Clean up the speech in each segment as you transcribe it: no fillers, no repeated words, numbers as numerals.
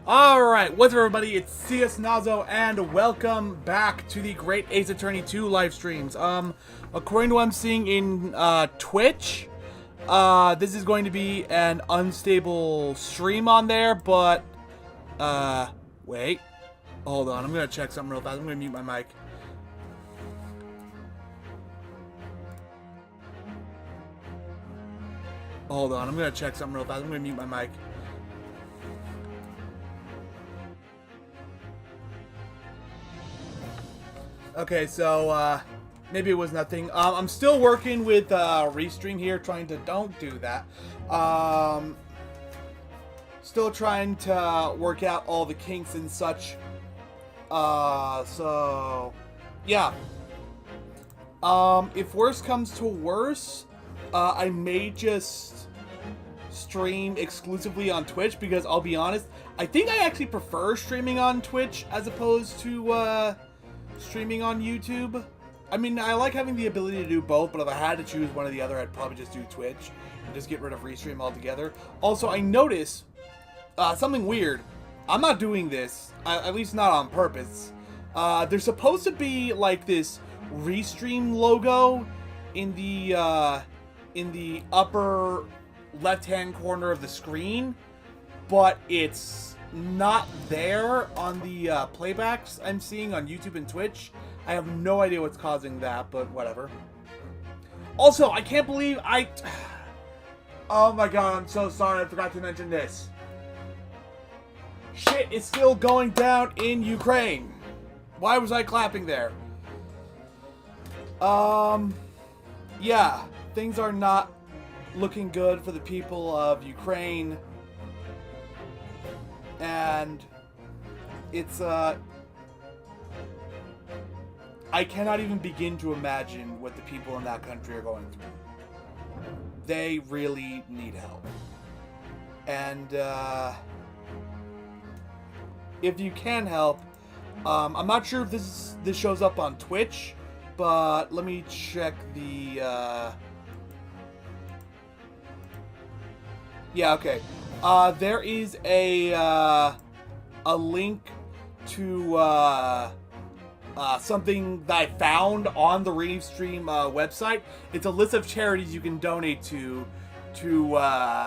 Alright, what's up everybody, it's CS Nazo, and welcome back to the Great Ace Attorney 2 live streams. According to what I'm seeing in, Twitch, this is going to be an unstable stream on there, but, wait. Hold on, I'm gonna check something real fast. I'm gonna mute my mic. Hold on, I'm gonna check something real fast. I'm gonna mute my mic. Okay, so, maybe it was nothing. I'm still working with, Restream here, trying to... Don't do that. Still trying to work out all the kinks and such. So... Yeah. If worse comes to worse, I may just stream exclusively on Twitch, because I'll be honest, I think I actually prefer streaming on Twitch as opposed to, streaming on YouTube. I mean, I like having the ability to do both, but if I had to choose one or the other, I'd probably just do Twitch and just get rid of Restream altogether. Also, I notice something weird. I'm not doing this, at least not on purpose. There's supposed to be like this Restream logo in the upper left-hand corner of the screen, but it's not there on the playbacks I'm seeing on YouTube and Twitch. I have no idea what's causing that, but whatever. Also, I can't believe oh my god, I'm so sorry, I forgot to mention this. Shit is still going down in Ukraine. Why was I clapping there? Yeah, things are not looking good for the people of Ukraine. And it's, I cannot even begin to imagine what the people in that country are going through. They really need help. And, if you can help, I'm not sure if this shows up on Twitch, but let me check the, yeah, okay. There is a link to, something that I found on the Restream, website. It's a list of charities you can donate to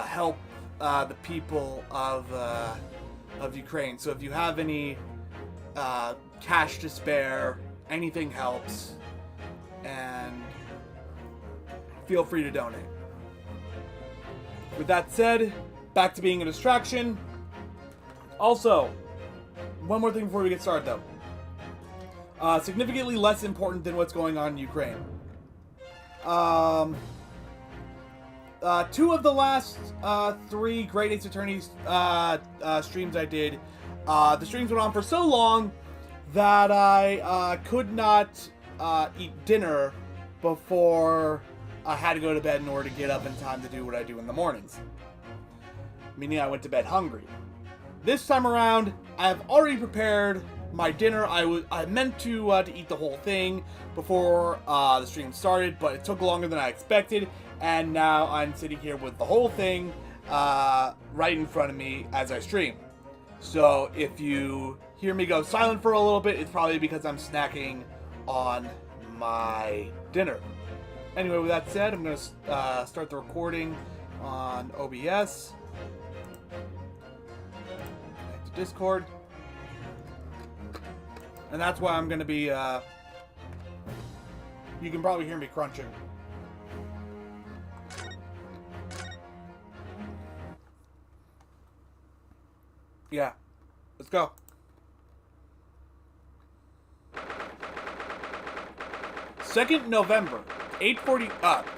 help, the people of Ukraine. So if you have any, cash to spare, anything helps, and feel free to donate. With that said, back to being a distraction. Also, one more thing before we get started, though. Significantly less important than what's going on in Ukraine. Two of the last three Great Ace Attorneys streams I did, the streams went on for so long that I could not eat dinner before I had to go to bed in order to get up in time to do what I do in the mornings. Meaning I went to bed hungry. This time around, I have already prepared my dinner. I meant to eat the whole thing before the stream started, but it took longer than I expected, and now I'm sitting here with the whole thing right in front of me as I stream. So if you hear me go silent for a little bit, it's probably because I'm snacking on my dinner. Anyway, with that said, I'm going to start the recording on OBS. Connect to Discord. And that's why I'm going to be, you can probably hear me crunching. Yeah. Let's go. November 2nd,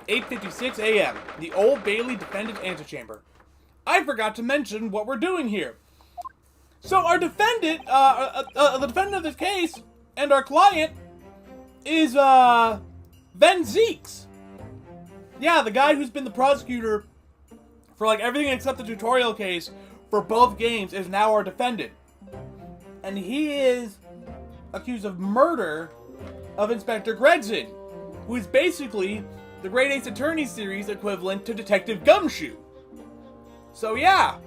8:56 a.m. The Old Bailey Defendant Antechamber. I forgot to mention what we're doing here. So our defendant, the defendant of this case, and our client, is, Ben Zeeks. Yeah, the guy who's been the prosecutor for, like, everything except the tutorial case for both games is now our defendant. And he is accused of murder of Inspector Gregson, who is basically the Great Ace Attorney series equivalent to Detective Gumshoe. So yeah,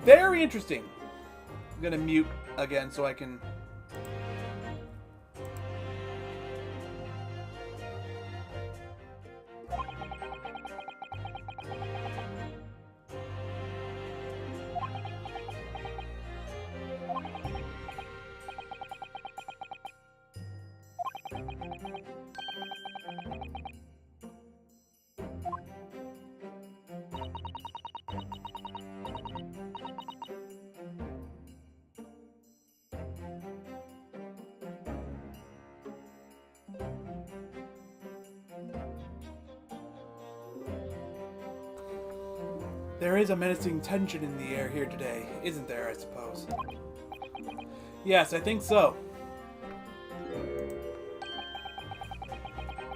very interesting. I'm gonna mute again so I can... There is a menacing tension in the air here today, isn't there, I suppose? Yes, I think so.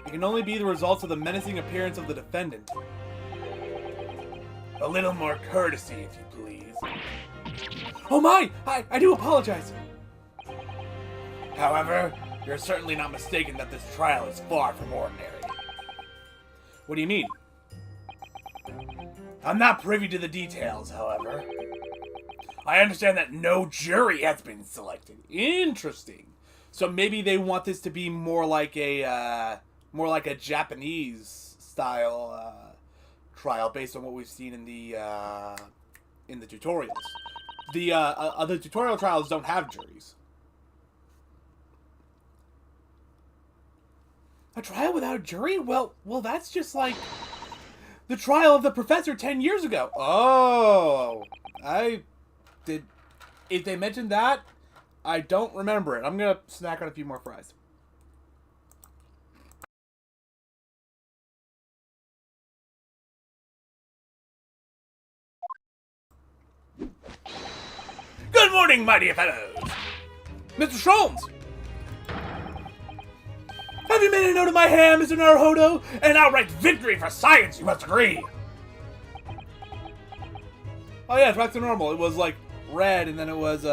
It can only be the results of the menacing appearance of the defendant. A little more courtesy, if you please. Oh my! I do apologize! However, you're certainly not mistaken that this trial is far from ordinary. What do you mean? I'm not privy to the details, however. I understand that no jury has been selected. Interesting. So maybe they want this to be more like a Japanese style trial based on what we've seen in the tutorials. The other tutorial trials don't have juries. A trial without a jury? Well, that's just like the trial of the professor 10 years ago. Oh, if they mentioned that, I don't remember it. I'm gonna snack on a few more fries. Good morning, my dear fellows. Mr. Sholmes! Have you made a note of my hand, Mr. Naruhodo? An outright victory for science, you must agree. Oh yeah, it's back to normal. It was like red and then it was,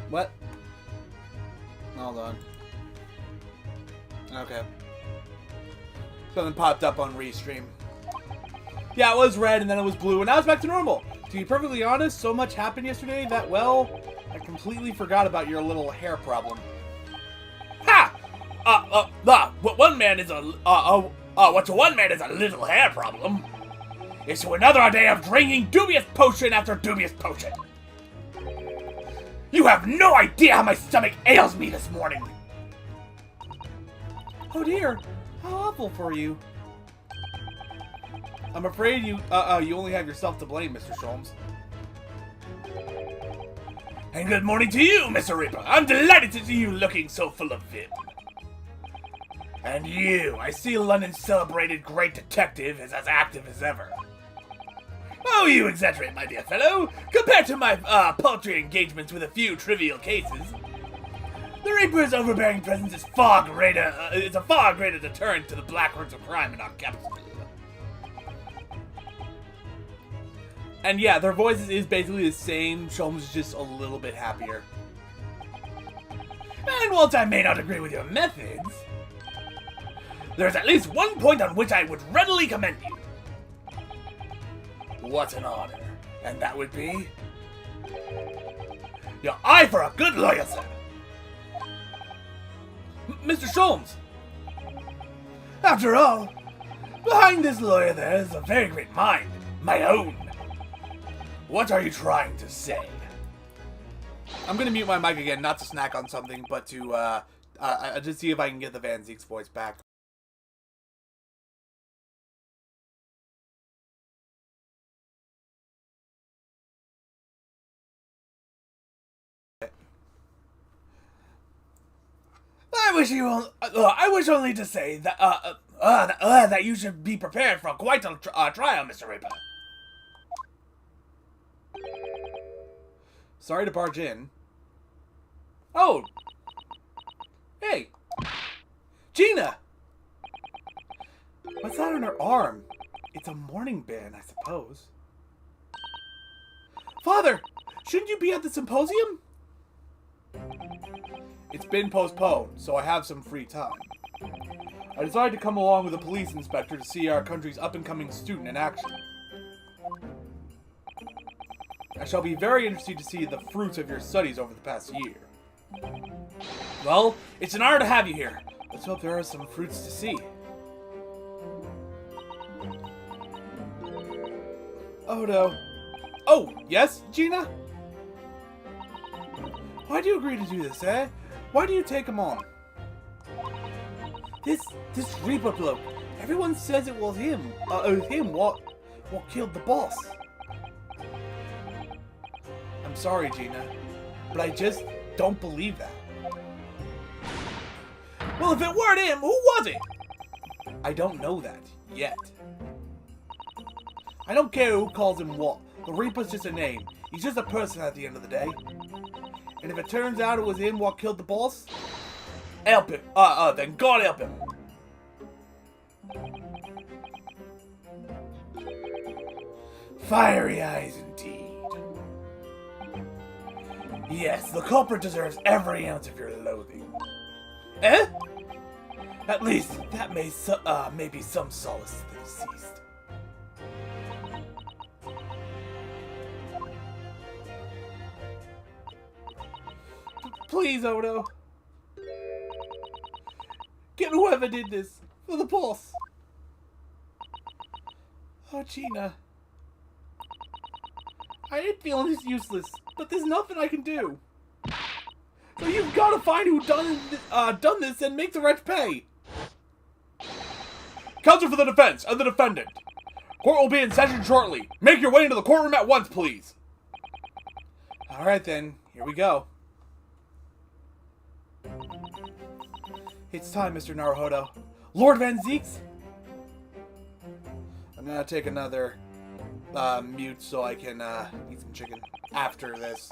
what? Hold on. Okay. Something popped up on Restream. Yeah, it was red and then it was blue and now it's back to normal. To be perfectly honest, so much happened yesterday that, well, I completely forgot about your little hair problem. Ha! What one man is what to one man is a little hair problem is to another a day of drinking dubious potion after dubious potion. You have no idea how my stomach ails me this morning. Oh dear, how awful for you. I'm afraid you only have yourself to blame, Mr. Sholmes. And good morning to you, Mr. Reaper. I'm delighted to see you looking so full of vim. And you, I see London's celebrated great detective is as active as ever. Oh, you exaggerate, my dear fellow. Compared to my paltry engagements with a few trivial cases, the Reaper's overbearing presence is a far greater deterrent to the black hordes of crime in our capital. And yeah, their voices is basically the same. Sholmes is just a little bit happier. And whilst I may not agree with your methods, there's at least one point on which I would readily commend you. What an honor. And that would be your eye for a good lawyer, sir. Mr. Sholmes! After all, behind this lawyer there is a very great mind, my own. What are you trying to say? I'm gonna mute my mic again, not to snack on something, but to just see if I can get the Van Zeke's voice back. I wish only to say that that you should be prepared for quite a trial, Mr. Reaper. Sorry to barge in. Oh! Hey! Gina! What's that on her arm? It's a mourning band, I suppose. Father! Shouldn't you be at the symposium? It's been postponed, so I have some free time. I decided to come along with a police inspector to see our country's up-and-coming student in action. I shall be very interested to see the fruits of your studies over the past year. Well, it's an honor to have you here. Let's hope there are some fruits to see. Odo. Oh, yes, Gina? Why do you agree to do this, eh? Why do you take him on? This Reaper bloke. Everyone says it was him. What killed the boss. I'm sorry, Gina, but I just don't believe that. Well, if it weren't him, who was it? I don't know that yet. I don't care who calls him what. The Reaper's just a name. He's just a person at the end of the day. And if it turns out it was him what killed the boss, help him. Then God help him. Fiery eyes indeed. Yes, the culprit deserves every ounce of your loathing. Eh? At least that may be some solace to the deceased. Please, Odo. Get whoever did this for the boss. Oh, Gina. I ain't feeling this useless, but there's nothing I can do. So you've got to find who done this and make the wretch pay. Counsel for the defense and the defendant. Court will be in session shortly. Make your way into the courtroom at once, please. All right, then. Here we go. It's time, Mr. Naruhodo. Lord Van Zieks? I'm gonna take another mute so I can eat some chicken after this.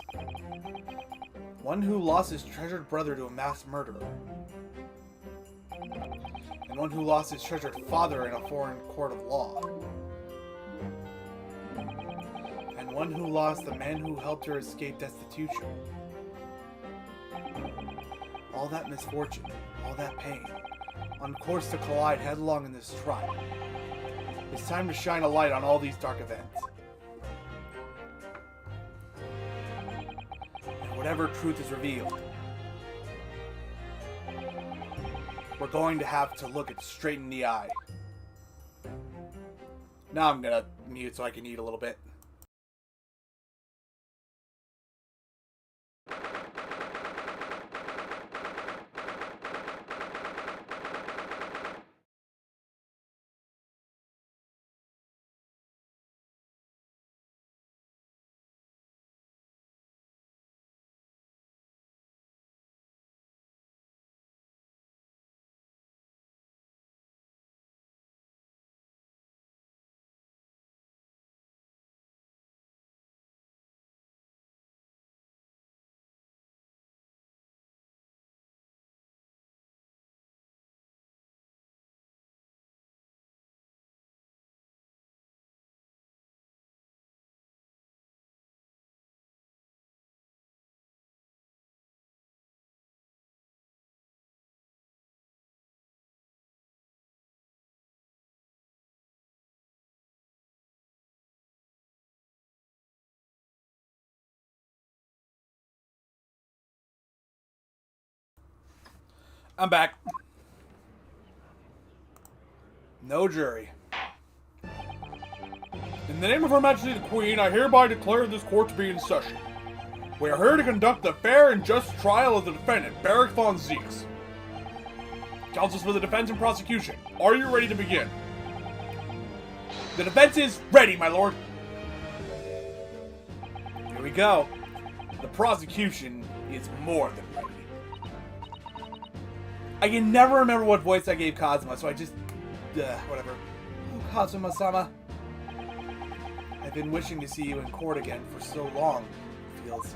One who lost his treasured brother to a mass murderer. And one who lost his treasured father in a foreign court of law. And one who lost the man who helped her escape destitution. All that misfortune, all that pain, on course to collide headlong in this trial. It's time to shine a light on all these dark events. And whatever truth is revealed, we're going to have to look it straight in the eye. Now I'm gonna mute so I can eat a little bit. I'm back. No jury. In the name of Her Majesty the Queen, I hereby declare this court to be in session. We are here to conduct the fair and just trial of the defendant, Beric Von Zieks. Counsels for the defense and prosecution, are you ready to begin? The defense is ready, my lord. Here we go. The prosecution is more than ready. I can never remember what voice I gave Kazuma, so I just... whatever. Oh, Kazuma-sama. I've been wishing to see you in court again for so long, it feels.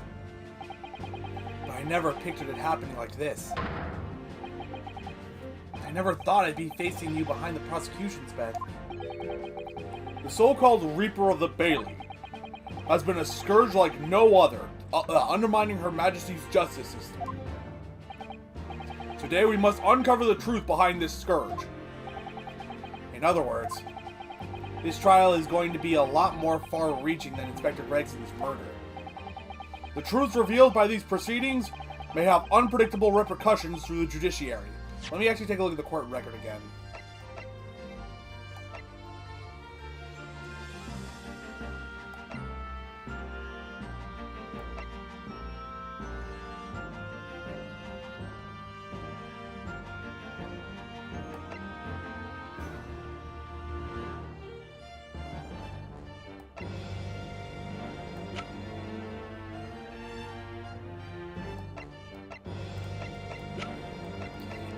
But I never pictured it happening like this. I never thought I'd be facing you behind the prosecution's bench. The so-called Reaper of the Bailey has been a scourge like no other, undermining Her Majesty's justice system. Today we must uncover the truth behind this scourge. In other words, this trial is going to be a lot more far-reaching than Inspector Gregson's murder. The truths revealed by these proceedings may have unpredictable repercussions through the judiciary. Let me actually take a look at the court record again.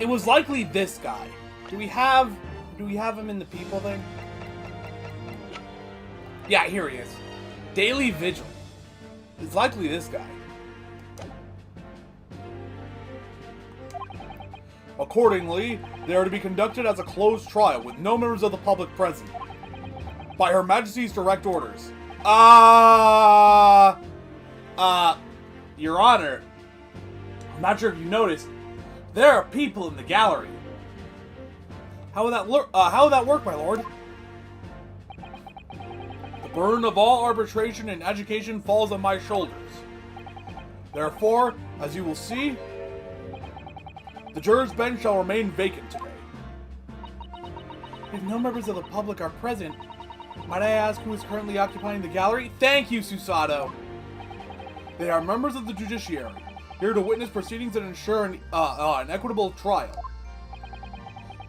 It was likely this guy. Do we have him in the people thing? Yeah, here he is. Daily Vigil. It's likely this guy. Accordingly, they are to be conducted as a closed trial with no members of the public present. By Her Majesty's direct orders. Your Honor. I'm not sure if you noticed. There are people in the gallery. How would that work, my lord? The burden of all arbitration and education falls on my shoulders. Therefore, as you will see, the jurors' bench shall remain vacant today. If no members of the public are present, might I ask who is currently occupying the gallery? Thank you, Susato. They are members of the judiciary, here to witness proceedings and ensure an equitable trial.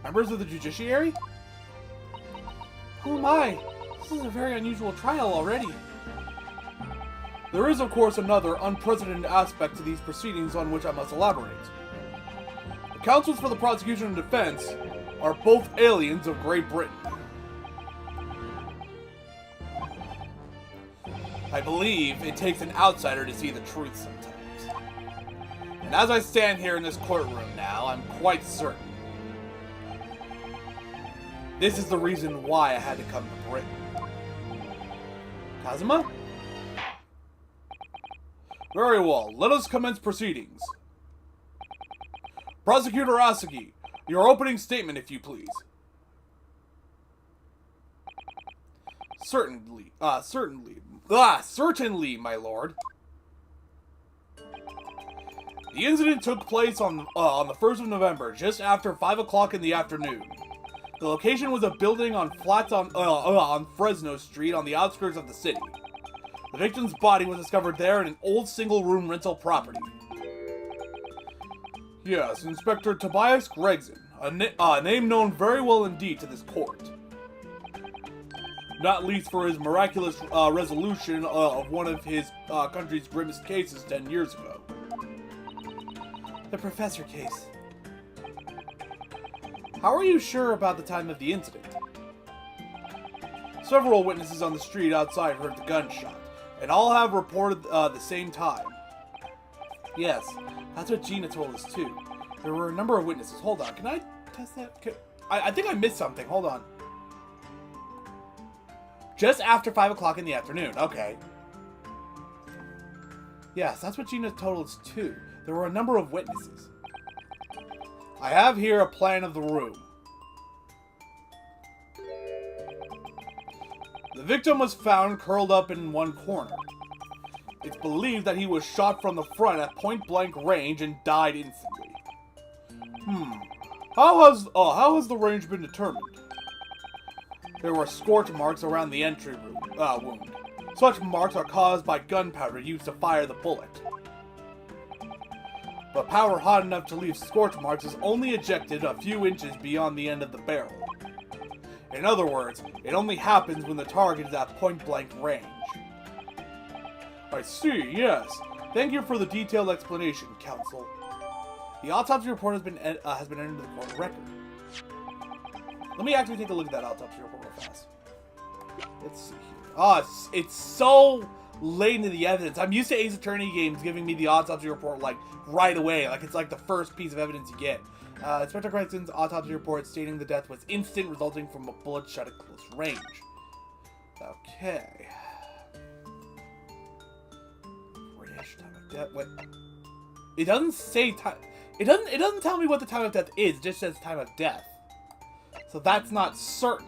Members of the judiciary? Who am I? This is a very unusual trial already. There is, of course, another unprecedented aspect to these proceedings on which I must elaborate. The counsels for the prosecution and defense are both aliens of Great Britain. I believe it takes an outsider to see the truth sometimes. And as I stand here in this courtroom now, I'm quite certain. This is the reason why I had to come to Britain. Kazuma? Very well, let us commence proceedings. Prosecutor Asagi, your opening statement, if you please. Certainly, my lord. The incident took place on the 1st of November, just after 5 o'clock in the afternoon. The location was a building on flats on Fresno Street on the outskirts of the city. The victim's body was discovered there in an old single-room rental property. Yes, Inspector Tobias Gregson, a name known very well indeed to this court. Not least for his miraculous resolution of one of his country's grimmest cases 10 years ago. The Professor case. How are you sure about the time of the incident? Several witnesses on the street outside heard the gunshot, and all have reported the same time. Yes, that's what Gina told us too. There were a number of witnesses. Hold on, can I test that? I think I missed something. Hold on. Just after 5 o'clock in the afternoon. Okay. Yes, that's what Gina told us too. There were a number of witnesses. I have here a plan of the room. The victim was found curled up in one corner. It's believed that he was shot from the front at point-blank range and died instantly. How has the range been determined? There were scorch marks around the entry wound. Such marks are caused by gunpowder used to fire the bullet. But powder hot enough to leave scorch marks is only ejected a few inches beyond the end of the barrel. In other words, it only happens when the target is at point-blank range. I see, yes. Thank you for the detailed explanation, counsel. The autopsy report has been entered into the court record. Let me actually take a look at that autopsy report real fast. Let's see here. Oh, it's so late into the evidence. I'm used to Ace Attorney games giving me the autopsy report, like, right away. Like, it's like the first piece of evidence you get. Inspector Gregson's autopsy report stating the death was instant, resulting from a bullet shot at close range. Okay. British time of death. What? It doesn't say time. It doesn't tell me what the time of death is. It just says time of death. So that's not certain.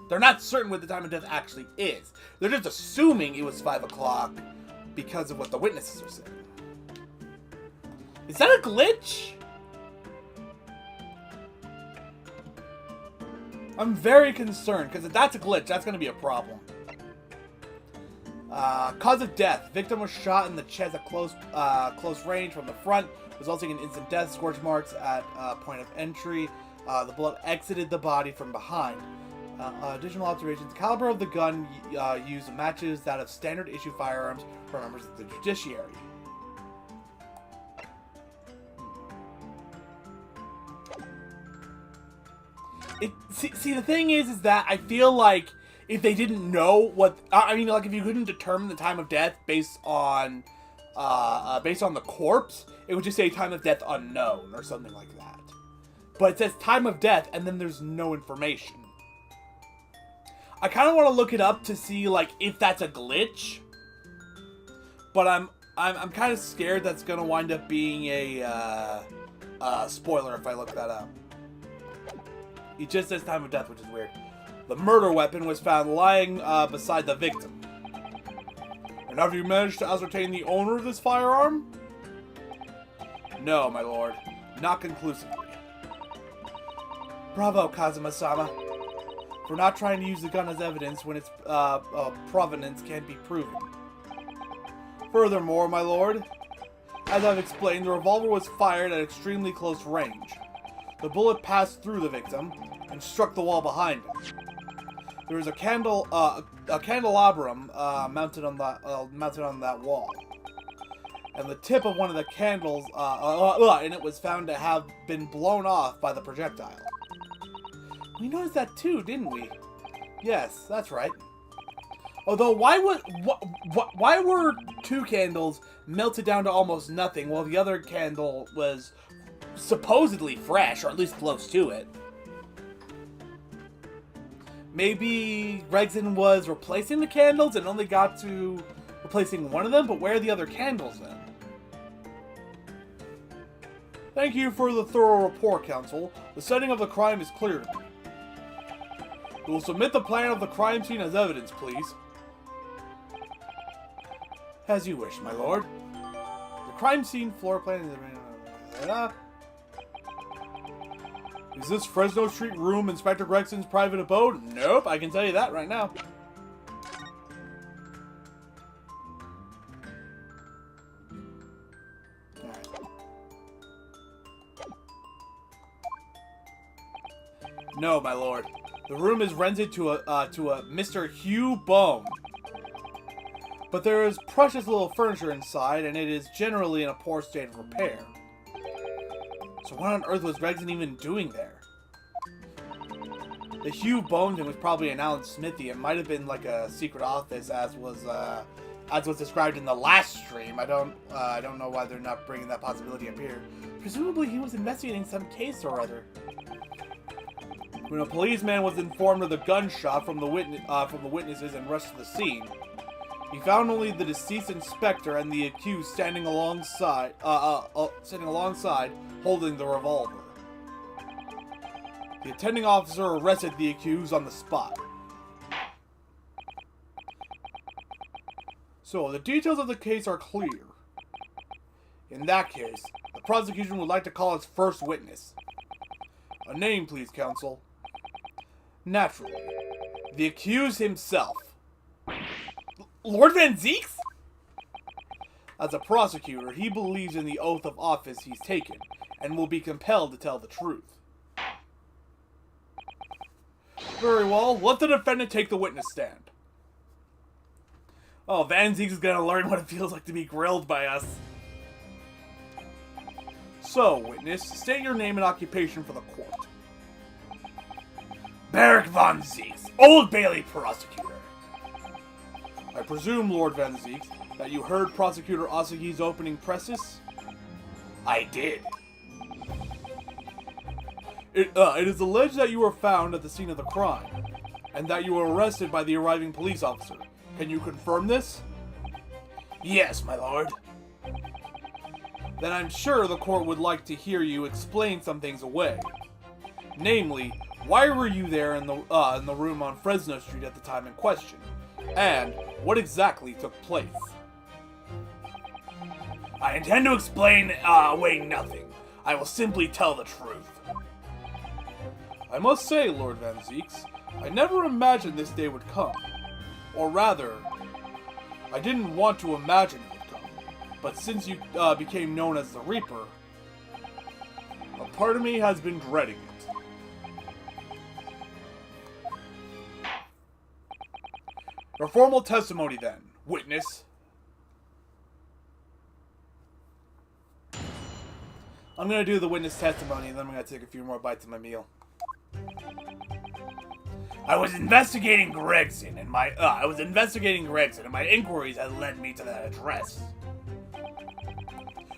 They're not certain what the time of death actually is. They're just assuming it was 5 o'clock because of what the witnesses are saying. Is that a glitch? I'm very concerned, because if that's a glitch, that's going to be a problem. Cause of death. Victim was shot in the chest at close range from the front, resulting in instant death, scorch marks at point of entry. The bullet exited the body from behind. Additional observations. The caliber of the gun used matches that of standard issue firearms for members of the judiciary. See, the thing is that I feel like if they didn't know what, I mean, like if you couldn't determine the time of death based on the corpse, it would just say time of death unknown or something like that. But it says time of death, and then there's no information. I kind of want to look it up to see like if that's a glitch, but I'm kind of scared that's gonna wind up being a spoiler if I look that up. He just says time of death, which is weird. The murder weapon was found lying beside the victim. And have you managed to ascertain the owner of this firearm? No, my lord. Not conclusively. Bravo, Kazuma-sama. For not trying to use the gun as evidence when its provenance can't be proven. Furthermore, my lord, as I've explained, the revolver was fired at extremely close range. The bullet passed through the victim and struck the wall behind him. There was a candelabrum mounted on that wall, and the tip of one of the candles, and it was found to have been blown off by the projectile. We noticed that too, didn't we? Yes, that's right. Although, why were two candles melted down to almost nothing while the other candle was supposedly fresh, or at least close to it? Maybe Gregson was replacing the candles and only got to replacing one of them, but where are the other candles then? Thank you for the thorough report, Counsel. The setting of the crime is clear to me. You will submit the plan of the crime scene as evidence, please. As you wish, my lord. The crime scene floor plan is... Is this Fresno Street room Inspector Gregson's private abode? Nope, I can tell you that right now. Alright. No, my lord. The room is rented to a Mr. Hugh Bone. But there is precious little furniture inside, and it is generally in a poor state of repair. So what on earth was Gregson even doing there? The Hugh Bone thing was probably an Alan Smithy. It might have been like a secret office, as was described in the last stream. I don't know why they're not bringing that possibility up here. Presumably, he was investigating some case or other. When a policeman was informed of the gunshot from the witnesses and rushed to the scene, he found only the deceased inspector and the accused standing alongside, holding the revolver. The attending officer arrested the accused on the spot. So, the details of the case are clear. In that case, the prosecution would like to call its first witness. A name, please, counsel. Naturally, the accused himself. Lord Van Zieks? As a prosecutor, he believes in the oath of office he's taken, and will be compelled to tell the truth. Very well, let the defendant take the witness stand. Oh, Van Zieks is gonna learn what it feels like to be grilled by us. So, witness, state your name and occupation for the court. Beric Von Zieks, Old Bailey prosecutor. I presume, Lord Van Zieks, that you heard Prosecutor Asagi's opening precis? I did. It is alleged that you were found at the scene of the crime, and that you were arrested by the arriving police officer. Can you confirm this? Yes, my lord. Then I'm sure the court would like to hear you explain some things away. Namely, why were you there in the room on Fresno Street at the time in question? And what exactly took place? I intend to explain away nothing. I will simply tell the truth. I must say, Lord Van Zieks, I never imagined this day would come. Or rather, I didn't want to imagine it would come. But since you became known as the Reaper, a part of me has been dreading it. Your formal testimony then, witness. I'm gonna do the witness testimony and then I'm gonna take a few more bites of my meal. I was investigating Gregson and my inquiries had led me to that address.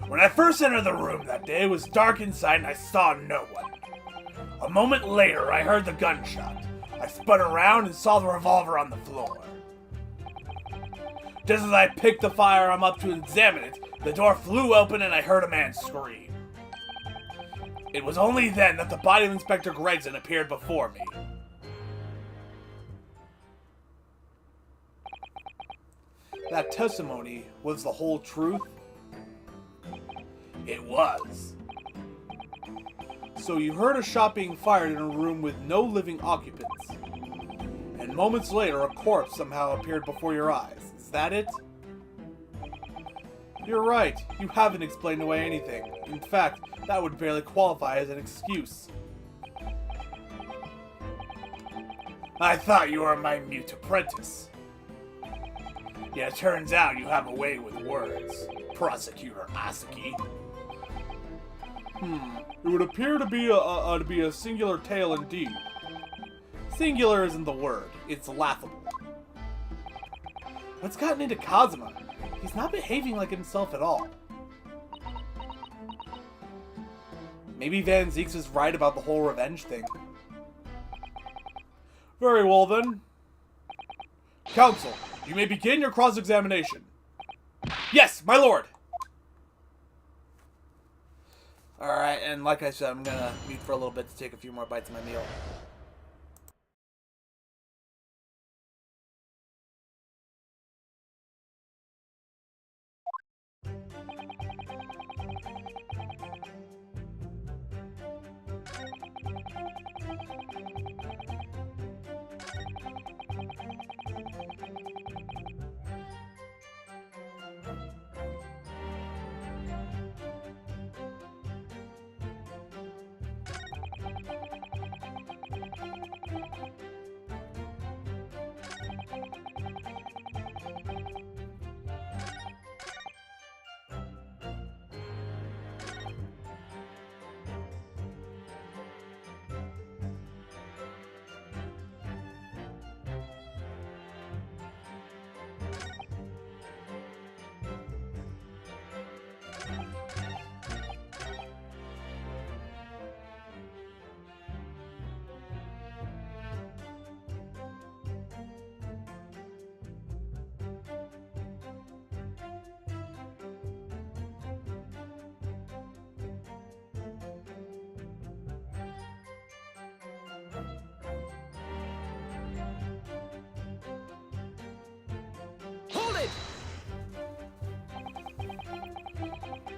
When I first entered the room that day, it was dark inside and I saw no one. A moment later, I heard the gunshot. I spun around and saw the revolver on the floor. Just as I picked the firearm up to examine it, the door flew open and I heard a man scream. It was only then that the body of Inspector Gregson appeared before me. That testimony was the whole truth? It was. So you heard a shot being fired in a room with no living occupants. And moments later, a corpse somehow appeared before your eyes. Is that it? You're right. You haven't explained away anything. In fact, that would barely qualify as an excuse. I thought you were my mute apprentice. Yet it turns out you have a way with words, Prosecutor Asaki. It would appear to be a singular tale indeed. Singular isn't the word. It's laughable. What's gotten into Kazuma? He's not behaving like himself at all. Maybe Van Zieks is right about the whole revenge thing. Very well then. Counsel, you may begin your cross-examination. Yes, my lord! Alright, and like I said, I'm gonna mute for a little bit to take a few more bites of my meal.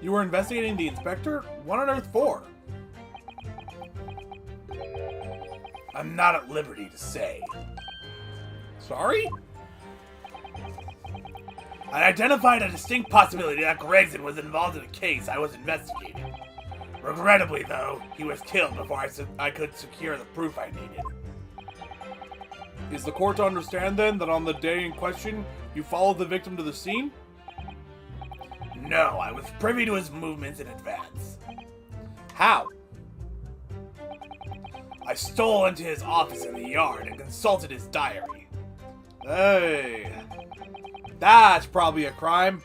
You were investigating the inspector? What on earth for? I'm not at liberty to say. Sorry? I identified a distinct possibility that Gregson was involved in a case I was investigating. Regrettably, though, he was killed before I could secure the proof I needed. Is the court to understand, then, that on the day in question, you followed the victim to the scene? No, I was privy to his movements in advance. How? I stole into his office in the yard and consulted his diary. Hey, that's probably a crime.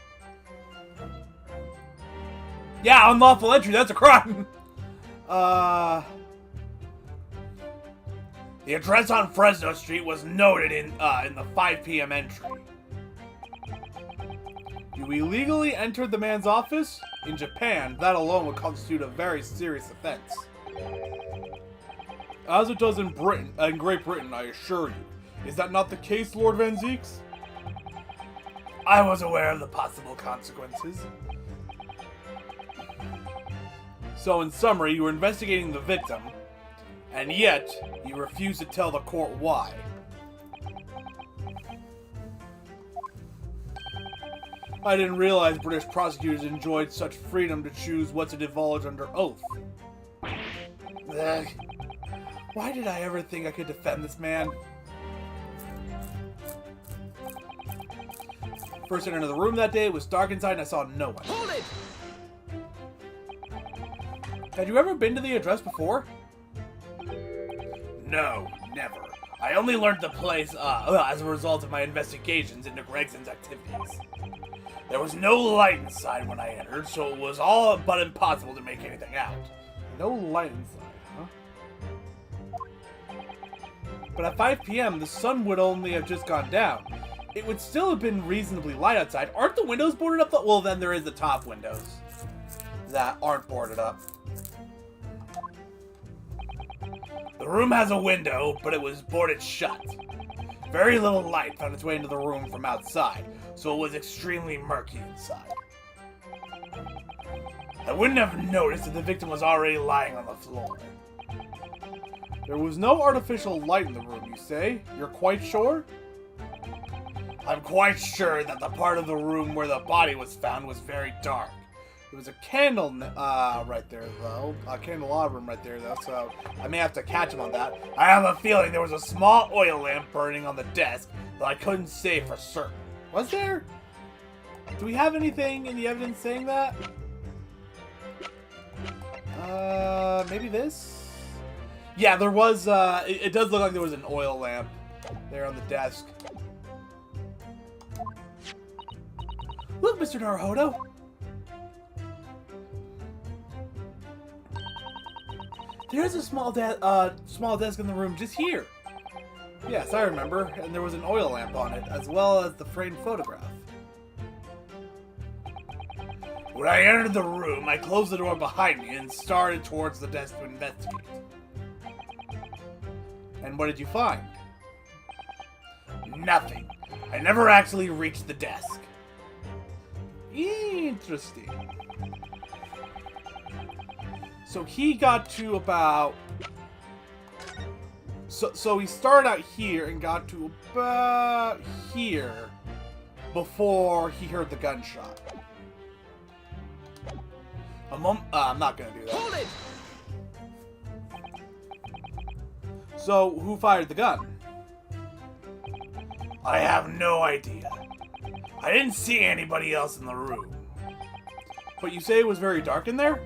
Yeah, unlawful entry, that's a crime. The address on Fresno Street was noted in the 5 p.m. entry. You illegally entered the man's office? In Japan, that alone would constitute a very serious offense. As it does in Great Britain, I assure you. Is that not the case, Lord Van Zieks? I was aware of the possible consequences. So in summary, you were investigating the victim, and yet you refuse to tell the court why. I didn't realize British prosecutors enjoyed such freedom to choose what to divulge under oath. Ugh. Why did I ever think I could defend this man? First I entered the room that day, it was dark inside and I saw no one. Hold it! Had you ever been to the address before? No, never. I only learned the place as a result of my investigations into Gregson's activities. There was no light inside when I entered, so it was all but impossible to make anything out. No light inside, huh? But at 5 p.m., the sun would only have just gone down. It would still have been reasonably light outside. Aren't the windows boarded up? Well, then there is the top windows that aren't boarded up. The room has a window, but it was boarded shut. Very little light found its way into the room from outside, so it was extremely murky inside. I wouldn't have noticed if the victim was already lying on the floor. There was no artificial light in the room, you say? You're quite sure? I'm quite sure that the part of the room where the body was found was very dark. There was a candle right there, though. A candelabrum right there, though, so I may have to catch him on that. I have a feeling there was a small oil lamp burning on the desk, but I couldn't say for certain. Was there? Do we have anything in the evidence saying that? Maybe this? Yeah, there was, it does look like there was an oil lamp there on the desk. Look, Mr. Naruhodo! There's a small desk in the room just here. Yes, I remember, and there was an oil lamp on it, as well as the framed photograph. When I entered the room, I closed the door behind me and started towards the desk to investigate. And what did you find? Nothing. I never actually reached the desk. Interesting. So he got to about... So he started out here and got to about here before he heard the gunshot. I'm not gonna do that. Hold it! So, who fired the gun? I have no idea. I didn't see anybody else in the room. But you say it was very dark in there?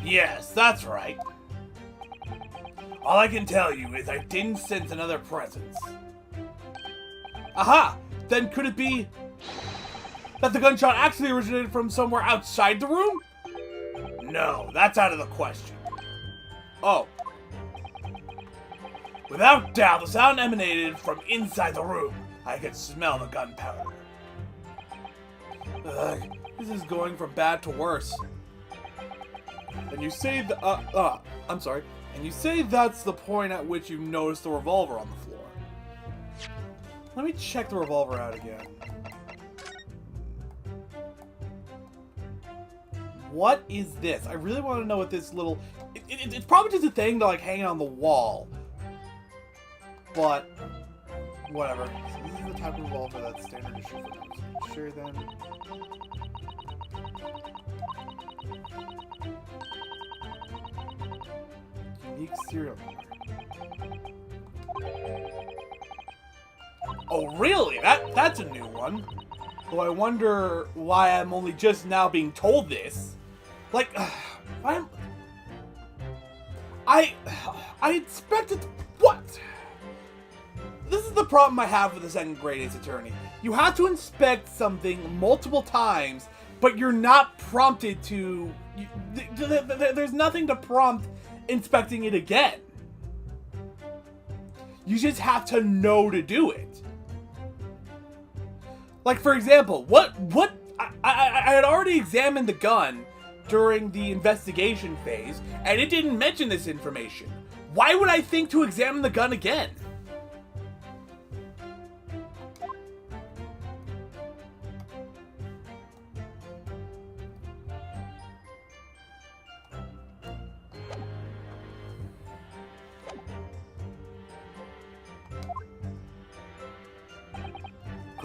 Yes, that's right. All I can tell you is I didn't sense another presence. Aha! Then could it be that the gunshot actually originated from somewhere outside the room? No, that's out of the question. Oh. Without doubt, the sound emanated from inside the room. I could smell the gunpowder. Ugh, this is going from bad to worse. And you say I'm sorry. And you say that's the point at which you noticed the revolver on the floor. Let me check the revolver out again. What is this? I really want to know what this little... It's probably just a thing to, like, hang on the wall. But, whatever. So this is the type of revolver that's standard to shoot for. Sure, then. Unique serial number. Oh, really? That's a new one. Though I wonder why I'm only just now being told this. Like, I expected... What? This is the problem I have with the second grade Ace Attorney. You have to inspect something multiple times, but you're not prompted to... There's nothing to prompt inspecting it again. You just have to know to do it. Like, for example, I had already examined the gun during the investigation phase, and it didn't mention this information. Why would I think to examine the gun again?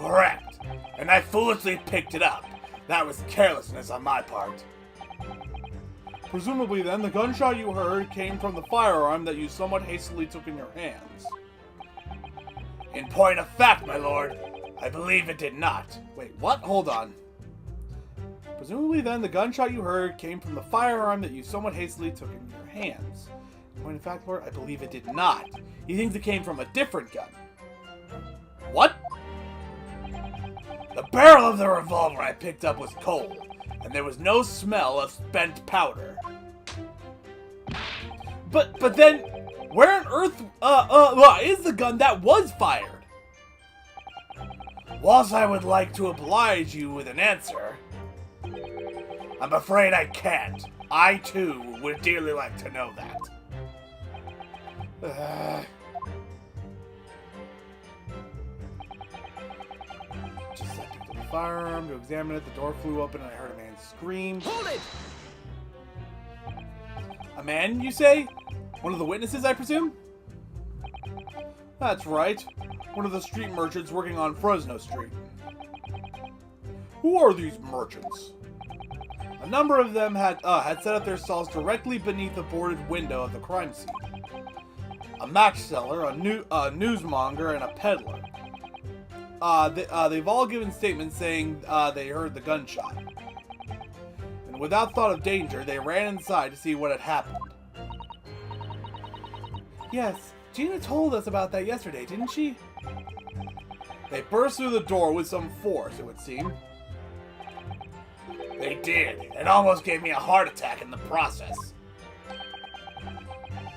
Correct. And I foolishly picked it up. That was carelessness on my part. Presumably then, the gunshot you heard came from the firearm that you somewhat hastily took in your hands. In point of fact, my lord, I believe it did not. Wait, what? Hold on. Presumably then, the gunshot you heard came from the firearm that you somewhat hastily took in your hands. In point of fact, lord, I believe it did not. He thinks it came from a different gun. What? The barrel of the revolver I picked up was cold, and there was no smell of spent powder. But then, where on earth, is the gun that was fired? Whilst I would like to oblige you with an answer, I'm afraid I can't. I, too, would dearly like to know that. Just stepped into the firearm to examine it. The door flew open and I heard a man scream. Hold it! A man, you say? One of the witnesses, I presume? That's right. One of the street merchants working on Fresno Street. Who are these merchants? A number of them had set up their stalls directly beneath the boarded window of the crime scene. A match seller, a newsmonger, and a peddler. They've all given statements saying they heard the gunshot. And without thought of danger, they ran inside to see what had happened. Yes, Gina told us about that yesterday, didn't she? They burst through the door with some force, it would seem. They did. It almost gave me a heart attack in the process.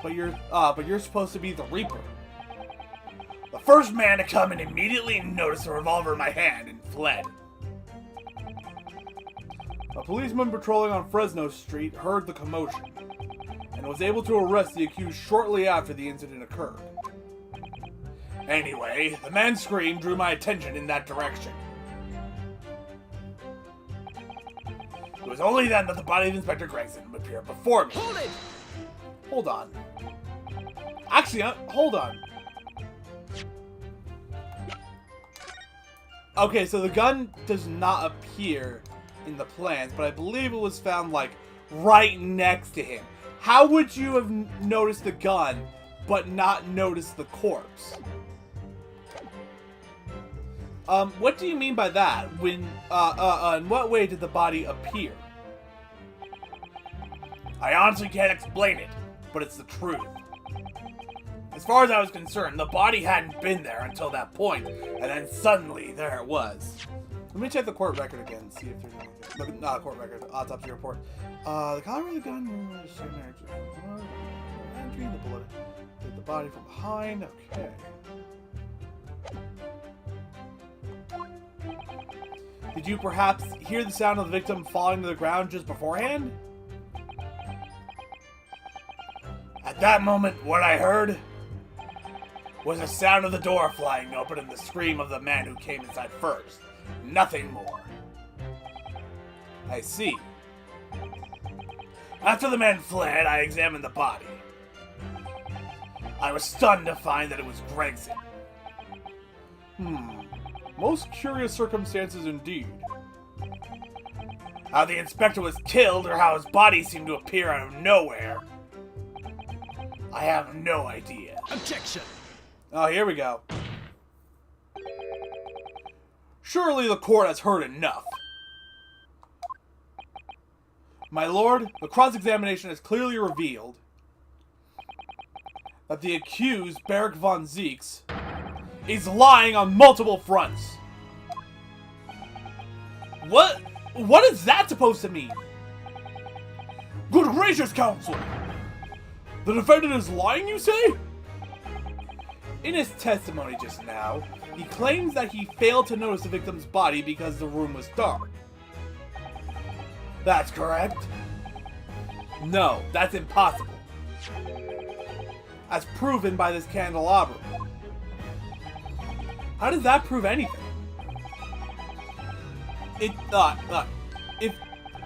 But you're supposed to be the Reaper. The first man to come in immediately noticed the revolver in my hand and fled. A policeman patrolling on Fresno Street heard the commotion and was able to arrest the accused shortly after the incident occurred. Anyway, the man's scream drew my attention in that direction. It was only then that the body of Inspector Gregson appeared before me. Hold it! Hold on. Actually, hold on. Okay, so the gun does not appear in the plans, but I believe it was found, like, right next to him. How would you have noticed the gun, but not noticed the corpse? What do you mean by that? When, in what way did the body appear? I honestly can't explain it, but it's the truth. As far as I was concerned, the body hadn't been there until that point, and then suddenly, there it was. Let me check the court record again, see if there's anything. Not a court record, autopsy report. The caliber of the gun was entering the bullet. Hit the body from behind. Okay. Did you perhaps hear the sound of the victim falling to the ground just beforehand? At that moment, what I heard was the sound of the door flying open and the scream of the man who came inside first. Nothing more. I see. After the man fled, I examined the body. I was stunned to find that it was Gregson. Most curious circumstances indeed. How the inspector was killed or how his body seemed to appear out of nowhere, I have no idea. Objection! Oh, here we go. Surely the court has heard enough. My lord, the cross-examination has clearly revealed that the accused, Beric von Zieks, is lying on multiple fronts. What is that supposed to mean? Good gracious, counsel! The defendant is lying, you say? In his testimony just now, he claims that he failed to notice the victim's body because the room was dark. That's correct. No, that's impossible. As proven by this candelabrum. How does that prove anything?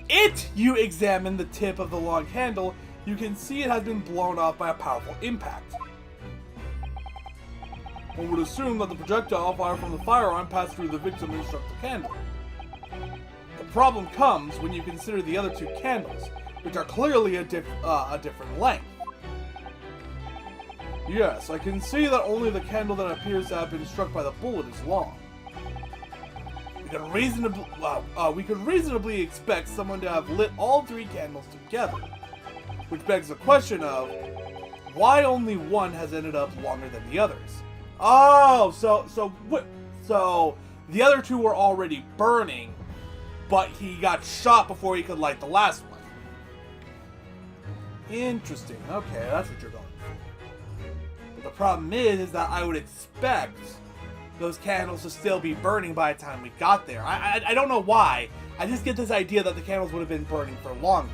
If you examine the tip of the long handle, you can see it has been blown off by a powerful impact. one would assume that the projectile fired from the firearm passed through the victim and struck the candle. The problem comes when you consider the other two candles, which are clearly a different length. Yes, I can see that only the candle that appears to have been struck by the bullet is long. We could reasonably expect someone to have lit all three candles together, which begs the question of why only one has ended up longer than the others. Oh, so the other two were already burning, but he got shot before he could light the last one. Interesting. Okay, that's what you're going for. But the problem is that I would expect those candles to still be burning by the time we got there. I don't know why. I just get this idea that the candles would have been burning for longer.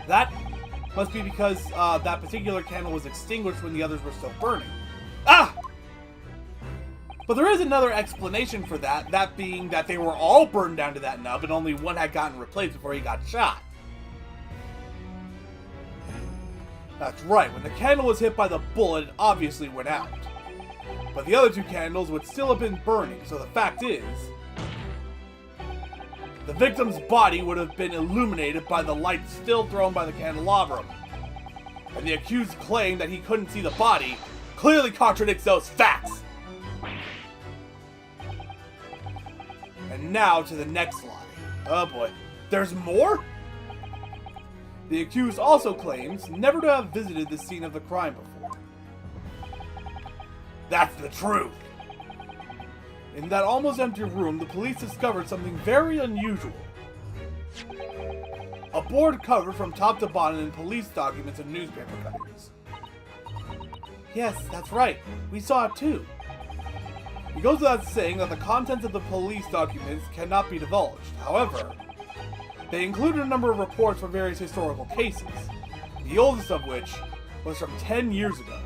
That must be because that particular candle was extinguished when the others were still burning. Ah! But there is another explanation for that, that being that they were all burned down to that nub and only one had gotten replaced before he got shot. That's right, when the candle was hit by the bullet, it obviously went out. But the other two candles would still have been burning, so the fact is, the victim's body would have been illuminated by the light still thrown by the candelabrum. And the accused's claim that he couldn't see the body clearly contradicts those facts. And now to the next lie. Oh boy. There's more? The accused also claims never to have visited the scene of the crime before. That's the truth. In that almost empty room, the police discovered something very unusual. A board covered from top to bottom in police documents and newspaper cuttings. Yes, that's right. We saw it too. It goes without saying that the contents of the police documents cannot be divulged. However, they included a number of reports from various historical cases, the oldest of which was from 10 years ago.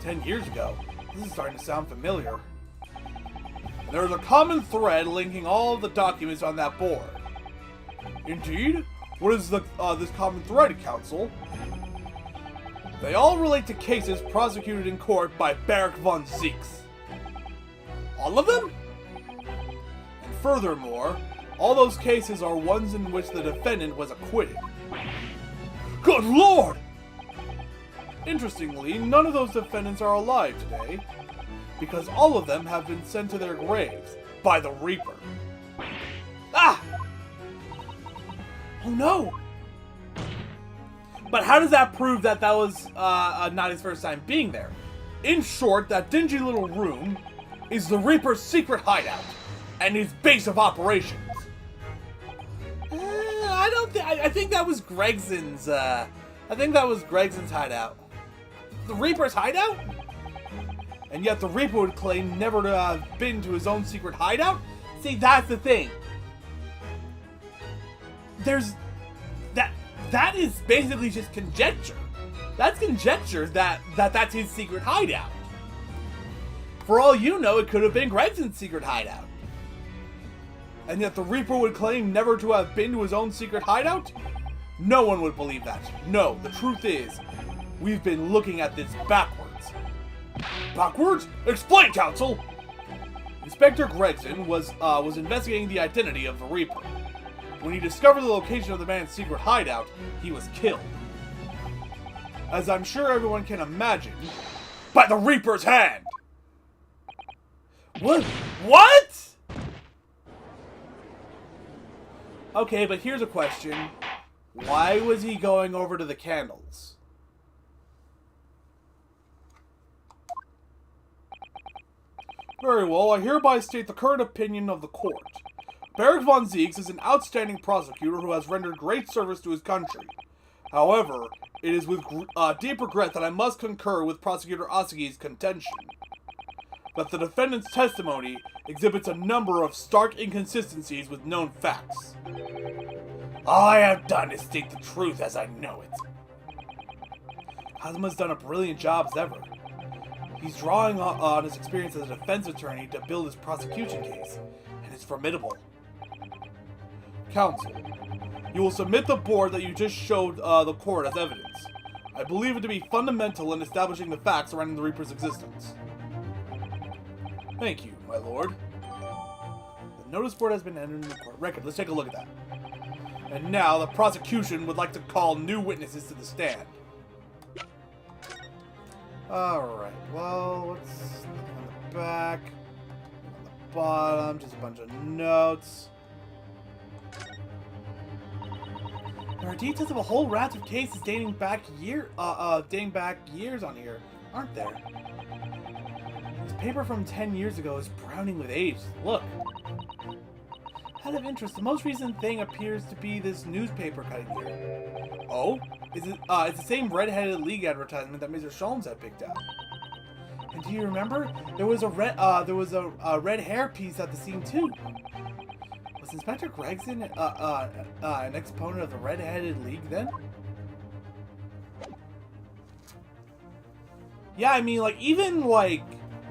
10 years ago? This is starting to sound familiar. And there is a common thread linking all of the documents on that board. Indeed? What is this common thread, Counsel? They all relate to cases prosecuted in court by Barak von Zieks. All of them? And furthermore, all those cases are ones in which the defendant was acquitted. Good Lord! Interestingly, none of those defendants are alive today, because all of them have been sent to their graves by the Reaper. Ah! Oh no! But how does that prove that that was not his first time being there? In short, that dingy little room is the Reaper's secret hideout and his base of operations. I think that was Gregson's. I think that was Gregson's hideout. The Reaper's hideout? And yet the Reaper would claim never to have been to his own secret hideout? See, that's the thing. That is basically just conjecture. That's conjecture that's his secret hideout. For all you know, it could have been Gregson's secret hideout. And yet the Reaper would claim never to have been to his own secret hideout? No one would believe that. No, the truth is, we've been looking at this backwards. Backwards? Explain, Counsel! Inspector Gregson was investigating the identity of the Reaper. When he discovered the location of the man's secret hideout, he was killed. As I'm sure everyone can imagine, by the Reaper's hand! What? What? Okay, but here's a question. Why was he going over to the candles? Very well, I hereby state the current opinion of the court. Barak von Zieks is an outstanding prosecutor who has rendered great service to his country. However, it is with deep regret that I must concur with Prosecutor Osagi's contention that the defendant's testimony exhibits a number of stark inconsistencies with known facts. All I have done is state the truth as I know it. Hazma's done a brilliant job as ever. He's drawing on his experience as a defense attorney to build his prosecution case, and it's formidable. Counsel, you will submit the board that you just showed the court as evidence. I believe it to be fundamental in establishing the facts surrounding the Reaper's existence. Thank you, my lord. The notice board has been entered in the court record. Let's take a look at that. And now, the prosecution would like to call new witnesses to the stand. Alright, well, what's nothing on the back, on the bottom, just a bunch of notes. There are details of a whole raft of cases dating back years on here, aren't there? This paper from 10 years ago is browning with age. Look. Out of interest, the most recent thing appears to be this newspaper cutting here. Oh? It's the same Red-Headed League advertisement that Mr. Sholmes had picked out. And do you remember? There was a red hair piece at the scene too. Was Inspector Gregson an exponent of the Red-Headed League then? Yeah, I mean, like, even, like,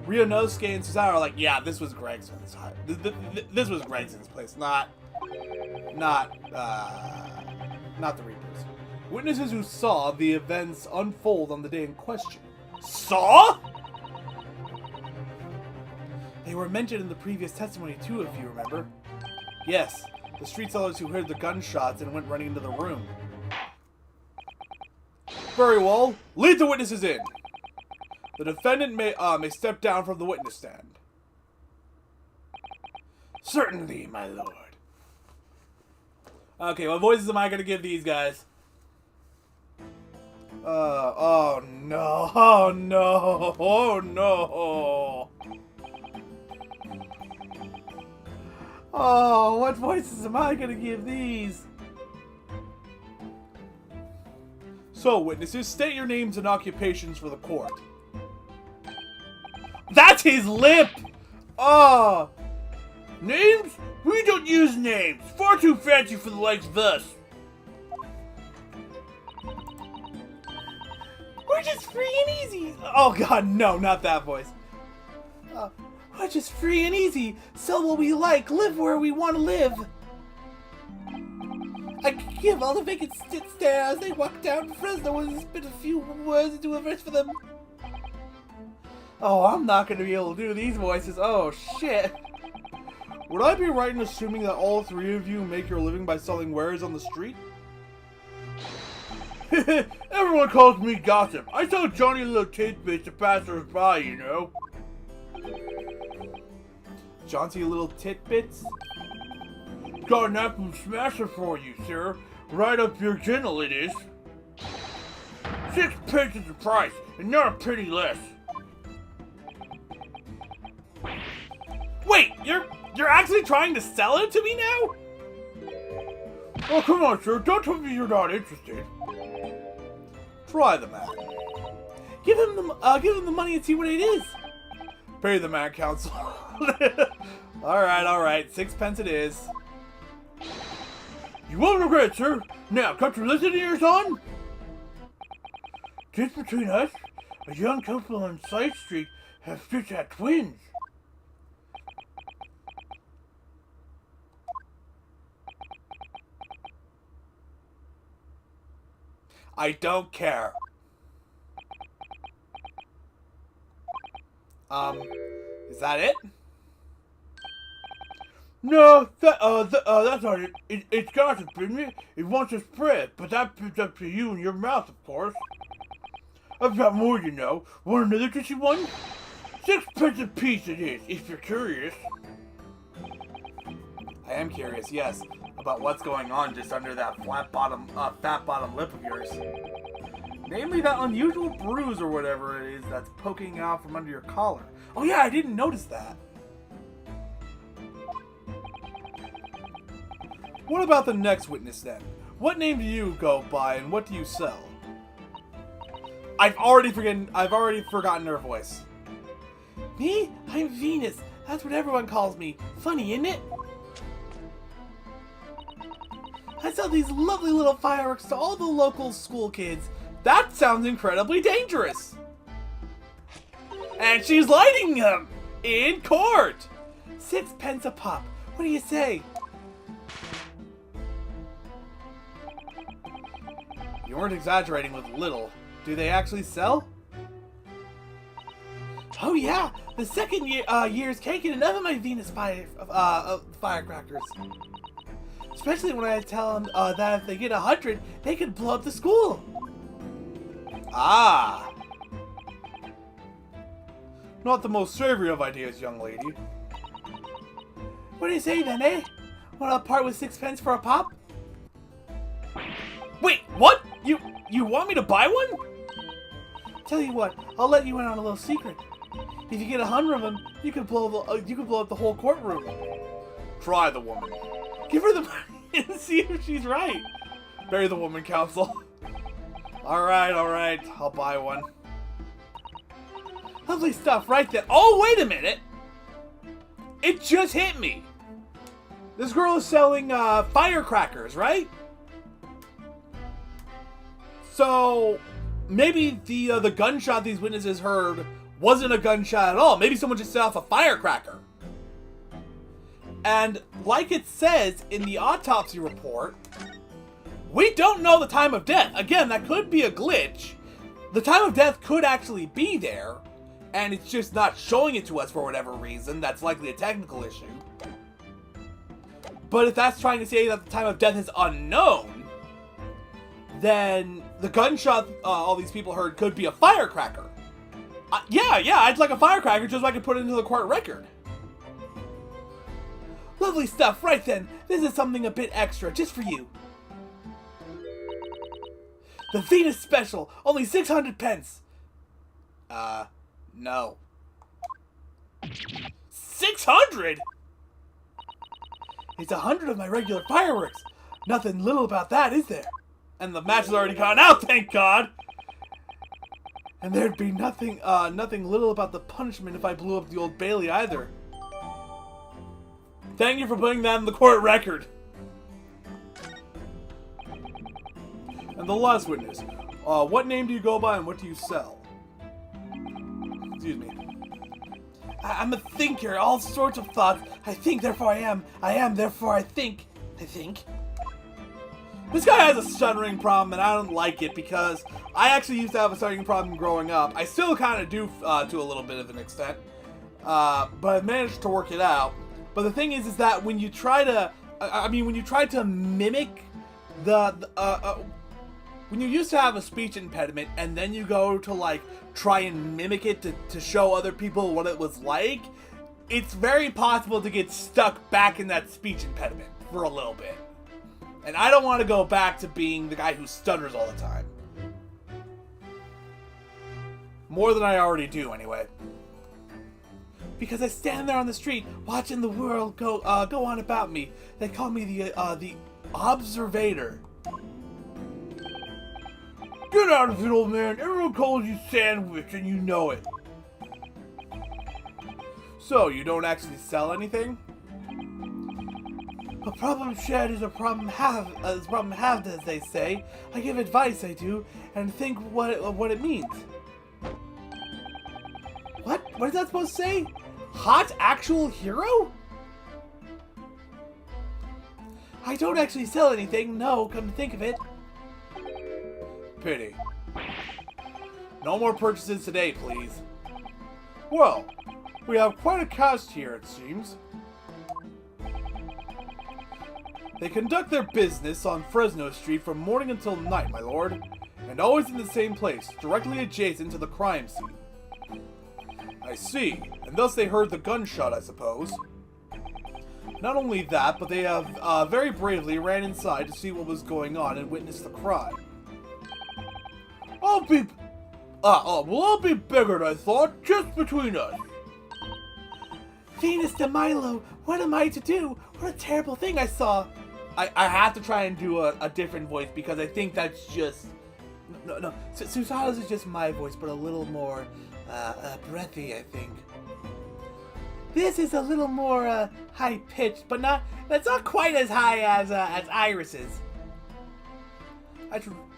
Ryunosuke and Suzawa are like, yeah, this was Gregson's. This was Gregson's place, not the Reapers. Witnesses who saw the events unfold on the day in question. Saw? They were mentioned in the previous testimony too, if you remember. Yes, the street sellers who heard the gunshots and went running into the room. Very well, lead the witnesses in. The defendant may step down from the witness stand. Certainly, my lord. Okay, what voices am I gonna give these guys? Oh no, oh no, oh no. Oh, what voices am I gonna give these? So, witnesses, state your names and occupations for the court. That's his lip! Oh! Names? We don't use names. Far too fancy for the likes of us. We're just free and easy. Oh god, no, not that voice. We're just free and easy. Sell what we like, live where we want to live. I give all the vacant stits there as they walk down to Fresno and spit a few words into a verse for them. Oh, I'm not going to be able to do these voices. Oh, shit. Would I be right in assuming that all three of you make your living by selling wares on the street? Everyone calls me Gossip. I sell Johnny little tidbits to passers-by, you know. Jaunty little titbits? Got an apple smasher for you, sir. Right up your gentle it is. 6 pence is the price, and not a penny less. Wait, you're actually trying to sell it to me now? Oh, come on, sir. Don't tell me you're not interested. Try the man. Give him the money and see what it is. Pay the man, counsel. All right. 6 pence it is. You won't regret it, sir. Now, come to listen to your son. Just between us, a young couple on Side Street have just had twins. I don't care. Is that it? No, that's not it. It's gossip, isn't it? It wants to spread, but that's up to you and your mouth, of course. I've got more, you know. Want another juicy one? 6 pence a piece it is, if you're curious. I am curious, yes, about what's going on just under that fat bottom lip of yours. Namely, that unusual bruise or whatever it is that's poking out from under your collar. Oh yeah, I didn't notice that. What about the next witness then? What name do you go by and what do you sell? I've already forgotten her voice. Me? I'm Venus. That's what everyone calls me. Funny, isn't it? I sell these lovely little fireworks to all the local school kids. That sounds incredibly dangerous. And she's lighting them in court. 6 pence a pop. What do you say? weren't exaggerating with little. Do they actually sell? Oh yeah, the second year's taken enough of my Venus firecrackers. Especially when I tell them that if they get 100, they could blow up the school. Ah. Not the most savory of ideas, young lady. What do you say then, eh? Want to part with 6 pence for a pop? Wait, what? You want me to buy one? Tell you what, I'll let you in on a little secret. If you get 100 of them, you can blow up the whole courtroom. Try the woman. Give her the money and see if she's right. Bury the woman, counsel. All right, I'll buy one. Lovely stuff, right there. Oh, wait a minute. It just hit me. This girl is selling firecrackers, right? So maybe the gunshot these witnesses heard wasn't a gunshot at all. Maybe someone just set off a firecracker. And like it says in the autopsy report, we don't know the time of death. Again, that could be a glitch. The time of death could actually be there, and it's just not showing it to us for whatever reason. That's likely a technical issue. But if that's trying to say that the time of death is unknown, then the gunshot all these people heard could be a firecracker. Yeah, I'd like a firecracker just so I could put it into the court record. Lovely stuff, right then. This is something a bit extra, just for you. The Venus Special, only 600 pence. No. 600? It's 100 of my regular fireworks. Nothing little about that, is there? And the match has already gone out, thank God! And there'd be nothing little about the punishment if I blew up the Old Bailey either. Thank you for putting that in the court record. And the last witness. What name do you go by and what do you sell? Excuse me. I'm a thinker, all sorts of thoughts. I think, therefore I am. I am, therefore I think. This guy has a stuttering problem, and I don't like it because I actually used to have a stuttering problem growing up. I still kind of do to a little bit of an extent, but I've managed to work it out. But the thing is that when you try to, when you try to mimic when you used to have a speech impediment and then you go to like try and mimic it to show other people what it was like, it's very possible to get stuck back in that speech impediment for a little bit. And I don't want to go back to being the guy who stutters all the time. More than I already do, anyway. Because I stand there on the street, watching the world go on about me. They call me the Observator. Get out of it, old man. Everyone calls you Sandwich, and you know it. So, you don't actually sell anything? A problem shared is a problem halved, as they say. I give advice, I do, and think what it means. What? What is that supposed to say? Hot actual hero? I don't actually sell anything, no, come to think of it. Pity. No more purchases today, please. Well, we have quite a cast here, it seems. They conduct their business on Fresno Street from morning until night, my lord, and always in the same place, directly adjacent to the crime scene. I see, and thus they heard the gunshot, I suppose. Not only that, but they have very bravely ran inside to see what was going on and witnessed the crime. I'll be bigger, I thought, just between us. Venus de Milo, what am I to do? What a terrible thing I saw. I have to try and do a different voice because I think that's just... No. Susano's is just my voice, but a little more breathy, I think. This is a little more high-pitched, but that's not quite as high as Iris's.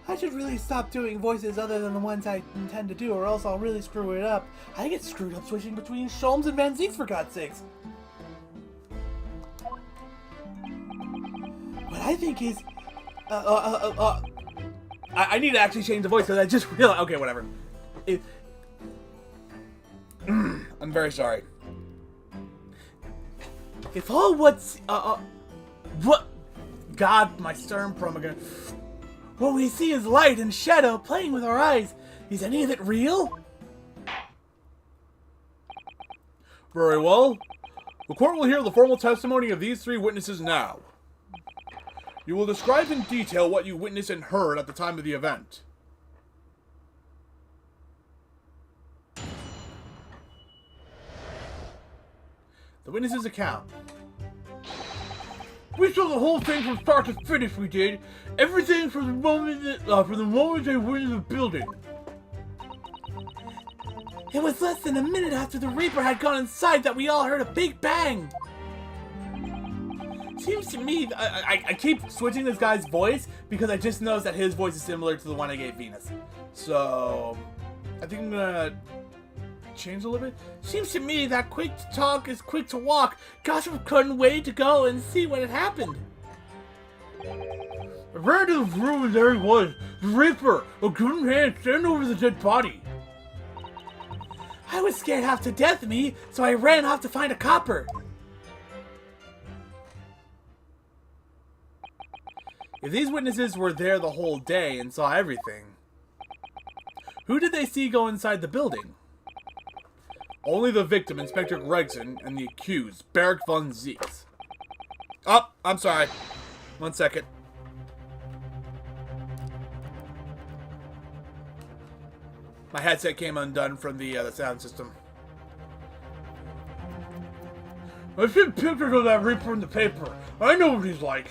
I should really stop doing voices other than the ones I intend to do, or else I'll really screw it up. I get screwed up switching between Sholmes and Van Zieks, for God's sakes. What I think is, I need to actually change the voice because I just realized. Okay, whatever. I'm very sorry. If all what's what? God, my stern again. What we see is light and shadow playing with our eyes. Is any of it real? Very well. The court will hear the formal testimony of these three witnesses now. You will describe in detail what you witnessed and heard at the time of the event. The witness's account. We saw the whole thing from start to finish, we did. Everything from the moment they were in the building. It was less than a minute after the Reaper had gone inside that we all heard a big bang. Seems to me, I keep switching this guy's voice because I just noticed that his voice is similar to the one I gave Venus. So, I think I'm gonna change a little bit. Seems to me that quick to talk is quick to walk. Gossip couldn't wait to go and see what had happened. I ran to the room and there he was, the Reaper, a gun in hand, standing over the dead body. I was scared half to death of me, so I ran off to find a copper. If these witnesses were there the whole day and saw everything, who did they see go inside the building? Only the victim, Inspector Gregson, and the accused, Barrick von Zeeks. Oh, I'm sorry. 1 second. My headset came undone from the sound system. I've seen pictures of that Reaper in the paper. I know what he's like.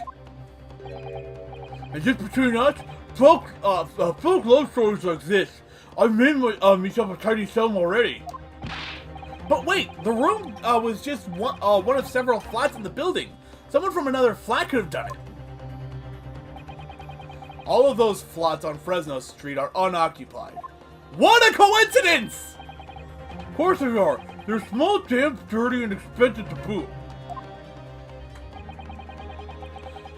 And just between us, folk love stories like this. I've made myself a tiny film already. But wait, the room was just one of several flats in the building. Someone from another flat could have done it. All of those flats on Fresno Street are unoccupied. What a coincidence! Of course they are. They're small, damp, dirty, and expensive to boot.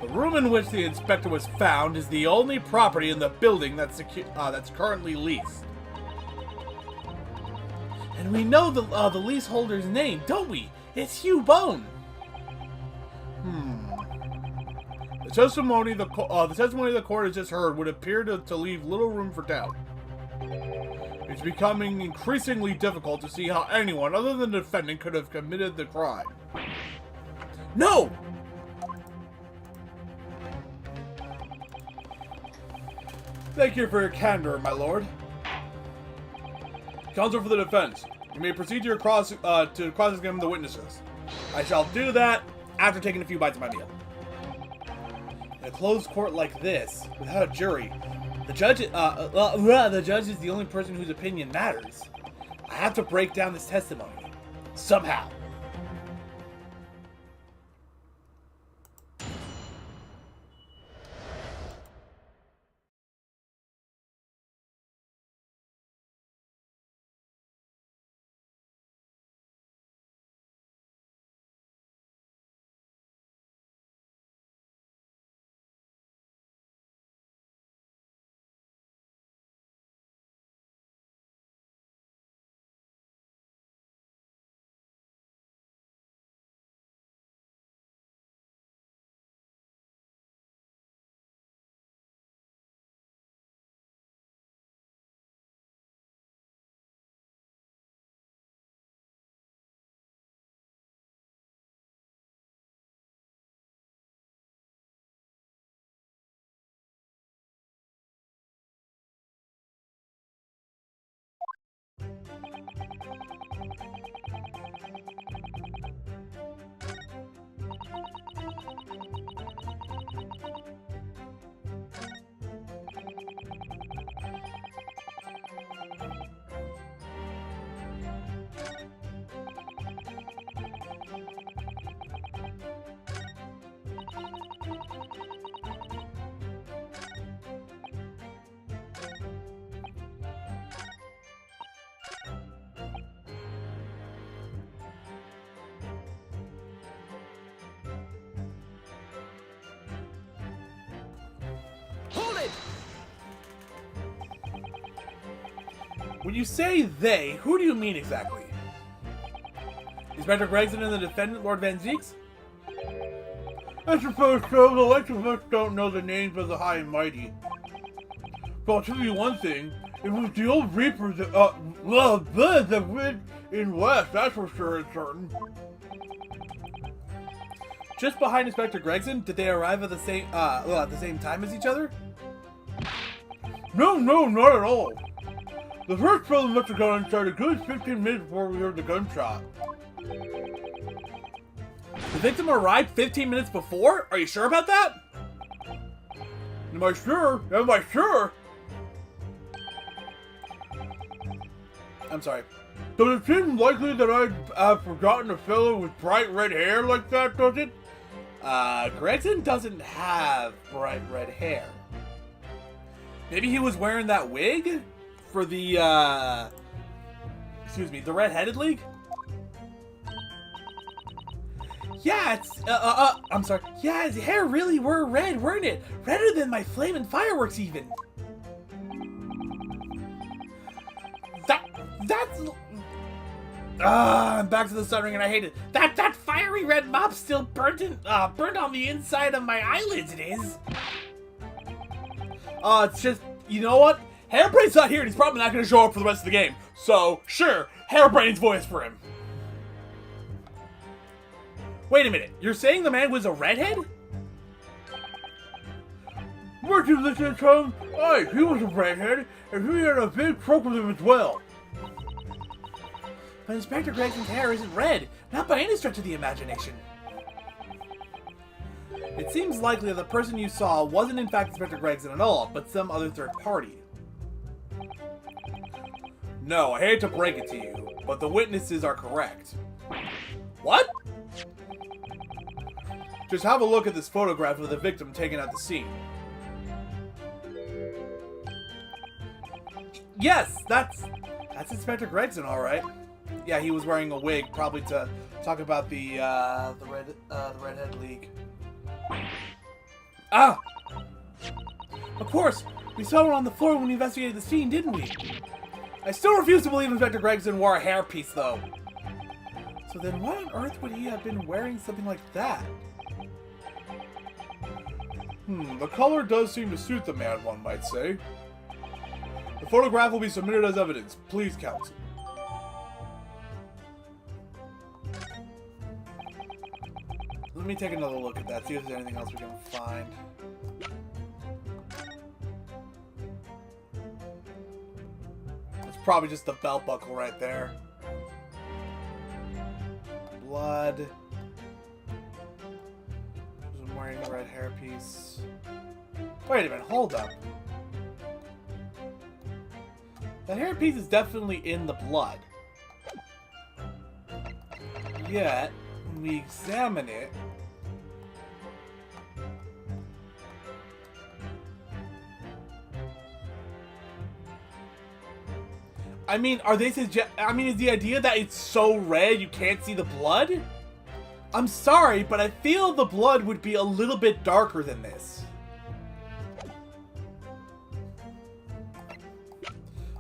The room in which the inspector was found is the only property in the building that's currently leased. And we know the leaseholder's name, don't we? It's Hugh Bone. The testimony the court has just heard would appear to leave little room for doubt. It's becoming increasingly difficult to see how anyone other than the defendant could have committed the crime. No! Thank you for your candor, my lord. Counsel for the defense, you may proceed to cross-examine the witnesses. I shall do that after taking a few bites of my meal. In a closed court like this, without a jury, the judge is the only person whose opinion matters. I have to break down this testimony. Somehow. When you say they, who do you mean exactly? Inspector Gregson and the defendant, Lord Van Zieks? I suppose so. The likes of us don't know the names of the high and mighty. But I'll tell you one thing. It was the old Reapers that, that went in West, that's for sure and certain. Just behind Inspector Gregson, did they arrive at the same time as each other? No, not at all. The first fellow must have gone inside a good 15 minutes before we heard the gunshot. The victim arrived 15 minutes before? Are you sure about that? Am I sure? Am I sure? I'm sorry. Does it seem likely that I'd have forgotten a fellow with bright red hair like that, does it? Gregson doesn't have bright red hair. Maybe he was wearing that wig for the, the Red-Headed League? Yeah, I'm sorry. Yeah, his hair really were red, weren't it? Redder than my flaming fireworks, even. I'm back to the stuttering and I hate it. That fiery red mop still burnt on the inside of my eyelids, it is. It's just, you know what? Hairbrain's not here and he's probably not going to show up for the rest of the game. So, sure, Hairbrain's voice for him. Wait a minute, you're saying the man was a redhead? Weren't you listening to him? Aye, he was a redhead, and he had a big truck with him as well. But Inspector Gregson's hair isn't red, not by any stretch of the imagination. It seems likely that the person you saw wasn't in fact Inspector Gregson at all, but some other third party. No, I hate to break it to you, but the witnesses are correct. What? Just have a look at this photograph of the victim taken at the scene. Yes, that's Inspector Gregson, all right. Yeah, he was wearing a wig, probably to talk about the Red-Headed League. Ah! Of course, we saw one on the floor when we investigated the scene, didn't we? I still refuse to believe Inspector Gregson wore a hairpiece, though. So then why on earth would he have been wearing something like that? The color does seem to suit the man, one might say. The photograph will be submitted as evidence. Please, counsel. Let me take another look at that, see if there's anything else we can find. It's probably just the belt buckle right there. Blood. I'm wearing the red hairpiece. Wait a minute, hold up. That hairpiece is definitely in the blood. Yet, when we examine it, I mean, is the idea that it's so red you can't see the blood? I'm sorry, but I feel the blood would be a little bit darker than this.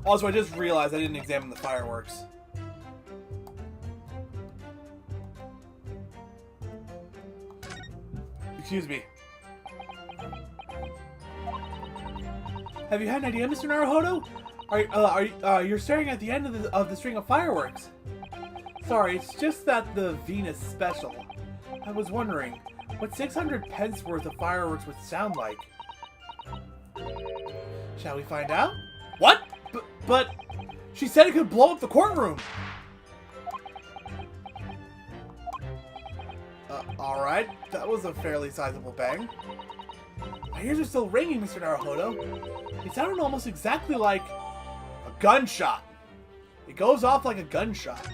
Also, I just realized I didn't examine the fireworks. Excuse me. Have you had an idea, Mr. Naruhodo? You're staring at the end of the string of fireworks. Sorry, it's just that the Venus special. I was wondering what 600 pence worth of fireworks would sound like. Shall we find out? What? But she said it could blow up the courtroom. Alright, that was a fairly sizable bang. My ears are still ringing, Mr. Naruhodo. It sounded almost exactly like a gunshot. It goes off like a gunshot.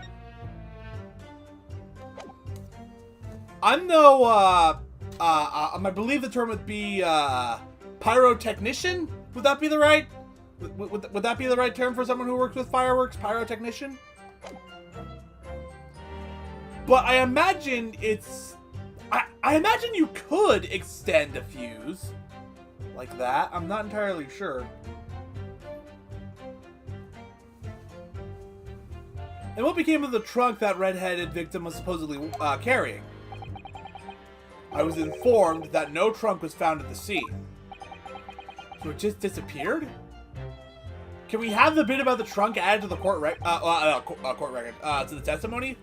I'm no, I believe the term would be, pyrotechnician? Would that be the right? Would that be the right term for someone who works with fireworks? Pyrotechnician? But I imagine it's... I imagine you could extend a fuse like that. I'm not entirely sure. And what became of the trunk that red-headed victim was supposedly carrying? I was informed that no trunk was found at the scene. So it just disappeared? Can we have the bit about the trunk added to the court record, to the testimony?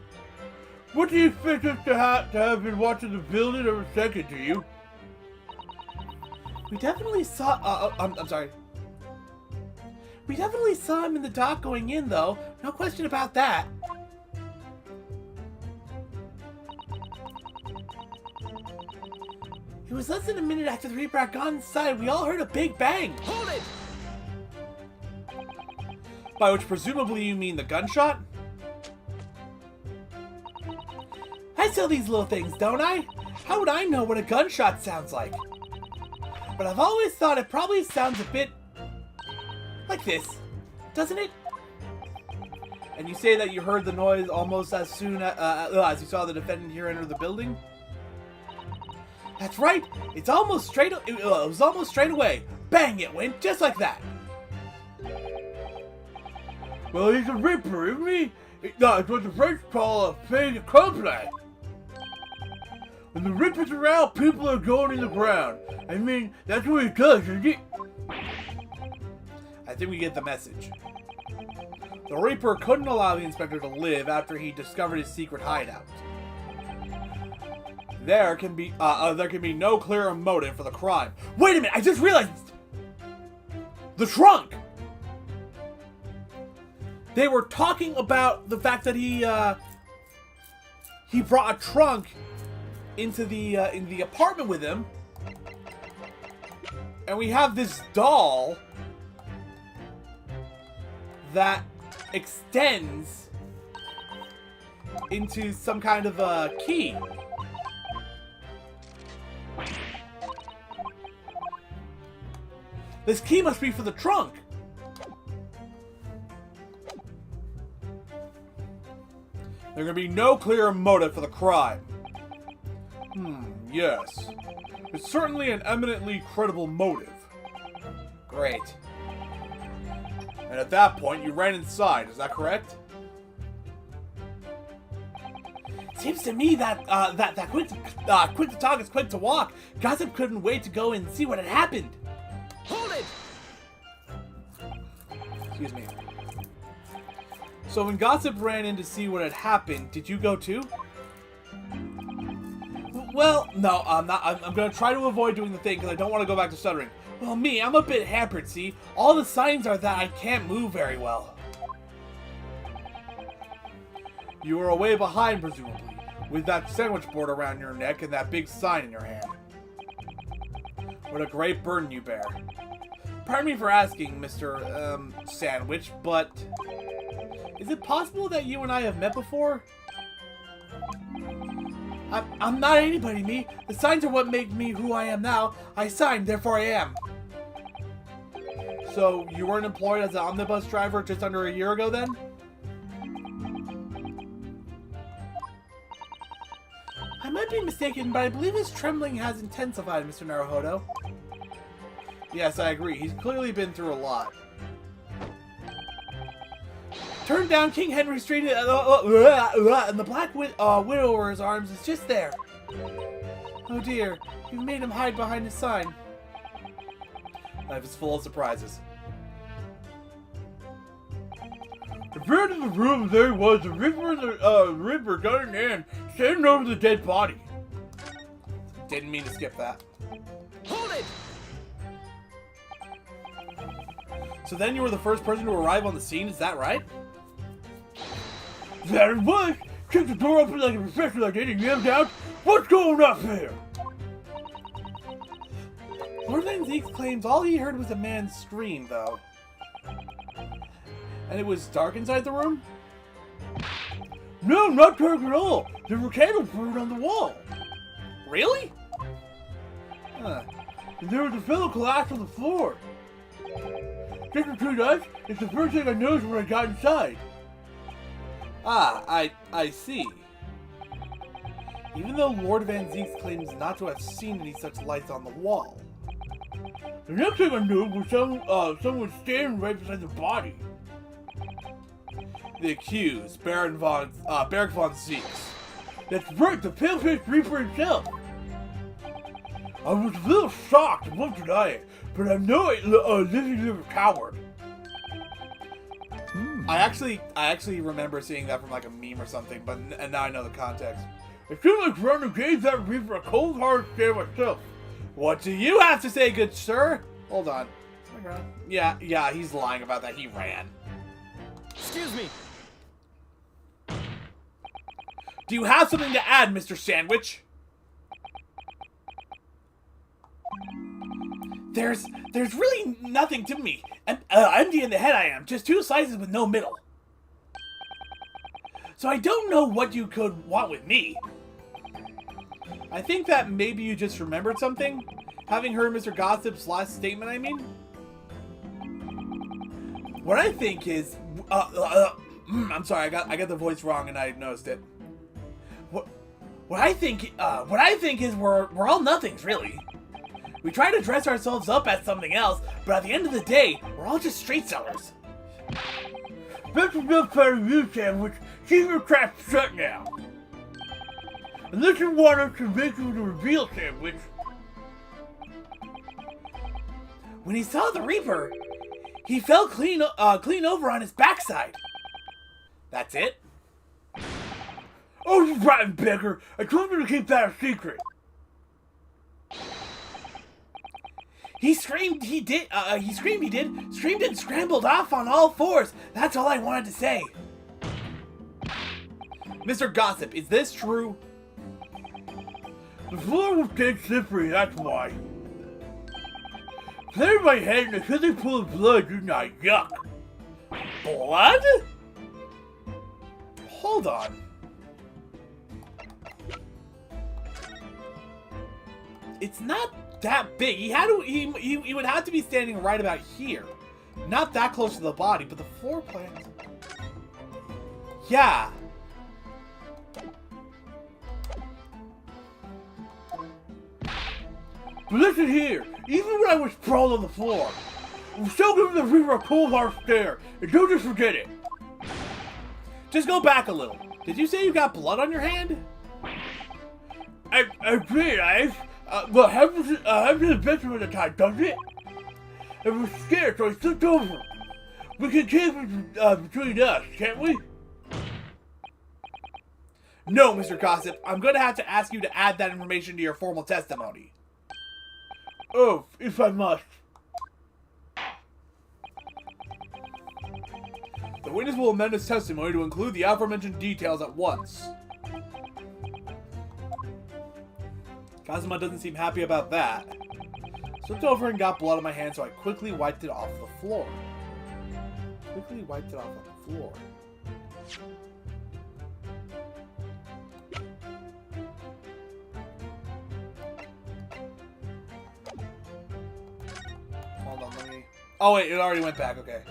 What do you expect us to have been watching the building every second, do you? We definitely saw, I'm sorry. We definitely saw him in the dock going in, though. No question about that. It was less than a minute after the Reaper had gone inside. We all heard a big bang. Hold it! By which presumably you mean the gunshot? I sell these little things, don't I? How would I know what a gunshot sounds like? But I've always thought it probably sounds a bit like this, doesn't it? And you say that you heard the noise almost as soon as you saw the defendant here enter the building? That's right. It was almost straight away. Bang! It went just like that. Well, he's a Reaper, isn't he? It's what the French call a fait accompli. When the Reaper's around, people are going in the ground. I mean, that's what he does, isn't it? I think we get the message. The Reaper couldn't allow the inspector to live after he discovered his secret hideout. There can be no clearer motive for the crime. Wait a minute! I just realized the trunk. They were talking about the fact that he brought a trunk into the apartment with him, and we have this doll that extends into some kind of a key. This key must be for the trunk. There can be no clear motive for the crime. Yes. It's certainly an eminently credible motive. Great. And at that point, you ran inside, is that correct? Seems to me that quick to talk is quick to walk. Gossip couldn't wait to go and see what had happened. Hold it! Excuse me. So when Gossip ran in to see what had happened, did you go too? Well, no, I'm not. I'm gonna try to avoid doing the thing because I don't want to go back to stuttering. Well, me, I'm a bit hampered, see? All the signs are that I can't move very well. You were away behind, presumably, with that sandwich board around your neck and that big sign in your hand. What a great burden you bear. Pardon me for asking, Mr. Sandwich, but is it possible that you and I have met before? I'm not anybody, me. The signs are what make me who I am now. I signed, therefore I am. So, you weren't employed as an omnibus driver just under a year ago, then? I might be mistaken, but I believe his trembling has intensified, Mr. Naruhodo. Yes, I agree. He's clearly been through a lot. Turn down King Henry Street, and the Black Widower's arms is just there. Oh dear, you've made him hide behind his sign. Life is full of surprises. Appeared in the room, there he was, the Reaper gun in hand, standing over the dead body. Didn't mean to skip that. Hold it! So then you were the first person to arrive on the scene, is that right? That it was! Kicked the door open like a professional like and yelled out, "What's going up here?" Lord Van Zeke claims all he heard was a man's scream, though. And it was dark inside the room? No, not dark at all. There were candles burned on the wall. Really? Huh. And there was a fellow collapsed on the floor. Just between us, it's the first thing I noticed when I got inside. Ah, I see. Even though Lord Van Zeke claims not to have seen any such lights on the wall. The next thing I knew was someone standing right beside the body. The accused, Baron von Zeeks. That's right, the Pale-Faced Reaper himself. I was a little shocked, I won't deny it, but I'm no living little coward. I actually remember seeing that from like a meme or something, and now I know the context. It feels like Ronald gave that Reaper a cold hard stare myself. What do you have to say, good sir? Hold on. Yeah, he's lying about that. He ran. Excuse me. Do you have something to add, Mr. Sandwich? There's really nothing to me. Empty in the head I am. Just 2 slices with no middle. So I don't know what you could want with me. I think that maybe you just remembered something. Having heard Mr. Gossip's last statement, I mean. What I think is... I'm sorry, I got the voice wrong and I noticed it. What I think is we're all nothings, really. We try to dress ourselves up as something else, but at the end of the day, we're all just street sellers. That's enough part of you, Sandwich. Keep your trap shut now. Unless you want us to make you the reveal, Sandwich. When he saw the Reaper, he fell clean over on his backside. That's it? Oh, you rotten beggar! I told you to keep that a secret. He screamed he did. Screamed and scrambled off on all 4s. That's all I wanted to say. Mr. Gossip, is this true? The floor was dead slippery, that's why. Clear my head and I said they full of blood, you not yuck. Blood? Hold on. It's not that big. He would have to be standing right about here. Not that close to the body, but the floor plans. Yeah. But listen here, even when I was sprawled on the floor, I'm still giving the Reaper a cold hard stare, and don't just forget it. Just go back a little. Did you say you got blood on your hand? I did, well, happens to the best of the time, doesn't it? I was scared, so I slipped over. We can keep it between us, can't we? No, Mr. Gossip. I'm going to have to ask you to add that information to your formal testimony. Oh, if I must. The witness will amend his testimony to include the aforementioned details at once. Kazuma doesn't seem happy about that. Slipped over and got blood on my hand, so I quickly wiped it off the floor. Hold on, let me... Oh wait, it already went back, okay.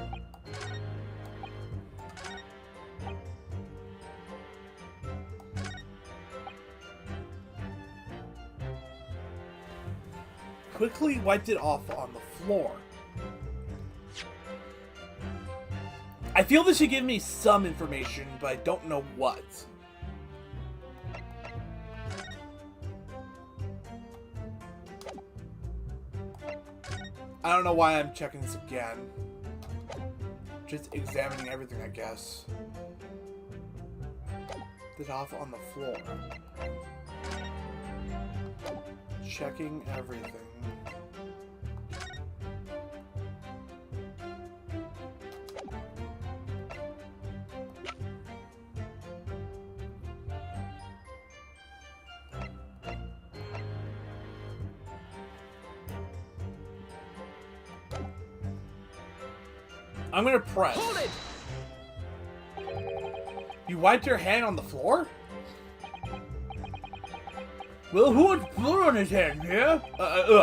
Quickly wiped it off on the floor. I feel this should give me some information, but I don't know what. I don't know why I'm checking this again. Just examining everything, I guess. Put it off on the floor. Checking everything. I'm gonna press. Hold it! You wiped your hand on the floor? Well, who wants blood on his hand, yeah?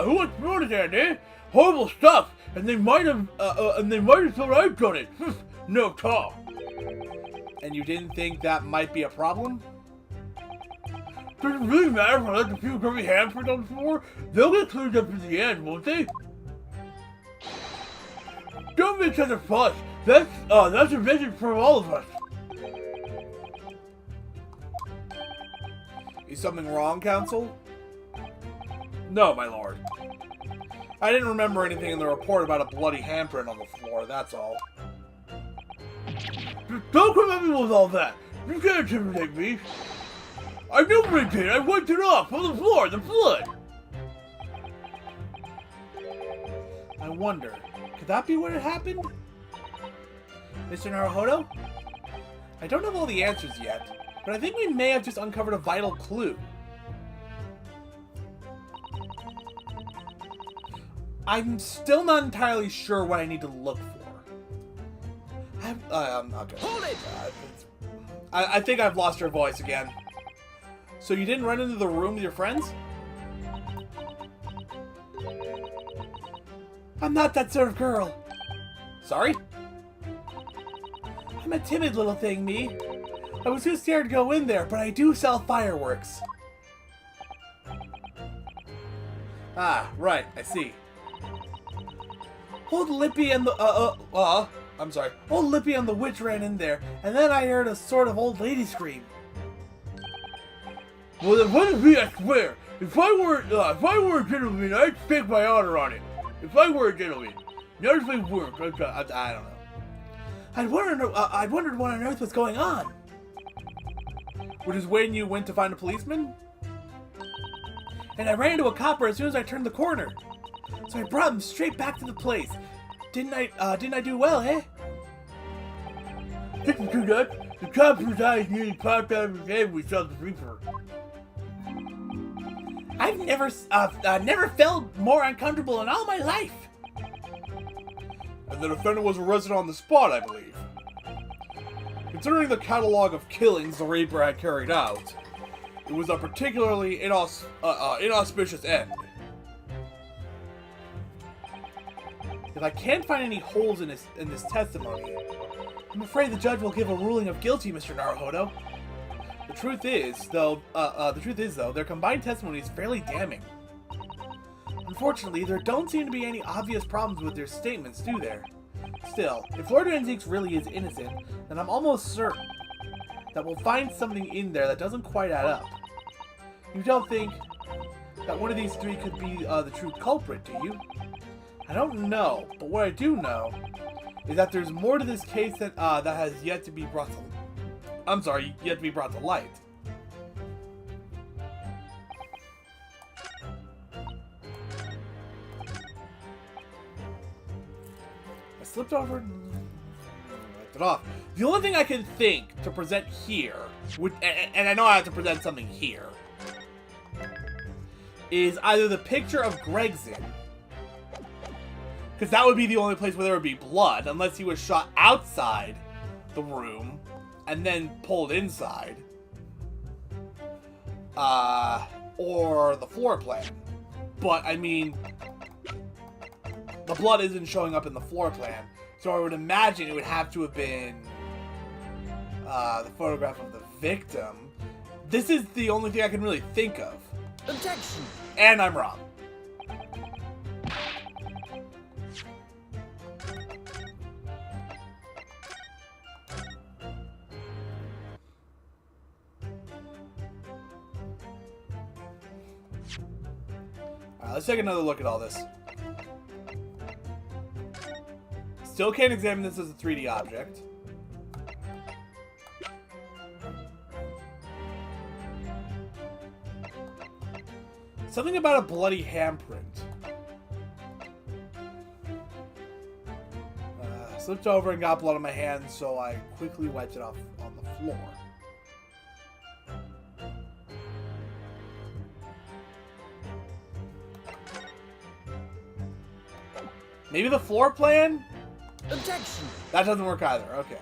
Who wants blood on his hand, eh? Horrible stuff! And they might have thought I'd done it. No talk. And you didn't think that might be a problem? Does it really matter if I let the few grubby handprints on the floor? They'll get cleaned up in the end, won't they? Don't make such a fuss. That's a vision for all of us. Is something wrong, Counsel? No, my lord. I didn't remember anything in the report about a bloody handprint on the floor, that's all. Don't come at me with all that! You can't intimidate me! I knew what I did! I wiped it off on the floor, the blood! I wonder, could that be what had happened? Mr. Naruhodo? I don't have all the answers yet, but I think we may have just uncovered a vital clue. I'm still not entirely sure what I need to look for. Okay. Hold it! I think I've lost your voice again. So you didn't run into the room with your friends? I'm not that sort of girl. Sorry? I'm a timid little thing, me. I was too scared to go in there, but I do sell fireworks. Ah, right, I see. Old Lippy and the, Old Lippy and the witch ran in there, and then I heard a sort of old lady scream. Well, then what if I swear? If I were a gentleman, I'd stake my honor on it. If I were a gentleman. Not if I weren't. I don't know. I'd wondered what on earth was going on. Which is when you went to find a policeman? And I ran into a copper as soon as I turned the corner. So I brought him straight back to the place. Didn't I do well, eh? Didn't do that. The copper's eyes nearly popped out of his head when we saw the reaper. I've never felt more uncomfortable in all my life. And the defendant was arrested on the spot, I believe. Considering the catalog of killings the Reaper had carried out, it was a particularly inauspicious end. If I can't find any holes in this testimony, I'm afraid the judge will give a ruling of guilty, Mr. Naruhodo. The truth is, though, their combined testimony is fairly damning. Unfortunately, there don't seem to be any obvious problems with their statements, do there? Still, if Lord Renziks really is innocent, then I'm almost certain that we'll find something in there that doesn't quite add up. You don't think that one of these three could be the true culprit, do you? I don't know, but what I do know is that there's more to this case that has yet to be brought to light. I slipped over and wiped it off. The only thing I can think to present here, and I know I have to present something here, is either the picture of Gregson, because that would be the only place where there would be blood, unless he was shot outside the room and then pulled inside, or the floor plan. But I mean, the blood isn't showing up in the floor plan, so I would imagine it would have to have been the photograph of the victim. This is the only thing I can really think of. Objection! And I'm wrong. Alright, let's take another look at all this. Still can't examine this as a 3D object. Something about a bloody handprint. Slipped over and got blood on my hands, so I quickly wiped it off on the floor. Maybe the floor plan? Objection! That doesn't work either, okay.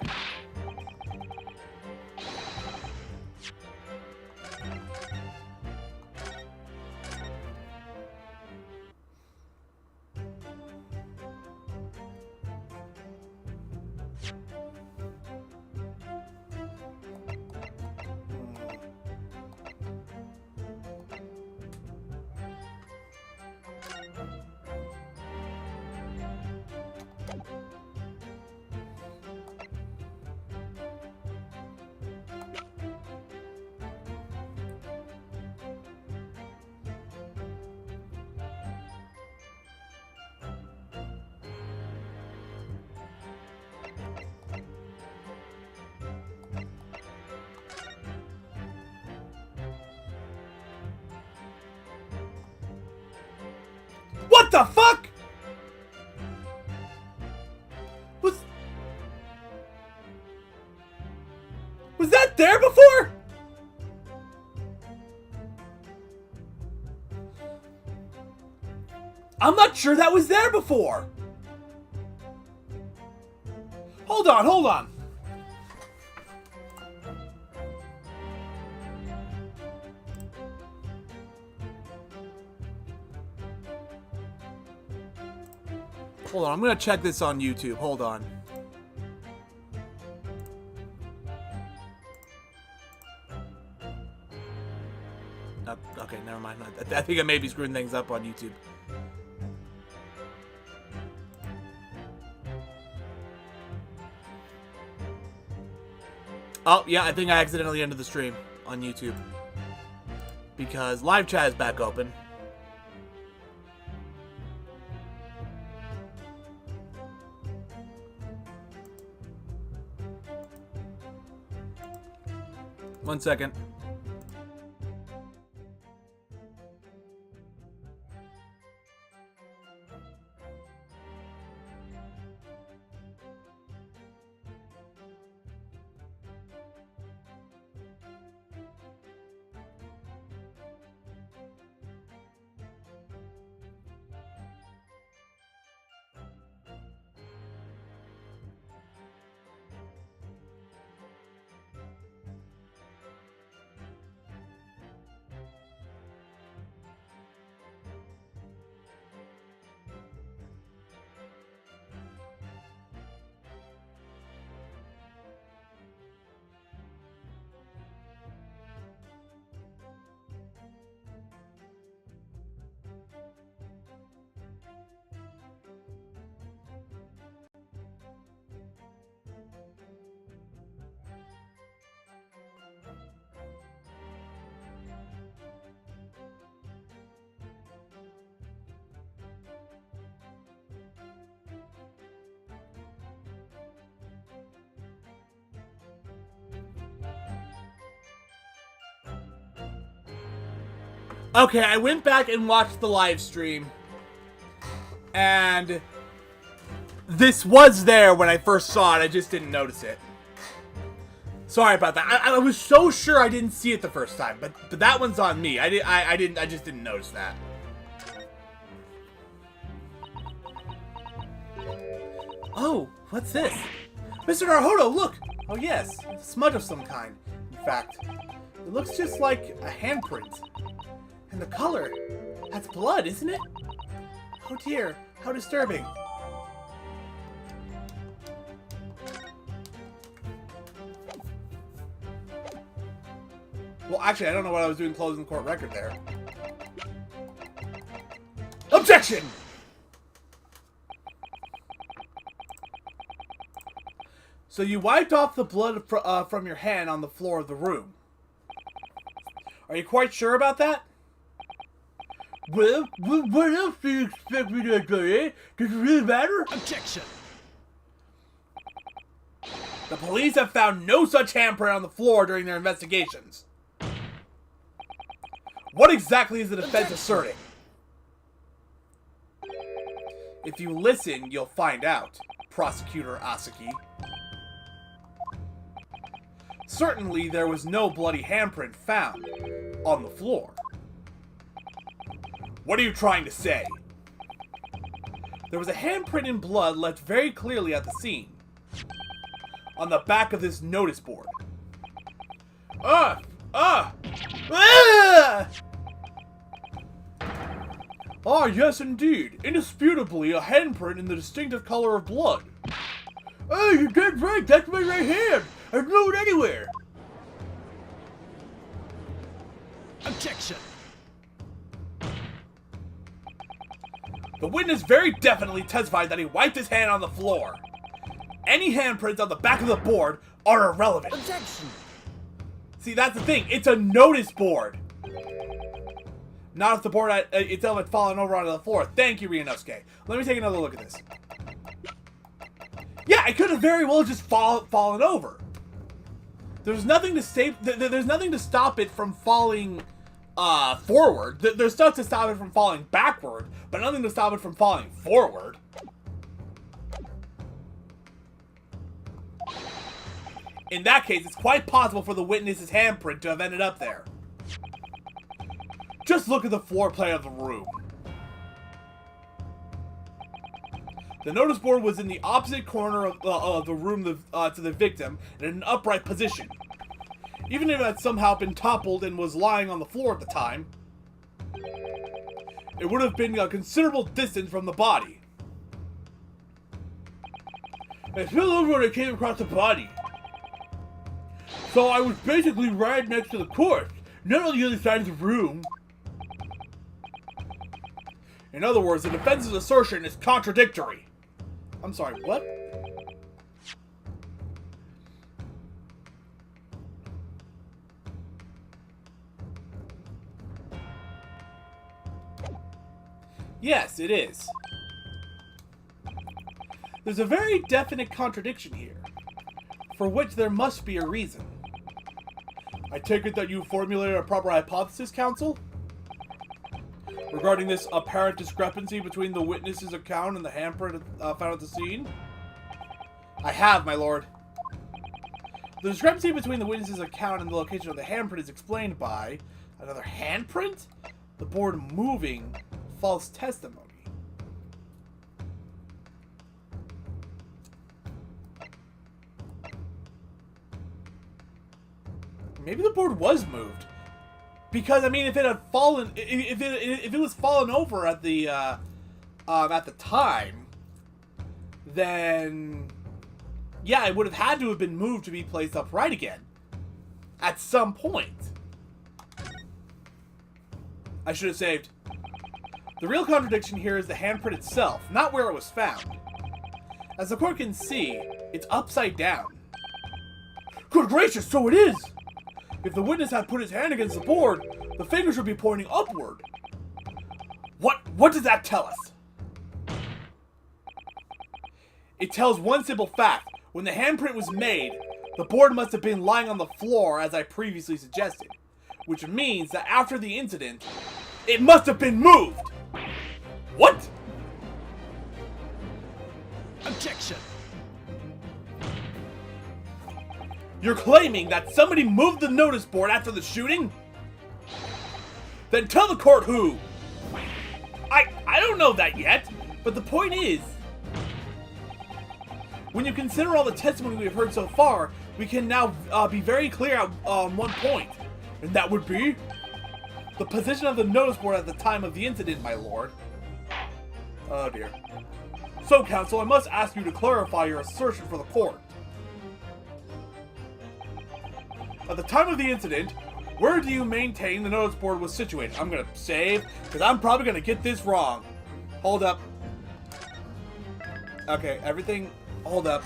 What the fuck? Was that there before? I'm not sure that was there before. Hold on, hold on. Hold on, I'm gonna check this on YouTube. Hold on. Okay, never mind. I think I may be screwing things up on YouTube. Oh, yeah, I think I accidentally ended the stream on YouTube. Because live chat is back open. One second. Okay, I went back and watched the live stream, and this was there when I first saw it. I just didn't notice it. Sorry about that. I was so sure I didn't see it the first time, but that one's on me. I just didn't notice that. Oh, what's this? Mr. Naruhodo, look! Oh yes, a smudge of some kind. In fact, it looks just like a handprint. And the color, that's blood, isn't it? Oh dear, how disturbing. Well, actually, I don't know what I was doing closing court record there. Objection! So you wiped off the blood from your hand on the floor of the room. Are you quite sure about that? Well, what else do you expect me to do, eh? Does it really matter? Objection! The police have found no such handprint on the floor during their investigations. What exactly is the defense asserting? If you listen, you'll find out, Prosecutor Asaki. Certainly, there was no bloody handprint found on the floor. What are you trying to say? There was a handprint in blood left very clearly at the scene. On the back of this notice board. Ah! Ah, yes indeed. Indisputably a handprint in the distinctive color of blood. Hey, you're dead right. That's my right hand. I don't know it anywhere. Objection! The witness very definitely testified that he wiped his hand on the floor. Any handprints on the back of the board are irrelevant. Objection! See, that's the thing. It's a notice board. Not if the board itself had fallen over onto the floor. Thank you, Ryunosuke. Let me take another look at this. Yeah, it could have very well just fallen over. There's nothing to say. There's nothing to stop it from falling forward. There's stuff to stop it from falling backward, but nothing to stop it from falling forward. In that case, it's quite possible for the witness's handprint to have ended up there. Just look at the floor plan of the room. The notice board was in the opposite corner of the room to the victim, in an upright position. Even if it had somehow been toppled and was lying on the floor at the time, it would have been a considerable distance from the body. I fell over when I came across the body. So I was basically right next to the corpse, not on the other side of the room. In other words, the defense's assertion is contradictory. I'm sorry, what? Yes, it is. There's a very definite contradiction here, for which there must be a reason. I take it that you formulated a proper hypothesis, counsel? Regarding this apparent discrepancy between the witness's account and the handprint found at the scene? I have, my lord. The discrepancy between the witness's account and the location of the handprint is explained by another handprint? The board moving false testimony. Maybe the board was moved. Because, I mean, if it had fallen, if it was fallen over at the time, then, yeah, it would have had to have been moved to be placed upright again. At some point. I should have saved. The real contradiction here is the handprint itself, not where it was found. As the court can see, it's upside down. Good gracious, so it is! If the witness had put his hand against the board, the fingers would be pointing upward. What does that tell us? It tells one simple fact. When the handprint was made, the board must have been lying on the floor as I previously suggested. Which means that after the incident, it must have been moved! What? Objection. You're claiming that somebody moved the notice board after the shooting? Then tell the court who. I don't know that yet, but the point is, when you consider all the testimony we have heard so far, we can now be very clear on one point, and that would be the position of the notice board at the time of the incident, my lord. Oh dear. So, counsel, I must ask you to clarify your assertion for the court. At the time of the incident, where do you maintain the notice board was situated? I'm gonna save, because I'm probably gonna get this wrong. Hold up. Okay, everything, hold up.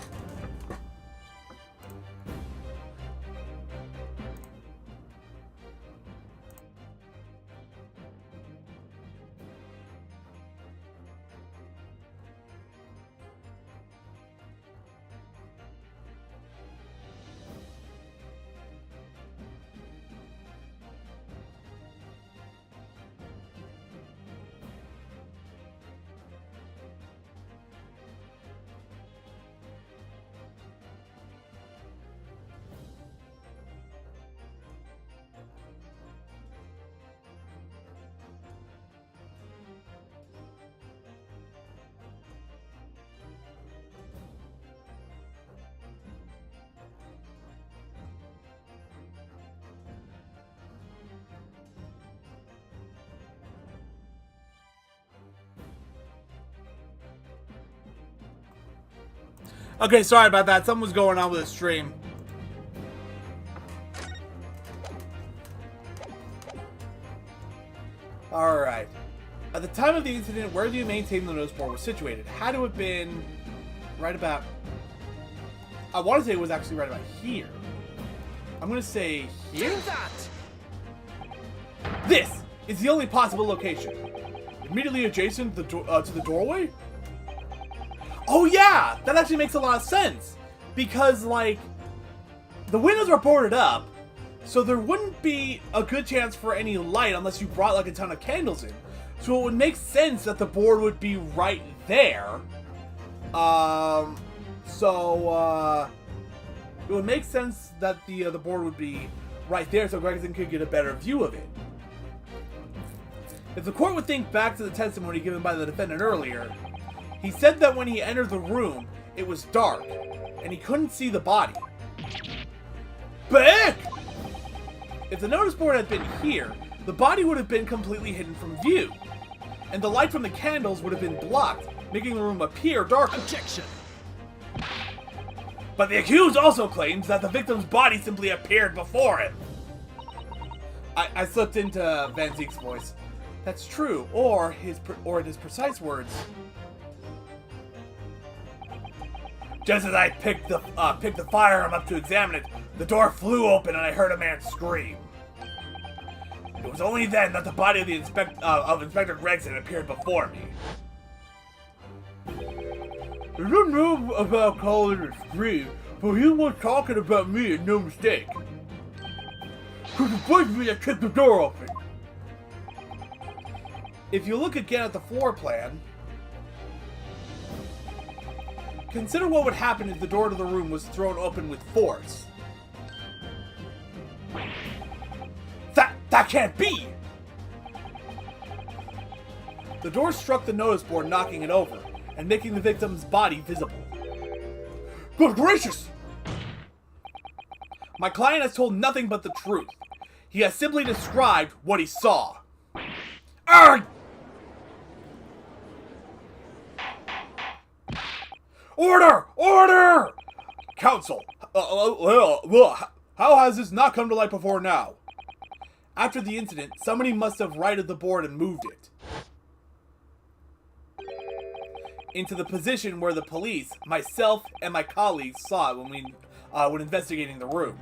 Okay, sorry about that. Something was going on with the stream. Alright. At the time of the incident, where do you maintain the notice board was situated? Had to have been right about... I want to say it was actually right about here. I'm going to say here? Do that! This is the only possible location. Immediately adjacent to the doorway? Oh yeah! That actually makes a lot of sense! Because, like, the windows were boarded up, So there wouldn't be a good chance for any light unless you brought like a ton of candles in. So it would make sense that the board would be right there. It would make sense that the board would be right there so Gregson could get a better view of it. If the court would think back to the testimony given by the defendant earlier, he said that when he entered the room, it was dark, and he couldn't see the body. Back! If the notice board had been here, the body would have been completely hidden from view, and the light from the candles would have been blocked, making the room appear darker. Objection! But the accused also claims that the victim's body simply appeared before him. I slipped into Van Zeke's voice. That's true, or in his precise words. Just as I picked the firearm up to examine it, the door flew open and I heard a man scream. It was only then that the body of Inspector Gregson appeared before me. I don't know about calling it a scream, but he was talking about me and no mistake. Cause it was me that kicked the door open. If you look again at the floor plan, consider what would happen if the door to the room was thrown open with force. That can't be! The door struck the notice board, knocking it over, and making the victim's body visible. Good gracious! My client has told nothing but the truth. He has simply described what he saw. Arrgh! Order! Order! Counsel, how has this not come to light before now? After the incident, somebody must have righted the board and moved it into the position where the police, myself, and my colleagues saw it when investigating the room.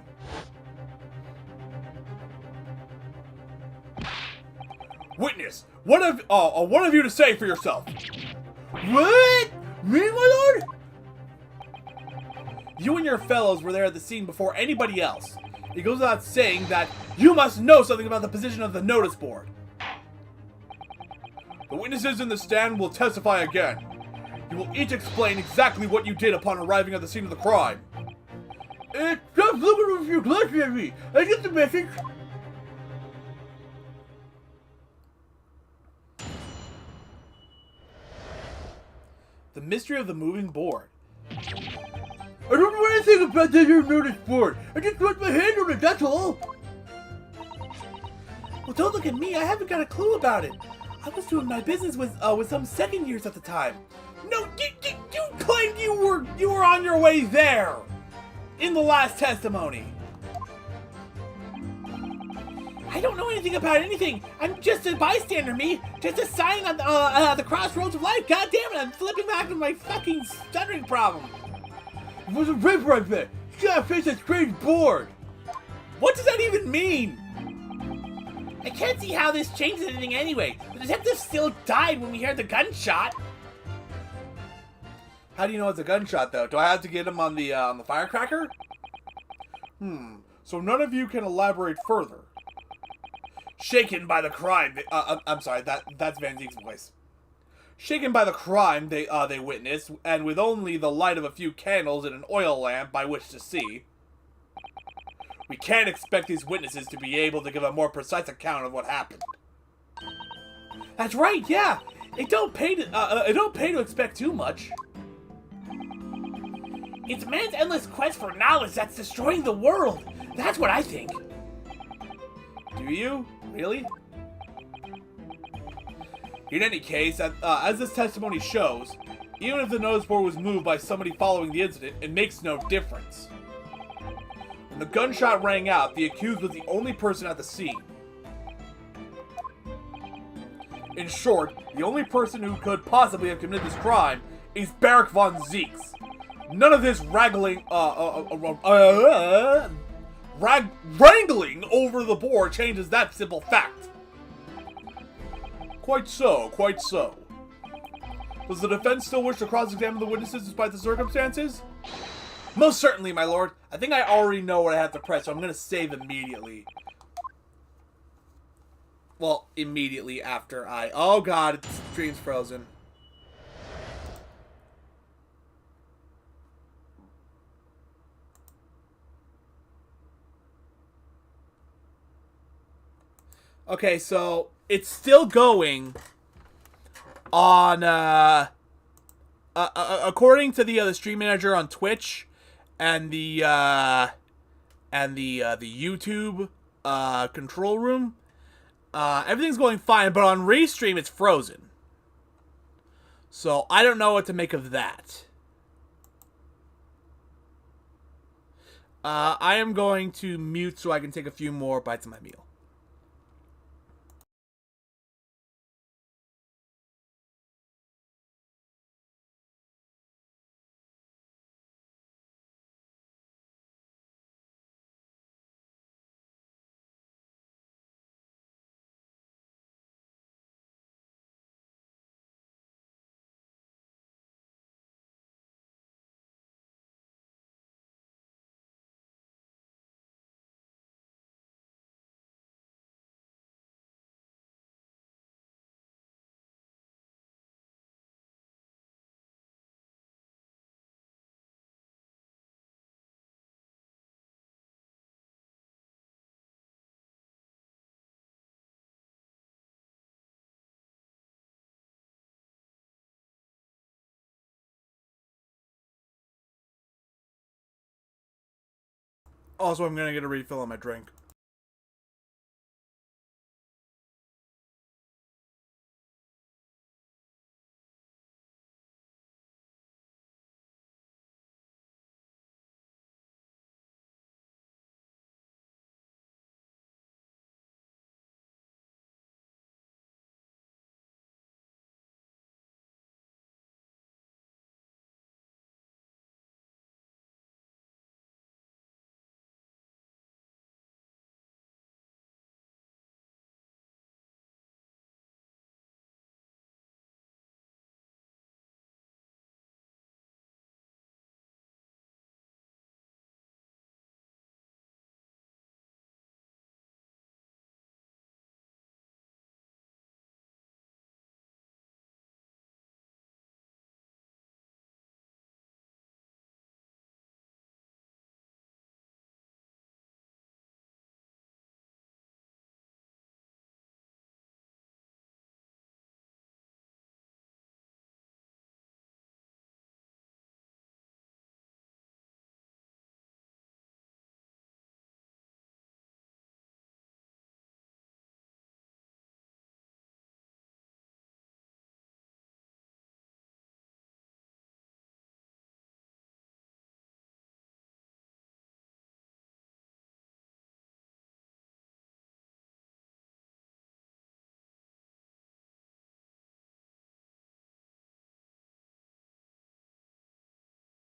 Witness, what have you to say for yourself? What? Me, my lord? You and your fellows were there at the scene before anybody else. It goes without saying that you must know something about the position of the notice board. The witnesses in the stand will testify again. You will each explain exactly what you did upon arriving at the scene of the crime. Stop looking with your glasses at me! I get the message! The mystery of the moving board. I don't know anything about that here notice board. I just put my hand on it, that's all. Well, don't look at me. I haven't got a clue about it. I was doing my business with some second years at the time. No, you claimed you were on your way there in the last testimony. I don't know anything about anything. I'm just a bystander, me. Just a sign on the crossroads of life. God damn it, I'm flipping back to my fucking stuttering problem. It was a rip right there. You gotta face that strange board. What does that even mean? I can't see how this changes anything anyway. The detective still died when we heard the gunshot. How do you know it's a gunshot, though? Do I have to get him on the firecracker? So none of you can elaborate further. Shaken by the crime, I'm sorry, that's Van Zeke's voice. Shaken by the crime they witnessed, and with only the light of a few candles and an oil lamp by which to see, we can't expect these witnesses to be able to give a more precise account of what happened. That's right, yeah. It don't pay to expect too much. It's man's endless quest for knowledge that's destroying the world. That's what I think. Do you? Really? In any case, as this testimony shows, even if the notice board was moved by somebody following the incident, it makes no difference. When the gunshot rang out, the accused was the only person at the scene. In short, the only person who could possibly have committed this crime is Barrick von Zeeks. None of this wrangling over the board changes that simple fact. Quite so, quite so. Does the defense still wish to cross-examine the witnesses despite the circumstances? Most certainly, my lord. I think I already know what I have to press, so I'm going to save immediately. Well, immediately after I... Oh, God, the stream's frozen. Okay, so it's still going on, according to the stream manager on Twitch and the YouTube control room. Everything's going fine, but on Restream it's frozen. So I don't know what to make of that. I am going to mute so I can take a few more bites of my meal. Also, I'm gonna get a refill on my drink.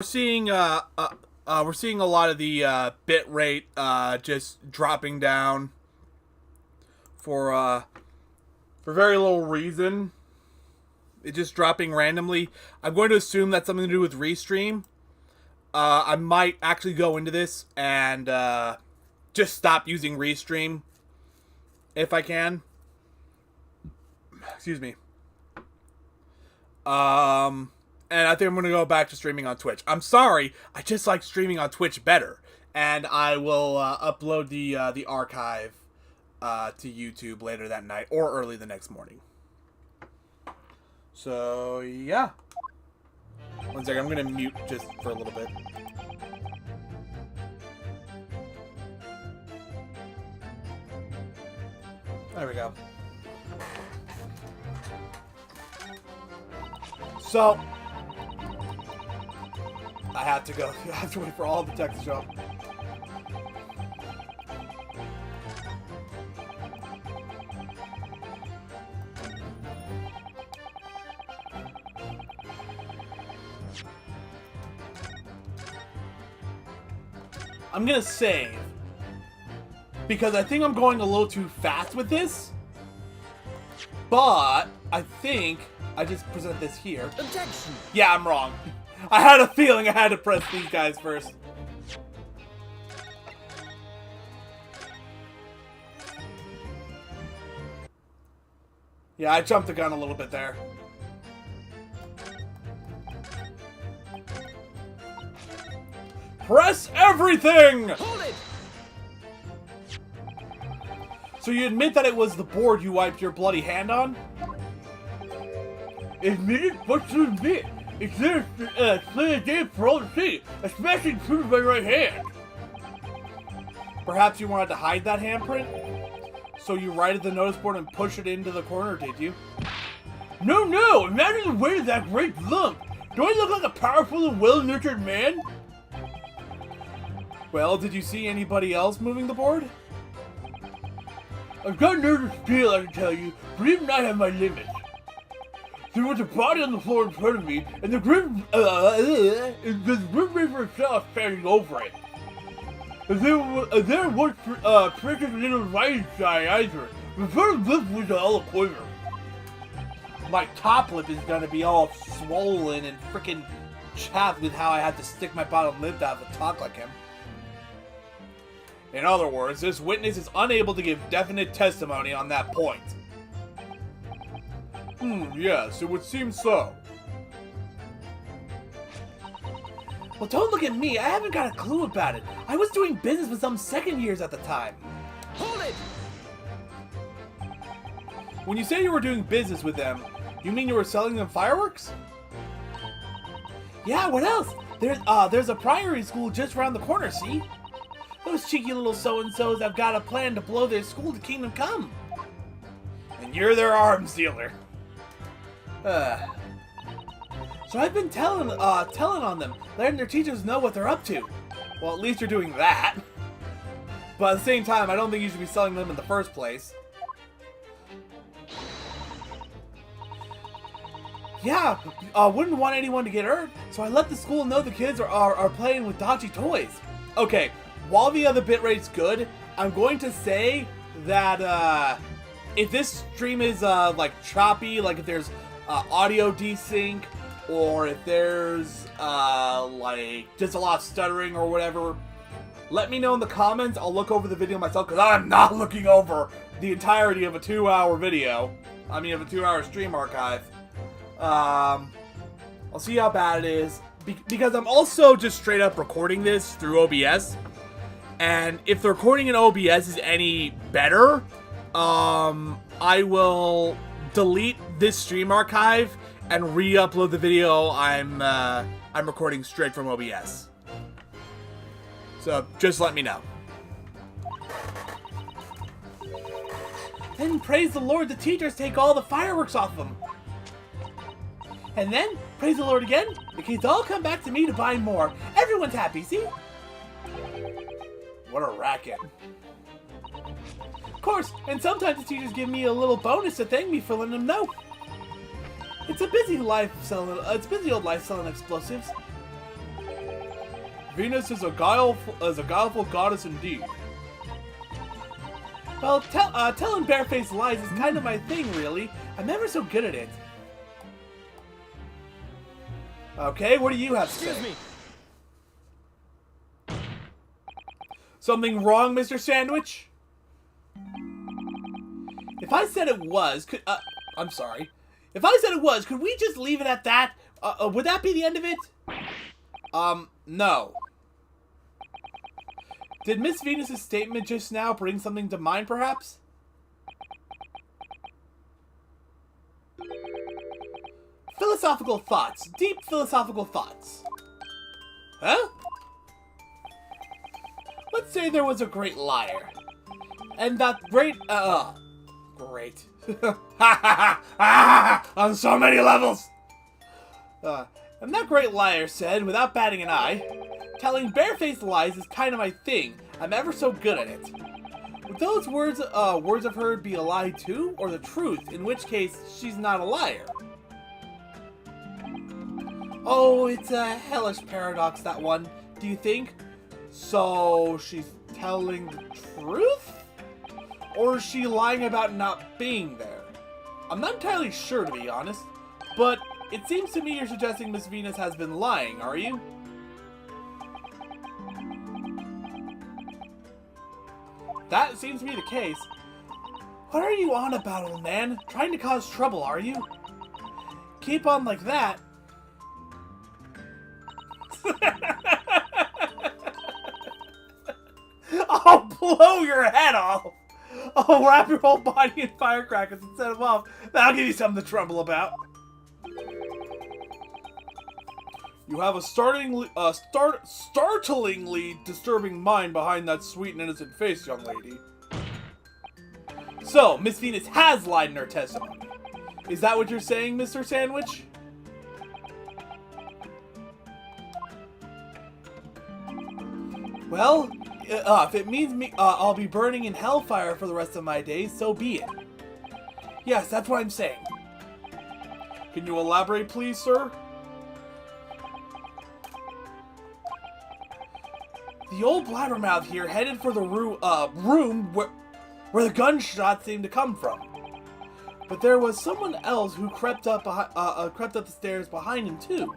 We're seeing a lot of the bit rate just dropping down for very little reason. It's just dropping randomly. I'm going to assume that's something to do with Restream. I might actually go into this and just stop using Restream if I can. Excuse me. And I think I'm going to go back to streaming on Twitch. I'm sorry, I just like streaming on Twitch better. And I will upload the archive to YouTube later that night or early the next morning. So, yeah. One second, I'm going to mute just for a little bit. There we go. So, I have to go. I have to wait for all the text to show up. I'm gonna save because I think I'm going a little too fast with this, but I think I just present this here. Objection! Yeah, I'm wrong. I had a feeling I had to press these guys first. Yeah, I jumped the gun a little bit there. Press everything! Hold it! So you admit that it was the board you wiped your bloody hand on? Admit it? What's to admit? It's there clear game for all to see, especially through my right hand. Perhaps you wanted to hide that handprint? So you righted the notice board and push it into the corner, did you? No! Imagine the weight of that great lump! Do I look like a powerful and well-nurtured man? Well, did you see anybody else moving the board? I've got nerve of steel, I can tell you, but even I have my limits. There was a body on the floor in front of me, and the Grim Reaper itself standing over it. There was precious little light inside either. The first lip was all a quiver. My top lip is gonna be all swollen and frickin' chapped with how I had to stick my bottom lip out to talk like him. In other words, this witness is unable to give definite testimony on that point. Yes, it would seem so. Well, don't look at me. I haven't got a clue about it. I was doing business with some second years at the time. Hold it! When you say you were doing business with them, you mean you were selling them fireworks? Yeah, what else? There's a priory school just around the corner, see? Those cheeky little so-and-sos have got a plan to blow their school to Kingdom Come. And you're their arms dealer. So I've been telling on them, letting their teachers know what they're up to. Well, at least you're doing that. But at the same time, I don't think you should be selling them in the first place. Yeah, wouldn't want anyone to get hurt, so I let the school know the kids are playing with dodgy toys. Okay, while the other bitrate's good, I'm going to say that if this stream is like choppy, like if there's audio desync, or if there's like just a lot of stuttering or whatever, let me know in the comments. I'll look over the video myself, because I'm not looking over the entirety of a 2-hour video. I mean, of a 2-hour stream archive. I'll see how bad it is, because I'm also just straight up recording this through OBS, and if the recording in OBS is any better, I will delete this stream archive and re-upload the video I'm recording straight from OBS. So just let me know. Then praise the Lord, the teachers take all the fireworks off them. And then, praise the Lord again, the kids all come back to me to buy more. Everyone's happy, see? What a racket. Of course, and sometimes the teachers give me a little bonus to thank me for letting them know. It's a busy old life selling explosives. Venus is a guileful goddess indeed. Well, telling barefaced lies is kind of my thing, really. I'm never so good at it. Okay, what do you have to say? Excuse me. Something wrong, Mr. Sandwich? If I said it was, I'm sorry. If I said it was, could we just leave it at that? Would that be the end of it? No. Did Miss Venus's statement just now bring something to mind, perhaps? Philosophical thoughts. Deep philosophical thoughts. Huh? Let's say there was a great liar. And that great, great. On so many levels! And that great liar said, without batting an eye, telling barefaced lies is kind of my thing. I'm ever so good at it. Would those words of hers be a lie too, or the truth, in which case she's not a liar? Oh, it's a hellish paradox, that one. Do you think? So, she's telling the truth? Or is she lying about not being there? I'm not entirely sure, to be honest. But It seems to me you're suggesting Miss Venus has been lying, are you? That seems to be the case. What are you on about, old man? Trying to cause trouble, are you? Keep on like that. I'll blow your head off. I'll wrap your whole body in firecrackers and set them off. That'll give you something to tremble about. You have a startlingly disturbing mind behind that sweet and innocent face, young lady. So, Miss Venus has lied in her testimony. Is that what you're saying, Mr. Sandwich? Well, if it means I'll be burning in hellfire for the rest of my days, so be it. Yes, that's what I'm saying. Can you elaborate, please, sir? The old blabbermouth here headed for the room where the gunshots seemed to come from. But there was someone else who crept up the stairs behind him too.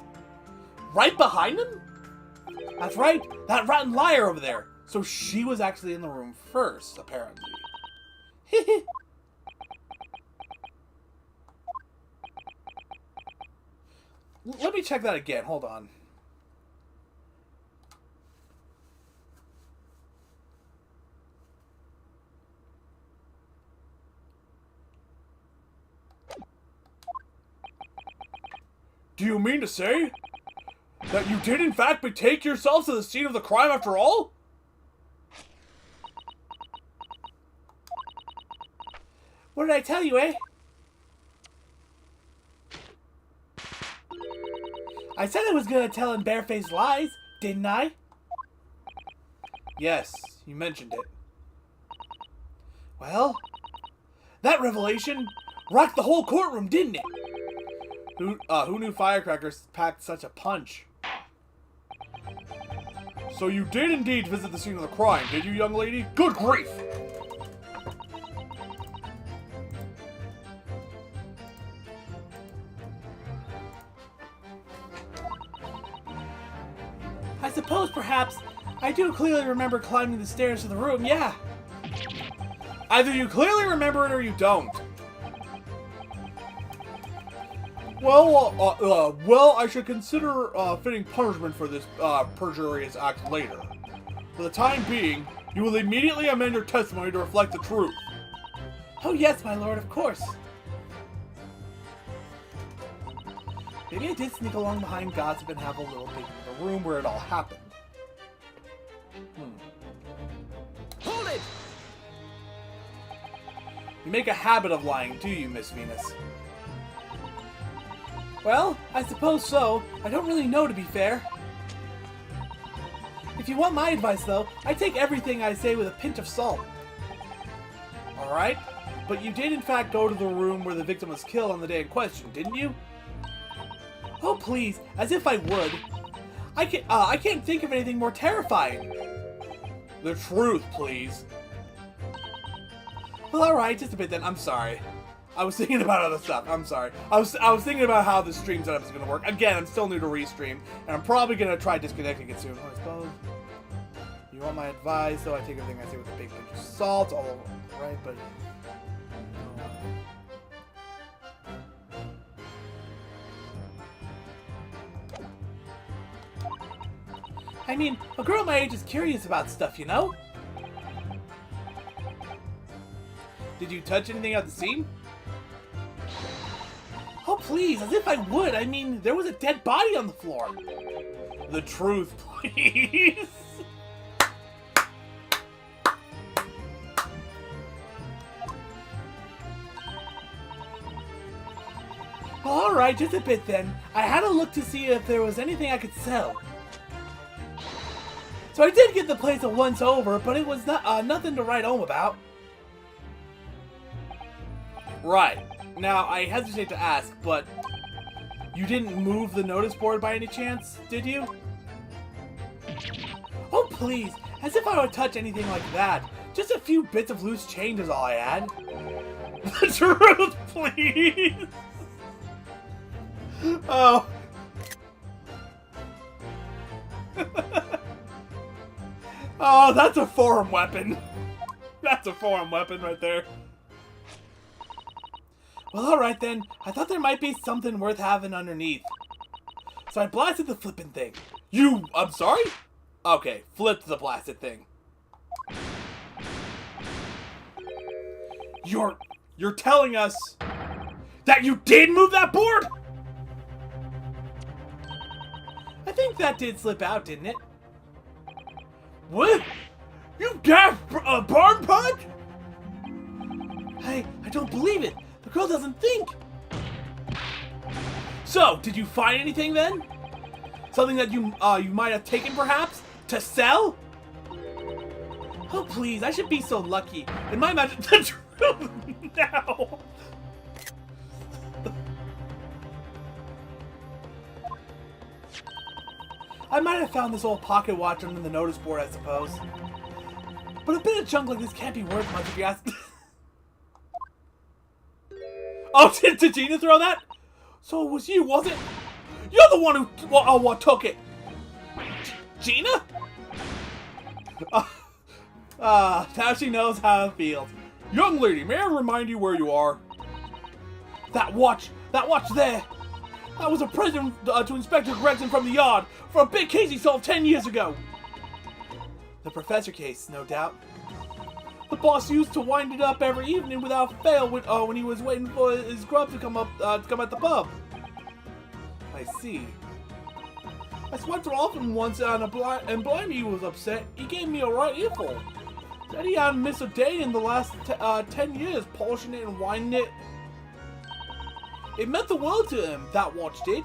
Right behind him? That's right, that rotten liar over there. So she was actually in the room first, apparently. Let me check that again. Hold on. Do you mean to say that you did in fact betake yourself to the scene of the crime after all? What did I tell you, eh? I said I was gonna tell in barefaced lies, didn't I? Yes, you mentioned it. Well, that revelation rocked the whole courtroom, didn't it? Who knew firecrackers packed such a punch? So you did indeed visit the scene of the crime, did you, young lady? Good grief! I suppose perhaps I do clearly remember climbing the stairs to the room, yeah. Either you clearly remember it or you don't. Well, I should consider fitting punishment for this perjurious act later. For the time being, you will immediately amend your testimony to reflect the truth. Oh yes, my lord, of course. Maybe I did sneak along behind gossip and have a little peek in the room where it all happened. Hold it! You make a habit of lying, do you, Miss Venus? Well, I suppose so. I don't really know, to be fair. If you want my advice, though, I take everything I say with a pinch of salt. Alright, but you did in fact go to the room where the victim was killed on the day in question, didn't you? Oh, please, as if I would. I can't think of anything more terrifying. The truth, please. Well, alright, just a bit then. I'm sorry. I was thinking about other stuff. I'm sorry. I was thinking about how the stream setup is going to work. Again, I'm still new to Restream, and I'm probably going to try disconnecting it soon. I suppose. You want my advice, so I take everything I say with a big pinch of salt. All over, right? But I mean, a girl my age is curious about stuff, you know? Did you touch anything at the scene? Oh, please, as if I would. I mean, there was a dead body on the floor. The truth, please. Alright, just a bit then. I had a look to see if there was anything I could sell. So I did get the place a once over, but it was not nothing to write home about. Right. Now, I hesitate to ask, but you didn't move the notice board by any chance, did you? Oh, please! As if I would touch anything like that. Just a few bits of loose change is all I had. The truth, please! Oh. Oh, that's a forearm weapon. That's a forearm weapon right there. Well, alright then. I thought there might be something worth having underneath. So I blasted the flippin' thing. I'm sorry? Okay, flipped the blasted thing. You're telling us that you did move that board? I think that did slip out, didn't it? What? You daft barn punch? I don't believe it. The girl doesn't think. So, did you find anything then? Something that you might have taken perhaps? To sell? Oh please, I should be so lucky. In my imagine the truth now. I might have found this old pocket watch under the notice board, I suppose. But a bit of junk like this can't be worth much if you ask. Oh, did Gina throw that? So it was you, was it? You're the one who took it. Gina? Now she knows how it feels. Young lady, may I remind you where you are? That watch there. That was a present to Inspector Gregson from the yard for a big case he solved 10 years ago. The professor case, no doubt. The boss used to wind it up every evening without fail when he was waiting for his grub to come at the pub. I see. I swiped her off him once and blimey he was upset. He gave me a right earful. Said he hadn't missed a day in the last 10 years polishing it and winding it. It meant the world to him, that watch did.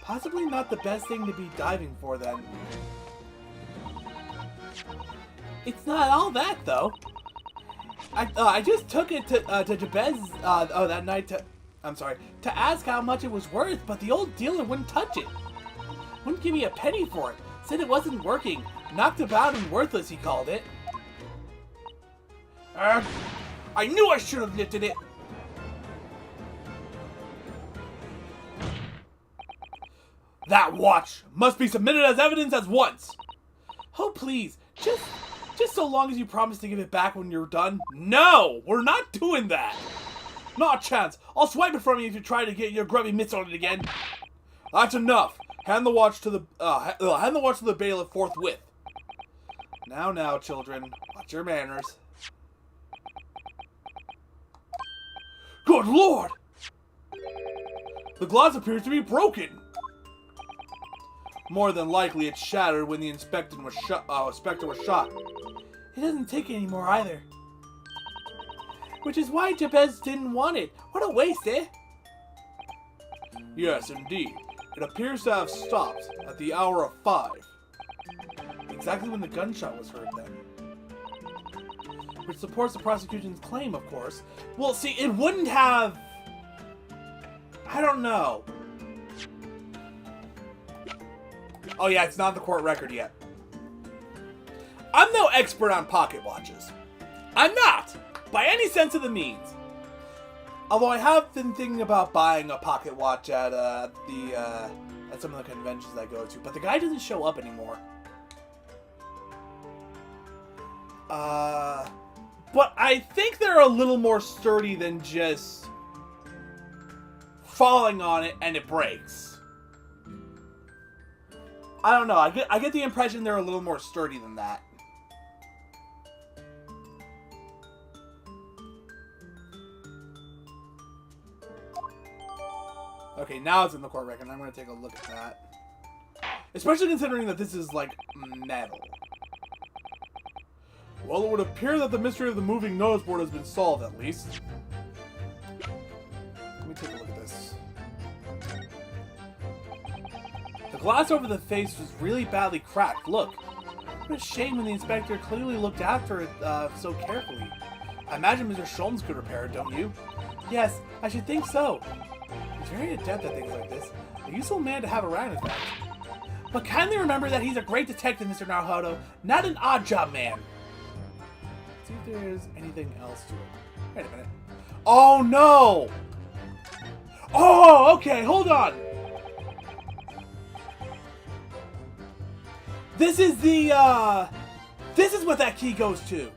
Possibly not the best thing to be diving for then. It's not all that though. I just took it to Jabez that night to ask how much it was worth, but the old dealer wouldn't touch it. Wouldn't give me a penny for it. Said it wasn't working. Knocked about and worthless, he called it. I knew I should have lifted it. That watch must be submitted as evidence at once. Oh, please. Just so long as you promise to give it back when you're done. No, we're not doing that. Not a chance. I'll swipe it from you if you try to get your grubby mitts on it again. That's enough. Hand the watch to the bailiff forthwith. Now, children, watch your manners. Good Lord! The glass appears to be broken. More than likely, it shattered when the inspector was shot. It doesn't take it anymore either. Which is why Jabez didn't want it. What a waste, eh? Yes, indeed. It appears to have stopped at the hour of 5. Exactly when the gunshot was heard then. Which supports the prosecution's claim, of course. Well, see, it wouldn't have... I don't know. Oh yeah, it's not the court record yet. I'm no expert on pocket watches. I'm not, by any sense of the means. Although I have been thinking about buying a pocket watch at some of the conventions I go to, but the guy doesn't show up anymore. But I think they're a little more sturdy than just falling on it and it breaks. I don't know. I get the impression they're a little more sturdy than that. Okay, now it's in the court record. I'm going to take a look at that. Especially considering that this is, like, metal. Well, it would appear that the mystery of the moving notice board has been solved, at least. Let me take a look at this. The glass over the face was really badly cracked. Look. What a shame when the inspector clearly looked after it so carefully. I imagine Mr. Sholmes could repair it, don't you? Yes, I should think so. He's very adept at things like this. A useful man to have around, in fact. But kindly remember that he's a great detective, Mr. Naruhodo, not an odd job man. Let's see if there's anything else to it. Wait a minute. Oh, no! Oh, okay, hold on. This is the, this is what that key goes to.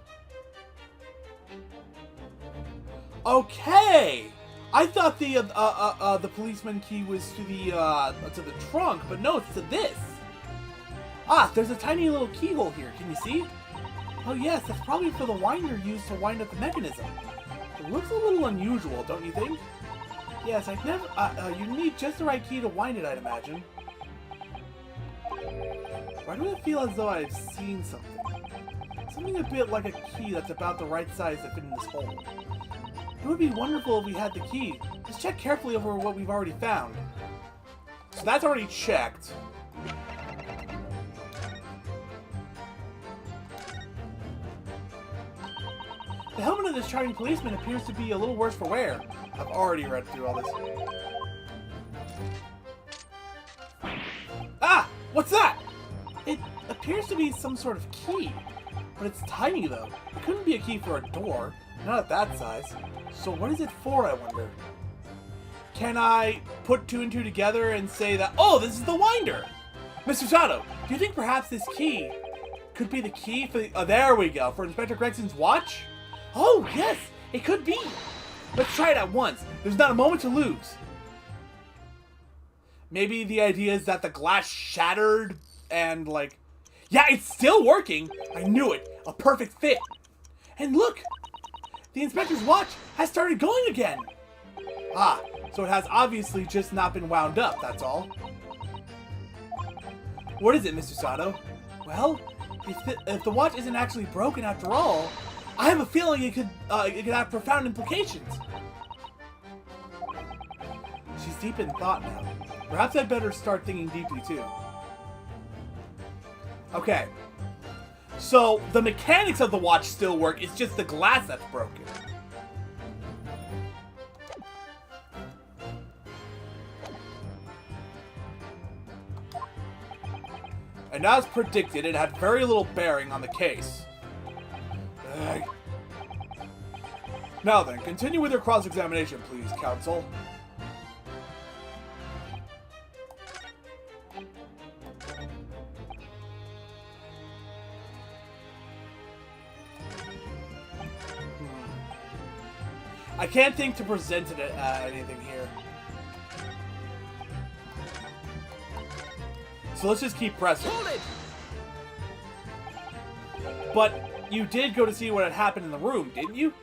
Okay. I thought the policeman key was to the trunk, but no, it's to this. Ah, there's a tiny little keyhole here. Can you see? Oh yes, that's probably for the winder used to wind up the mechanism. It looks a little unusual, don't you think? Yes, I've never. You need just the right key to wind it, I'd imagine. Why do I feel as though I've seen something? Something a bit like a key that's about the right size to fit in this hole. It would be wonderful if we had the key. Just check carefully over what we've already found. So that's already checked. The helmet of this charging policeman appears to be a little worse for wear. I've already read through all this. Ah! What's that? It appears to be some sort of key. But it's tiny, though. It couldn't be a key for a door. Not at that size. So what is it for, I wonder? Can I put two and two together and say that, oh, this is the winder? Mr. Sato, do you think perhaps this key could be the key for the... Oh, there we go. For Inspector Gregson's watch? Oh, yes, it could be. Let's try it at once. There's not a moment to lose. Maybe the idea is that the glass shattered and, like... Yeah, it's still working. I knew it. A perfect fit. And look, the inspector's watch has started going again. Ah, so it has obviously just not been wound up, that's all. What is it, Mr. Sato? Well, if the watch isn't actually broken after all, I have a feeling it could have profound implications. She's deep in thought now. Perhaps I'd better start thinking deeply too. Okay. So, the mechanics of the watch still work, it's just the glass that's broken. And as predicted, it had very little bearing on the case. Ugh. Now then, continue with your cross-examination, please, counsel. I can't think to present it anything here. So let's just keep pressing. Hold it! But you did go to see what had happened in the room, didn't you?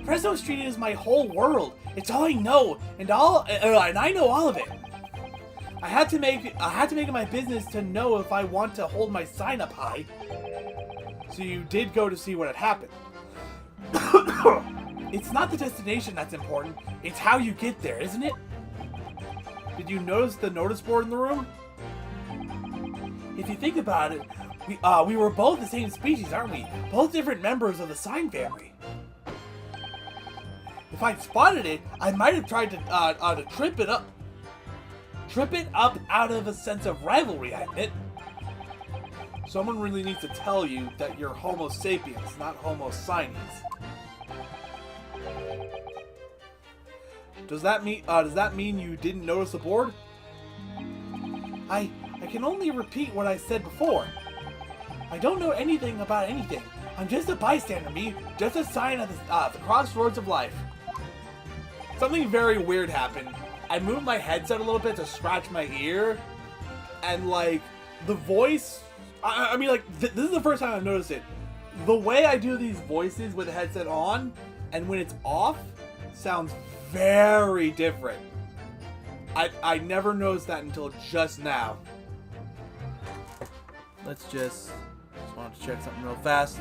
Fresno Street is my whole world. It's all I know, and I know all of it. I had to make it my business to know if I want to hold my sign up high. So you did go to see what had happened. It's not the destination that's important, it's how you get there, isn't it? Did you notice the notice board in the room? If you think about it, we were both the same species, aren't we? Both different members of the sign family. If I'd spotted it, I might have tried to trip it up out of a sense of rivalry, I admit. Someone really needs to tell you that you're Homo sapiens, not Homo sciens. Does that mean you didn't notice the board? I can only repeat what I said before. I don't know anything about anything. I'm just a bystander, just a sign of the crossroads of life. Something very weird happened. I moved my headset a little bit to scratch my ear, and like the voice. I mean, like this is the first time I've noticed it. The way I do these voices with the headset on and when it's off sounds very different. I never noticed that until just now. Let's just wanted to check something real fast.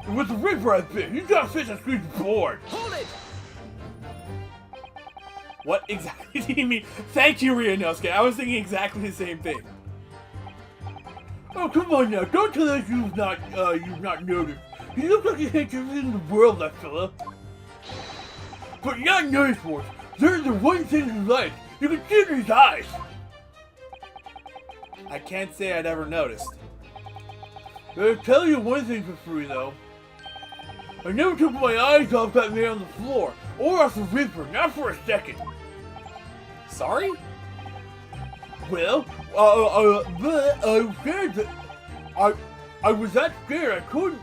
With the rip right bit, you gotta fix that screen board. Hold it! What exactly do you mean? Thank you, Ryunosuke. I was thinking exactly the same thing. Oh, come on now. Don't tell us you've not noticed. You look like you hate everything in the world, that fella. But you're not noticed for it. There's the one thing you like. You can see it in his eyes. I can't say I'd ever noticed. I'll tell you one thing for free, though. I never took my eyes off that man on the floor, or off the Reaper, not for a second. Sorry? Well, I was scared that... I was that scared I couldn't.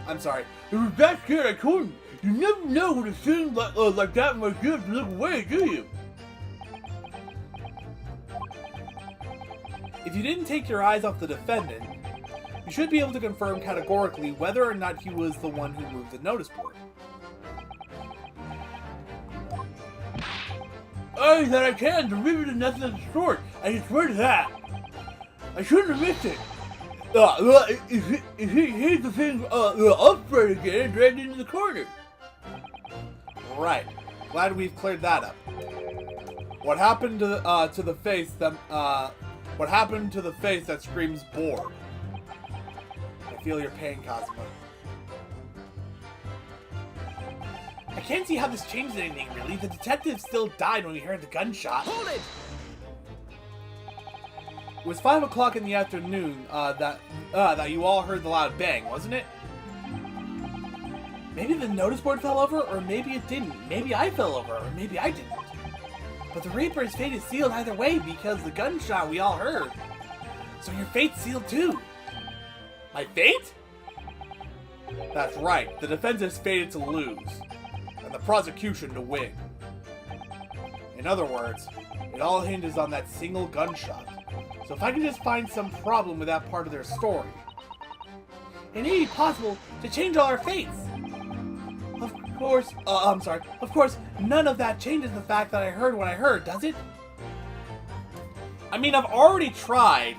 I'm sorry. I was that scared I couldn't. You never know when a thing like that might give to look away, do you? If you didn't take your eyes off the defendant, you should be able to confirm categorically whether or not he was the one who moved the notice board. Aye, that I can. The Reaper did nothing of the sort. I can swear to that. I shouldn't have missed it. Here's the thing upspread again and dragged into the corner. Right. Glad we've cleared that up. What happened to the face that what happened to the face that screams bored? I feel your pain, Cosmo. I can't see how this changed anything, really. The detective still died when we heard the gunshot. Hold it! It was 5 o'clock in the afternoon that you all heard the loud bang, wasn't it? Maybe the notice board fell over, or maybe it didn't. Maybe I fell over, or maybe I didn't. But the Reaper's fate is sealed either way because the gunshot we all heard. So your fate's sealed too. My fate? That's right. The defense is fated to lose, and the prosecution to win. In other words, it all hinges on that single gunshot. So if I can just find some problem with that part of their story, it may be possible to change all our fates. Of course, none of that changes the fact that I heard what I heard, does it? I mean, I've already tried,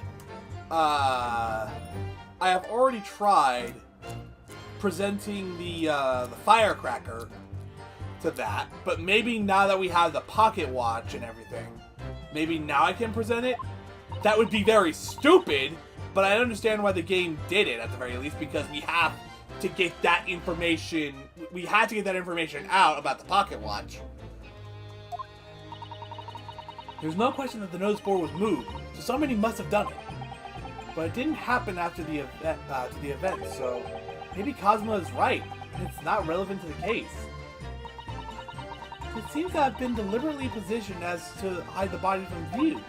presenting the firecracker to that, but maybe now that we have the pocket watch and everything, maybe now I can present it? That would be very stupid, but I understand why the game did it at the very least, because we have to get that information, we had to get that information out about the pocket watch. There's no question that the notice board was moved, so somebody must have done it. But it didn't happen after the event, so maybe Cosmo is right, and it's not relevant to the case. It seems to have been deliberately positioned as to hide the body from view,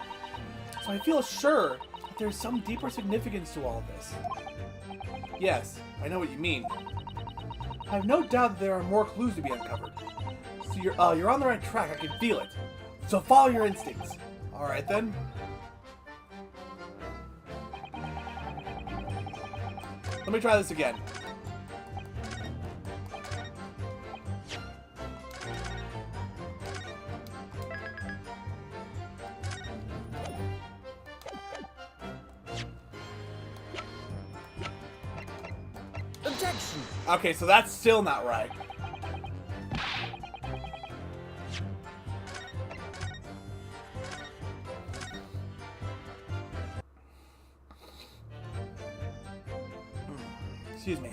so I feel sure that there's some deeper significance to all of this. Yes, I know what you mean. I have no doubt that there are more clues to be uncovered. So you're on the right track, I can feel it. So follow your instincts. Alright then. Let me try this again. Objection! Okay, so that's still not right. Excuse me.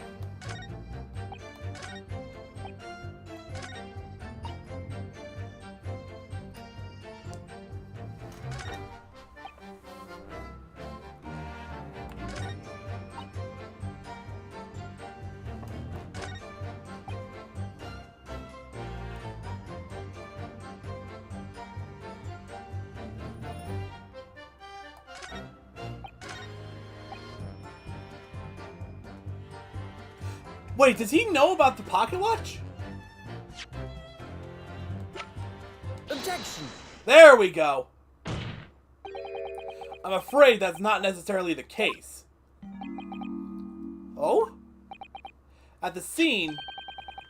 Wait, does he know about the pocket watch? Objection! There we go. I'm afraid that's not necessarily the case. Oh? At the scene,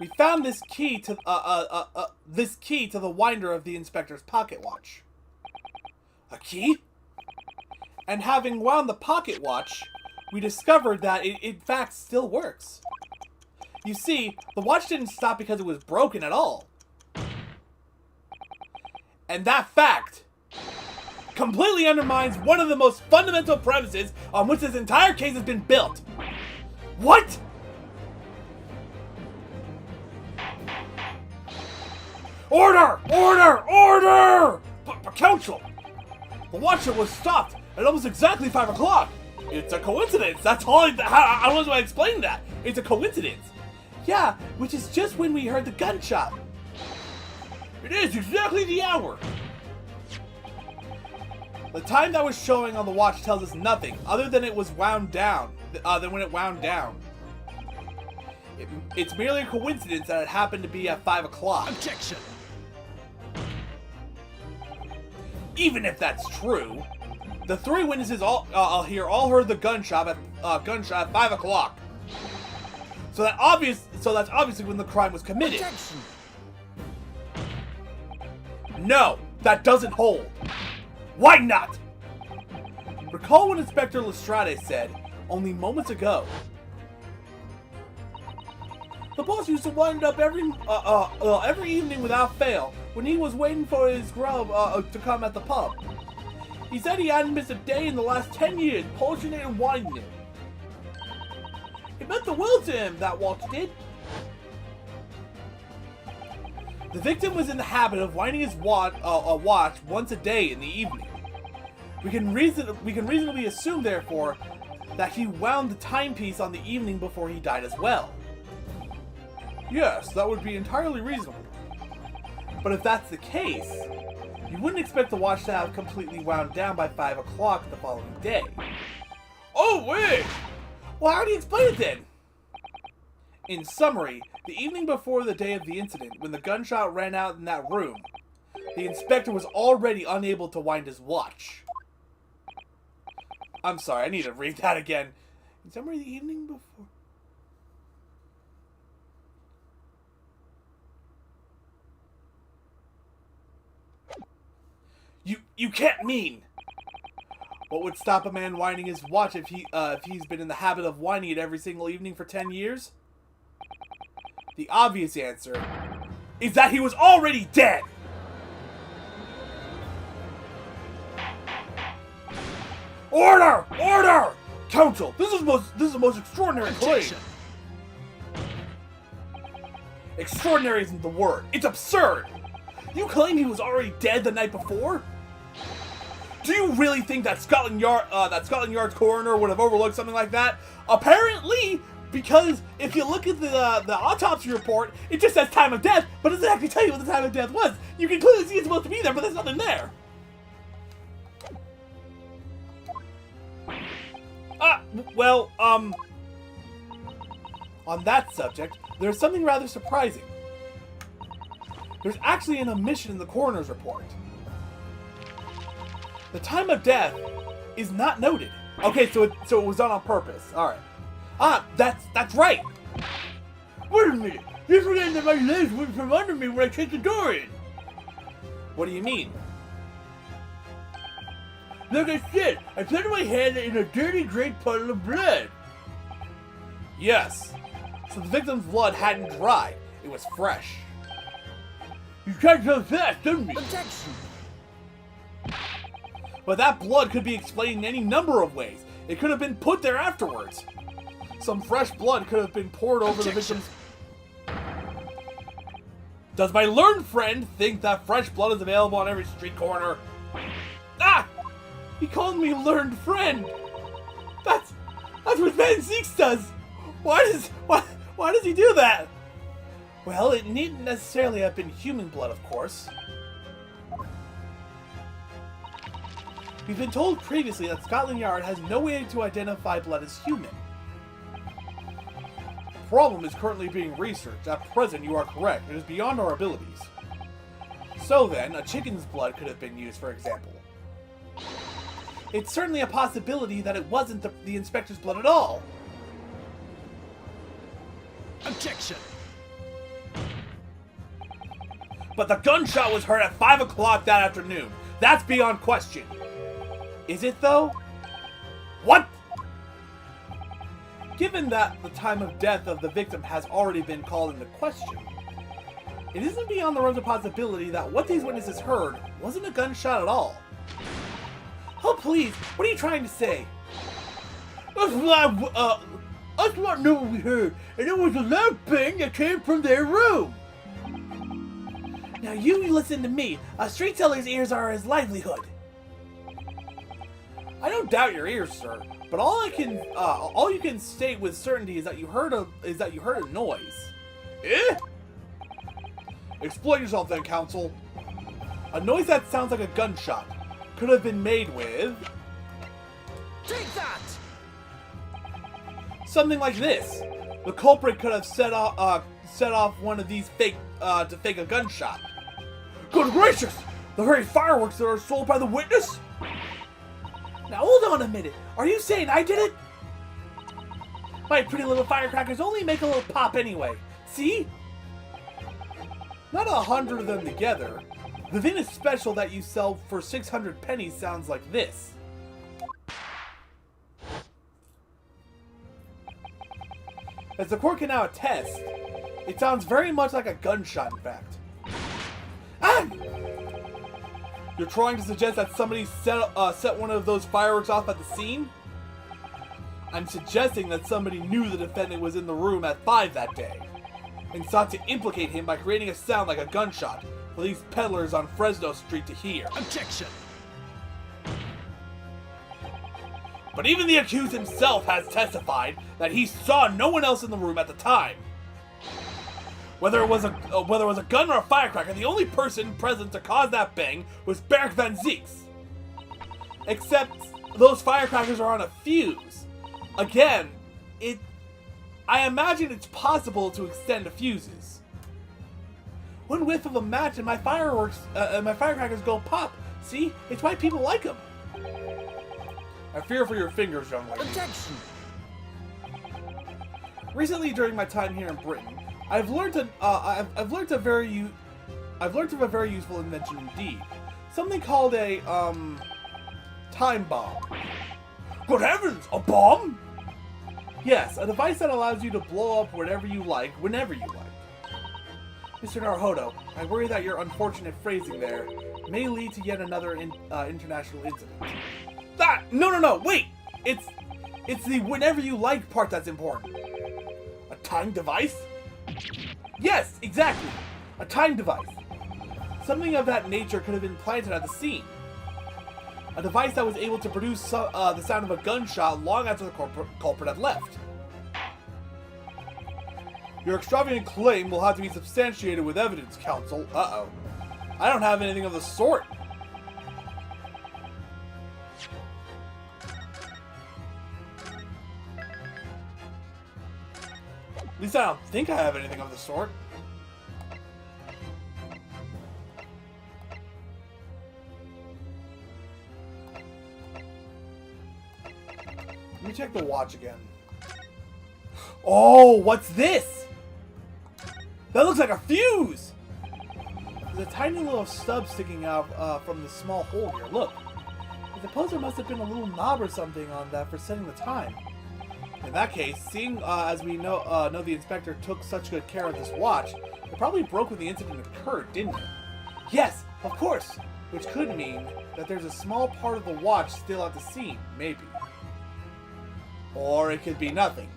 we found this key to the winder of the inspector's pocket watch. A key? And having wound the pocket watch, we discovered that it in fact still works. You see, the watch didn't stop because it was broken at all. And that fact completely undermines one of the most fundamental premises on which this entire case has been built. What? Order! Order! Order! But counsel! The watcher was stopped at almost exactly 5 o'clock. It's a coincidence. That's all. How was I explain that? It's a coincidence. Yeah, which is just when we heard the gunshot. It is exactly the hour. The time that was showing on the watch tells us nothing other than it was wound down. Than when it wound down. It's merely a coincidence that it happened to be at 5 o'clock. Objection. Even if that's true, the three witnesses all heard the gunshot at 5 o'clock. So that's obviously when the crime was committed. Objection. No, that doesn't hold. Why not? Recall what Inspector Lestrade said only moments ago. The boss used to wind up every evening without fail when he was waiting for his grub to come at the pub. He said he hadn't missed a day in the last 10 years, polishing it and winding it. It meant the world to him, that watch did. The victim was in the habit of winding his watch once a day in the evening. We can reasonably assume, therefore, that he wound the timepiece on the evening before he died as well. Yes, that would be entirely reasonable. But if that's the case, you wouldn't expect the watch to have completely wound down by 5 o'clock the following day. Oh, wait! Well, how do you explain it then? In summary, the evening before the day of the incident, when the gunshot rang out in that room, the inspector was already unable to wind his watch. I'm sorry, I need to read that again. In summary, the evening before... You can't mean! What would stop a man winding his watch if he's been in the habit of winding it every single evening for 10 years? The obvious answer is that he was already dead! Order! Order! Counsel, this is the most extraordinary claim! Objection. Extraordinary isn't the word. It's absurd! You claim he was already dead the night before? Do you really think that Scotland Yard's coroner would have overlooked something like that? Apparently, because if you look at the autopsy report, it just says time of death, but it doesn't actually tell you what the time of death was. You can clearly see it's supposed to be there, but there's nothing there. On that subject, there's something rather surprising. There's actually an omission in the coroner's report. The time of death is not noted. Okay, so it was done on purpose. Alright. That's right! Wait a minute! You're forgetting that my legs went from under me when I kicked the door in! What do you mean? Like I said, I planted my hand in a dirty, great puddle of blood! Yes. So the victim's blood hadn't dried. It was fresh. You tried so fast, didn't you? Objection. But that blood could be explained in any number of ways. It could have been put there afterwards. Some fresh blood could have been poured over the Objection. victim's... Does my learned friend think that fresh blood is available on every street corner? Ah! He called me learned friend! That's what Van Zeeks does! Why does he do that? Well, it needn't necessarily have been human blood, of course. We've been told previously that Scotland Yard has no way to identify blood as human. The problem is currently being researched. At present, you are correct. It is beyond our abilities. So then, a chicken's blood could have been used, for example. It's certainly a possibility that it wasn't the inspector's blood at all. Objection. But the gunshot was heard at 5 o'clock that afternoon. That's beyond question. Is it, though? What? Given that the time of death of the victim has already been called into question, it isn't beyond the realms of possibility that what these witnesses heard wasn't a gunshot at all. Oh, please, what are you trying to say? Us not know what we heard, and it was a loud bang that came from their room. Now you listen to me. A street seller's ears are his livelihood. I don't doubt your ears, sir, but all you can state with certainty is that you heard a noise. Eh? Explain yourself then, Counsel. A noise that sounds like a gunshot could have been made with Take that! something like this. The culprit could have set off one of these to fake a gunshot. Good gracious! The very fireworks that are sold by the witness? Now hold on a minute. Are you saying I did it? My pretty little firecrackers only make a little pop anyway. See? Not 100 of them together. The Venus special that you sell for 600 pennies sounds like this. As the court can now attest, it sounds very much like a gunshot, in fact. Ah! You're trying to suggest that somebody set one of those fireworks off at the scene? I'm suggesting that somebody knew the defendant was in the room at 5 that day, and sought to implicate him by creating a sound like a gunshot for these peddlers on Fresno Street to hear. Objection! But even the accused himself has testified that he saw no one else in the room at the time. Whether it was a gun or a firecracker, the only person present to cause that bang was Beric Van Zieks. Except those firecrackers are on a fuse. Again, I imagine it's possible to extend the fuses. One whiff of a match and my firecrackers go pop. See? It's why people like them. I fear for your fingers, young lady. Objection! Recently, during my time here in Britain, I've learned of a very useful invention indeed. Something called a time bomb. Good heavens, a bomb? Yes, a device that allows you to blow up whatever you like, whenever you like. Mr. Naruhodo, I worry that your unfortunate phrasing there may lead to yet another international incident. No, wait! It's the whenever you like part that's important. A time device? Yes, exactly. A time device. Something of that nature could have been planted at the scene. A device that was able to produce the sound of a gunshot long after the culprit had left. Your extravagant claim will have to be substantiated with evidence, Counsel. Uh-oh. I don't have anything of the sort. At least I don't think I have anything of the sort. Let me check the watch again. Oh, what's this? That looks like a fuse! There's a tiny little stub sticking out from the small hole here. Look. I suppose there must have been a little knob or something on that for setting the time. In that case, seeing as we know the inspector took such good care of this watch, it probably broke when the incident occurred, didn't it? Yes, of course! Which could mean that there's a small part of the watch still at the scene, maybe. Or it could be nothing.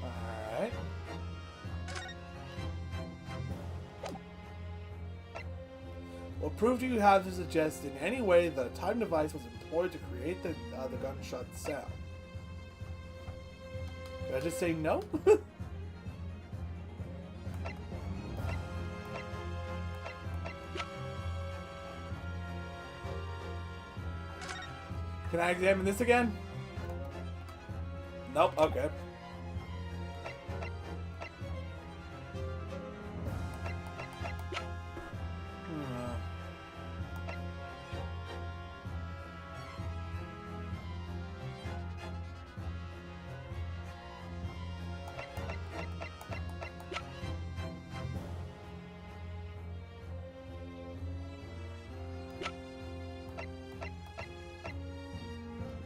Alright. What proof do you have to suggest in any way that a time device was employed to create the gunshot sound? Did I just say no? Can I examine this again? Nope, okay.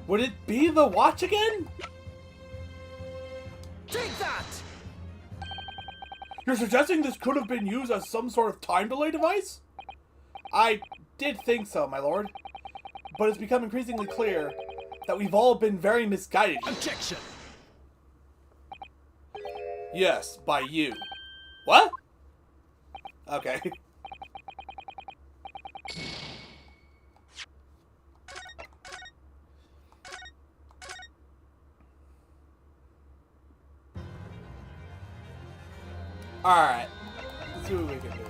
Would it be the watch again? Take that! You're suggesting this could have been used as some sort of time delay device? I did think so, my lord. But it's become increasingly clear that we've all been very misguided. Objection! Yes, by you. What? Okay. Alright. Let's see what we can do here.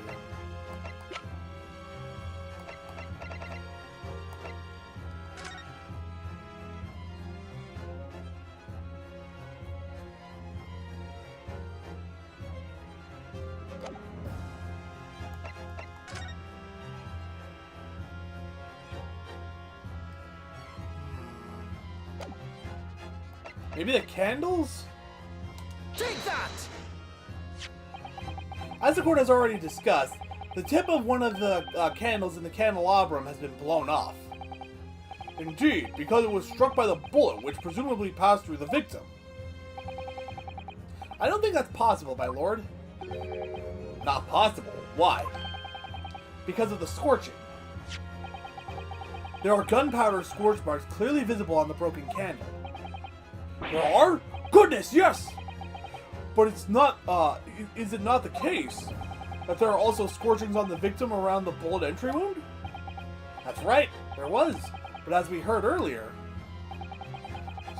Maybe the candles? Take that! As the court has already discussed, the tip of one of the candles in the candelabrum has been blown off. Indeed, because it was struck by the bullet, which presumably passed through the victim. I don't think that's possible, my lord. Not possible. Why? Because of the scorching. There are gunpowder scorch marks clearly visible on the broken candle. There are? Goodness, yes! But it's not, is it not the case that there are also scorchings on the victim around the bullet entry wound? That's right, there was. But as we heard earlier,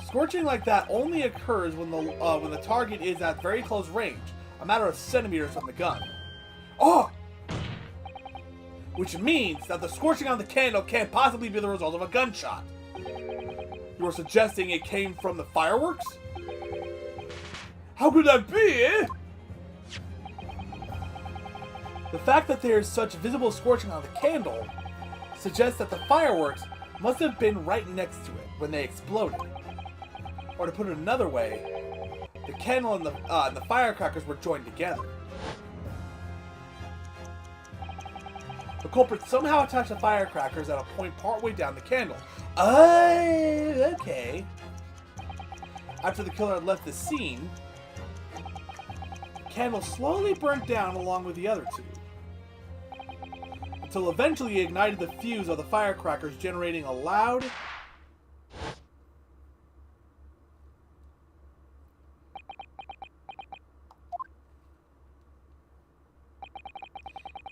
scorching like that only occurs when the target is at very close range, a matter of centimeters from the gun. Oh! Which means that the scorching on the candle can't possibly be the result of a gunshot. You are suggesting it came from the fireworks? How could that be, eh? The fact that there is such visible scorching on the candle suggests that the fireworks must have been right next to it when they exploded. Or to put it another way, the candle and the firecrackers were joined together. The culprit somehow attached the firecrackers at a point partway down the candle. Okay. After the killer had left the scene, the candle slowly burnt down along with the other two, until eventually he ignited the fuse of the firecrackers, generating a loud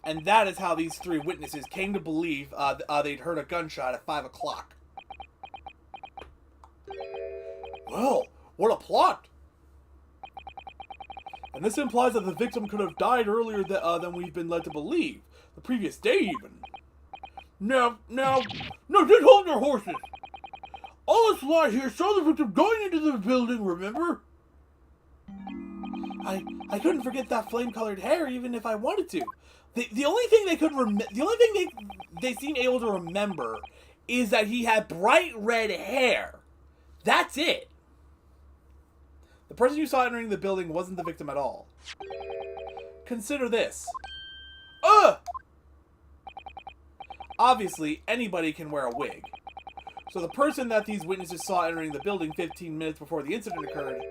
and that is how these three witnesses came to believe they'd heard a gunshot at 5 o'clock. Well, what a plot! And this implies that the victim could have died earlier than we've been led to believe. The previous day, even. No, just hold your horses. All us lie here saw the victim going into the building, remember? I couldn't forget that flame-colored hair, even if I wanted to. The only thing they seem able to remember is that he had bright red hair. That's it. The person you saw entering the building wasn't the victim at all. Consider this. Obviously, anybody can wear a wig. So the person that these witnesses saw entering the building 15 minutes before the incident occurred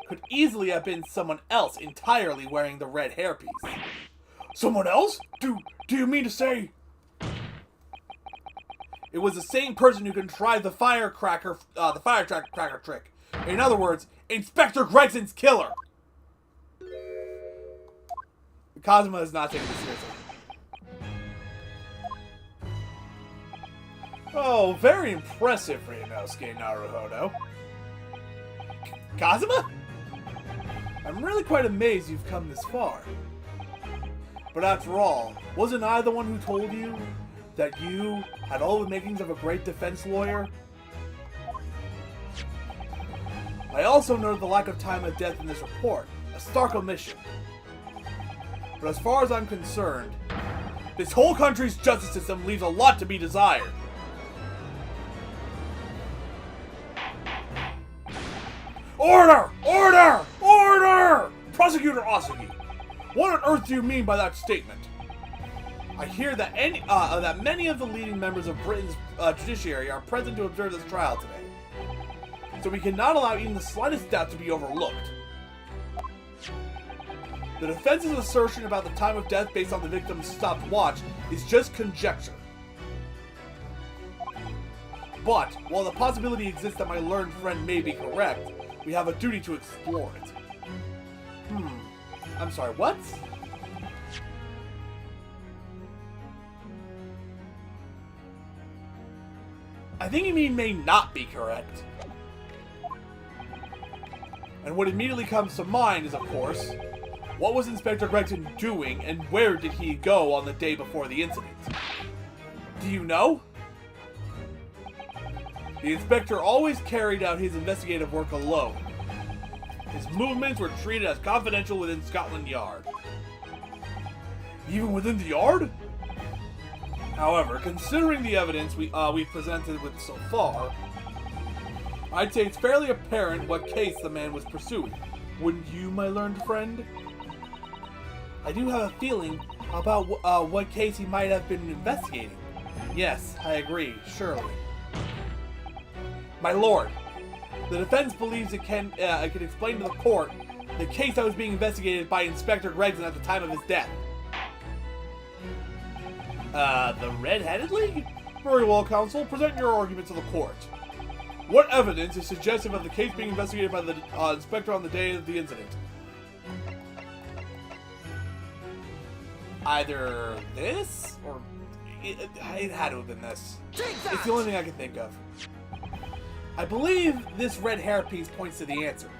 could easily have been someone else entirely wearing the red hairpiece. Someone else? Do you mean to say... It was the same person who contrived the firecracker trick. In other words, Inspector Gregson's killer. Kazuma is not taking this seriously. Oh, very impressive, Ryunosuke Naruhodo. Kazuma? I'm really quite amazed you've come this far. But after all, wasn't I the one who told you that you had all the makings of a great defense lawyer? I also noted the lack of time of death in this report, a stark omission. But as far as I'm concerned, this whole country's justice system leaves a lot to be desired. Order! Order! Order! Prosecutor Asugi, what on earth do you mean by that statement? I hear that that many of the leading members of Britain's judiciary are present to observe this trial today. So we cannot allow even the slightest doubt to be overlooked. The defense's assertion about the time of death based on the victim's stopwatch is just conjecture. But, while the possibility exists that my learned friend may be correct, we have a duty to explore it. I'm sorry, what? I think you mean may not be correct. And what immediately comes to mind is, of course, What was Inspector Gregson doing, and where did he go on the day before the incident? Do you know? The inspector always carried out his investigative work alone. His movements were treated as confidential within Scotland Yard. Even within the Yard? However, considering the evidence we've presented with so far, I'd say it's fairly apparent what case the man was pursuing. Wouldn't you, my learned friend? I do have a feeling about what case he might have been investigating. Yes, I agree, surely. My lord, the defense believes it can explain to the court the case that was being investigated by Inspector Gregson at the time of his death. The Red-Headed League? Very well, counsel. Present your argument to the court. What evidence is suggestive of the case being investigated by the inspector on the day of the incident? Either this, or it had to have been this. It's the only thing I can think of. I believe this red hairpiece points to the answer.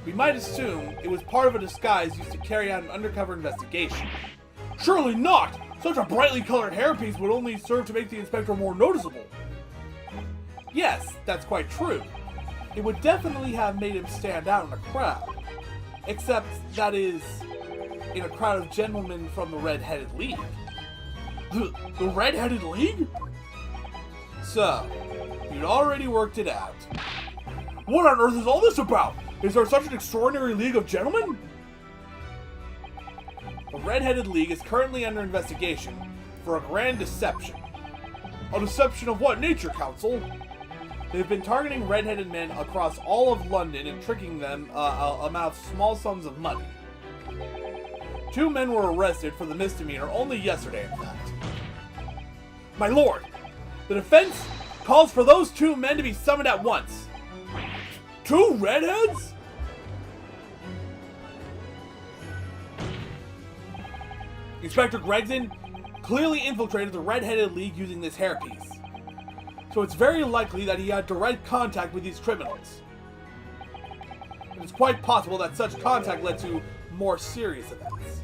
We might assume it was part of a disguise used to carry out an undercover investigation. Surely not! Such a brightly colored hairpiece would only serve to make the inspector more noticeable. Yes, that's quite true. It would definitely have made him stand out in a crowd. Except, that is, in a crowd of gentlemen from the Red-Headed League. The Red-Headed League? So, you'd already worked it out. What on earth is all this about? Is there such an extraordinary league of gentlemen? The Red-Headed League is currently under investigation for a grand deception. A deception of what nature, counsel? They've been targeting red-headed men across all of London and tricking them amount of small sums of money. 2 men were arrested for the misdemeanor only yesterday, in fact. My lord, the defense calls for those 2 men to be summoned at once. 2 redheads? Inspector Gregson clearly infiltrated the Red-Headed League using this hairpiece. So it's very likely that he had direct contact with these criminals. And it's quite possible that such contact led to more serious events.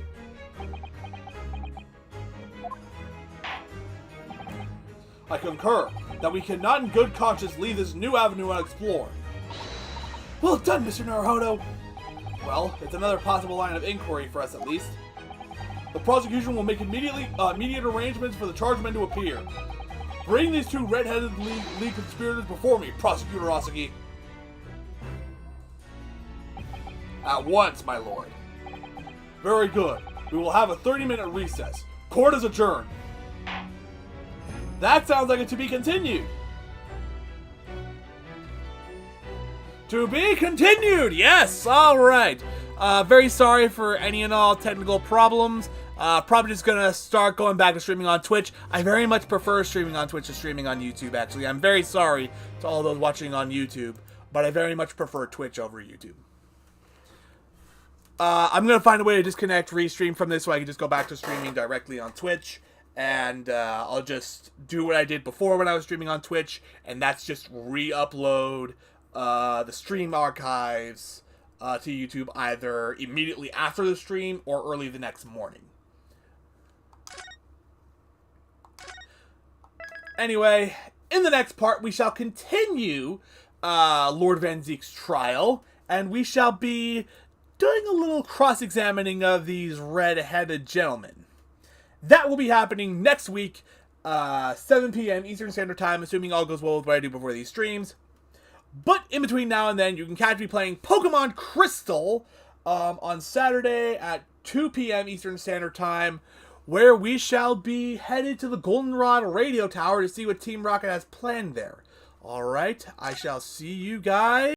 I concur that we cannot in good conscience leave this new avenue unexplored. Well done, Mr. Naruhodo! Well, it's another possible line of inquiry for us at least. The prosecution will make immediate arrangements for the charged men to appear. Bring these 2 Red-Headed League conspirators before me, Prosecutor Asagi. At once, my lord. Very good. We will have a 30-minute recess. Court is adjourned. That sounds like it to be continued. To be continued! Yes! Alright. Very sorry for any and all technical problems. Probably just gonna start going back to streaming on Twitch. I very much prefer streaming on Twitch to streaming on YouTube, actually. I'm very sorry to all those watching on YouTube, but I very much prefer Twitch over YouTube. I'm gonna find a way to disconnect Restream from this so I can just go back to streaming directly on Twitch. And I'll just do what I did before when I was streaming on Twitch, and that's just re-upload the stream archives to YouTube either immediately after the stream or early the next morning. Anyway, in the next part, we shall continue Lord Van Zeek's trial, and we shall be doing a little cross-examining of these red-headed gentlemen. That will be happening next week, 7 p.m. Eastern Standard Time, assuming all goes well with what I do before these streams. But in between now and then, you can catch me playing Pokemon Crystal on Saturday at 2 p.m. Eastern Standard Time, where we shall be headed to the Goldenrod Radio Tower to see what Team Rocket has planned there. Alright, I shall see you guys